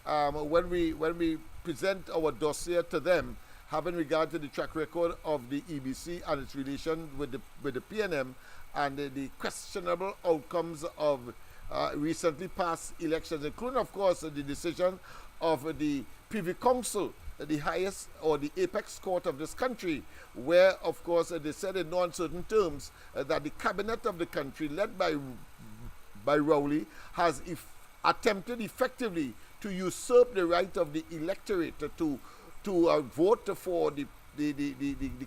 when we present our dossier to them, having regard to the track record of the EBC and its relation with the PNM and the questionable outcomes of recently passed elections, including, of course, the decision of the Privy Council, the highest or the apex court of this country, where, of course, they said in no uncertain terms that the cabinet of the country, led by Rowley, has attempted effectively to usurp the right of the electorate to vote for the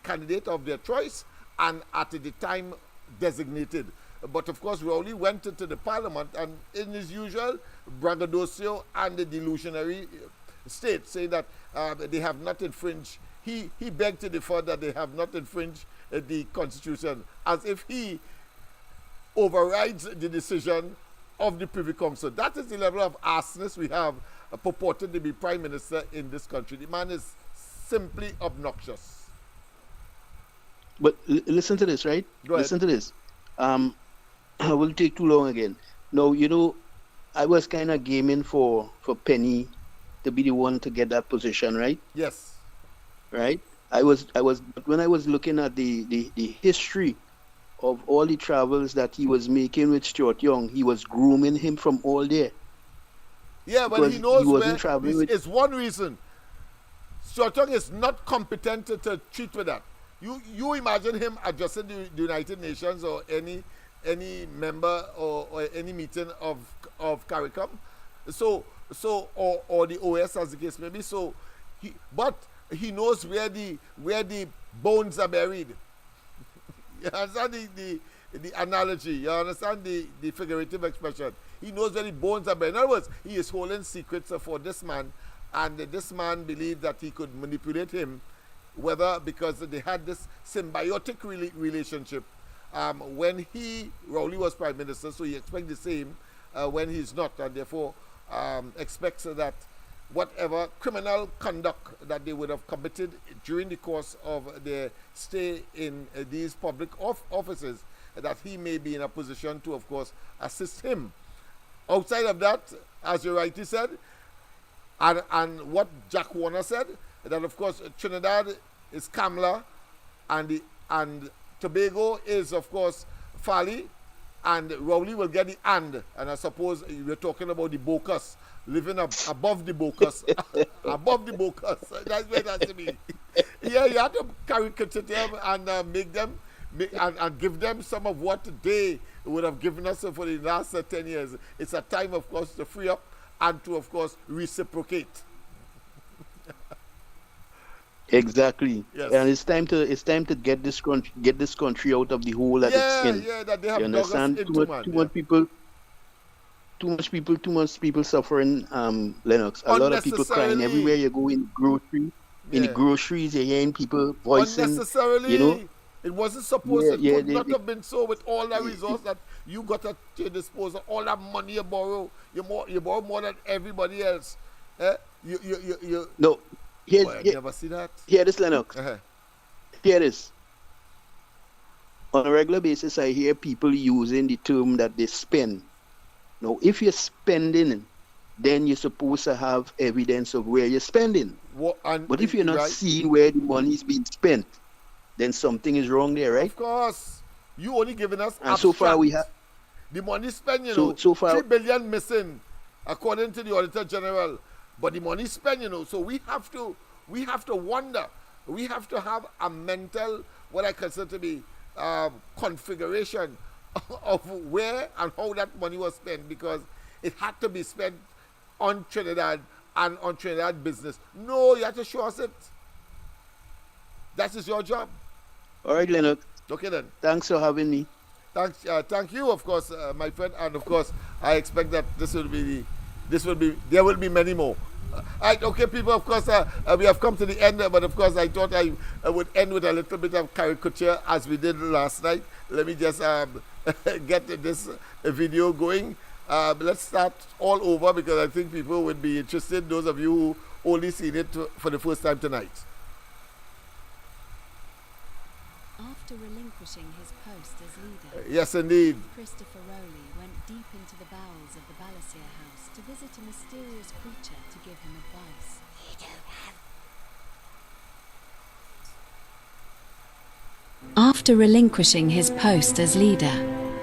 candidate of their choice, and at the time designated. But of course, Rowley went into the parliament, and in his usual braggadocio and the delusionary state, saying that they have not infringed. He begged to defer that they have not infringed the constitution, as if he overrides the decision of the Privy Council. That is the level of arseness we have purported to be Prime Minister in this country. The man is simply obnoxious. But listen to this, right? Go ahead. Listen to this. I will take too long again. No, I was kind of gaming for Penny to be the one to get that position, right? Yes. Right? But when I was looking at the history of all the travels that he was making with Stuart Young, he was grooming him from all there. Yeah, but because he knows wasn't where. traveling with. It's one reason. Chong is not competent to treat with that. You imagine him addressing the United Nations or any member or any meeting of CARICOM, or the OS as the case may be. So he knows where the bones are buried. You understand the analogy? You understand the figurative expression? He knows where the bones are buried. In other words, he is holding secrets for this man, and this man believed that he could manipulate him, whether because they had this symbiotic relationship when Rowley was Prime Minister, so he expects the same when he's not, and therefore expects that whatever criminal conduct that they would have committed during the course of their stay in these public offices, that he may be in a position to, of course, assist him. Outside of that, as you rightly said, and what Jack Warner said, that of course Trinidad is Kamla, and Tobago is of course Fali, and Rowley will get the and I suppose we're talking about the Bocas, living above the Bocas, above the Bocas. That's what it has to be. Yeah, you have to caricature them and make them and give them some of what they would have given us for the last 10 years. It's a time, of course, to free up and to, of course, reciprocate. Exactly. Yes. And it's time to get this country out of the hole that it's in. Yeah, that they have you understand? Too much people suffering, Lennox. A lot of people crying everywhere you go in the groceries, you're hearing people voicing. Unnecessarily. You know? It wasn't supposed to. It could not have been so with all that resource that you got at your disposal, all that money you borrow. You borrow more than everybody else. No. I never see that. Hear this, Lennox. Hear this. On a regular basis, I hear people using the term that they spend. Now, if you're spending, then you're supposed to have evidence of where you're spending. But if you're not seeing where the money is being spent, then something is wrong there, right? Of course. You only giving us and so far we have the money spent, so far 3 billion missing, according to the Auditor General. But the money spent, so we have to wonder. We have to have a mental, what I consider to be configuration of where and how that money was spent, because it had to be spent on Trinidad and on Trinidad business. No, you have to show us it. That is your job. All right, Lennox. Okay then. Thanks for having me. Thank you, of course, my friend, and of course, I expect that there will be many more. Okay, people, of course, we have come to the end, but of course, I thought I would end with a little bit of caricature as we did last night. Let me just get this video going. Let's start all over because I think people would be interested, those of you who only seen it for the first time tonight. After relinquishing his post as leader, yes, indeed, Christopher Rowley went deep into the bowels of the Balasier house to visit a mysterious creature to give him advice. After relinquishing his post as leader,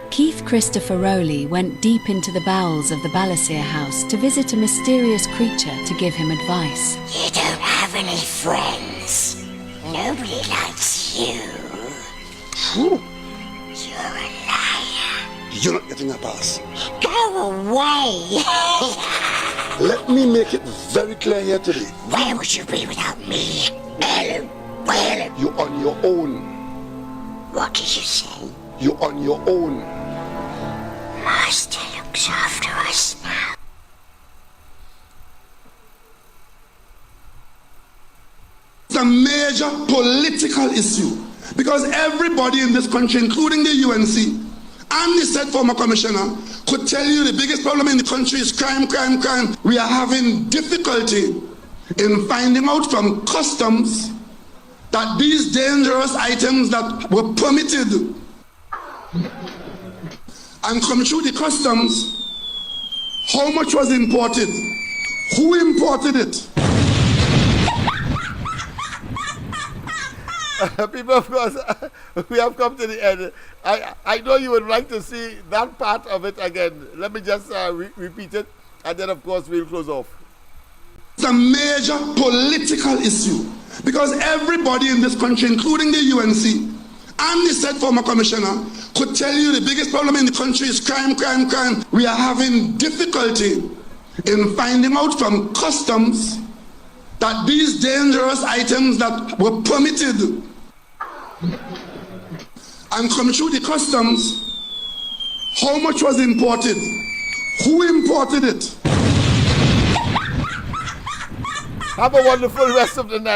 Keith Christopher Rowley went deep into the bowels of the Balasier house to visit a mysterious creature to give him advice. You don't have any friends. Nobody likes you. You're a liar. You're not getting a pass. Go away. Let me make it very clear here today. Where would you be without me? You're on your own. What did you say? You're on your own. Master looks after us now. It's a major political issue because everybody in this country, including the UNC and the said former commissioner, could tell you the biggest problem in the country is crime. We are having difficulty in finding out from customs that these dangerous items that were permitted and come through the customs, how much was imported? Who imported it? People, of course, we have come to the end. I know you would like to see that part of it again. Let me just repeat it. And then, of course, we'll close off. It's a major political issue because everybody in this country, including the UNC and the said former commissioner, could tell you the biggest problem in the country is crime, crime, crime. We are having difficulty in finding out from customs that these dangerous items that were permitted and come through the customs, how much was imported? Who imported it? Have a wonderful rest of the night.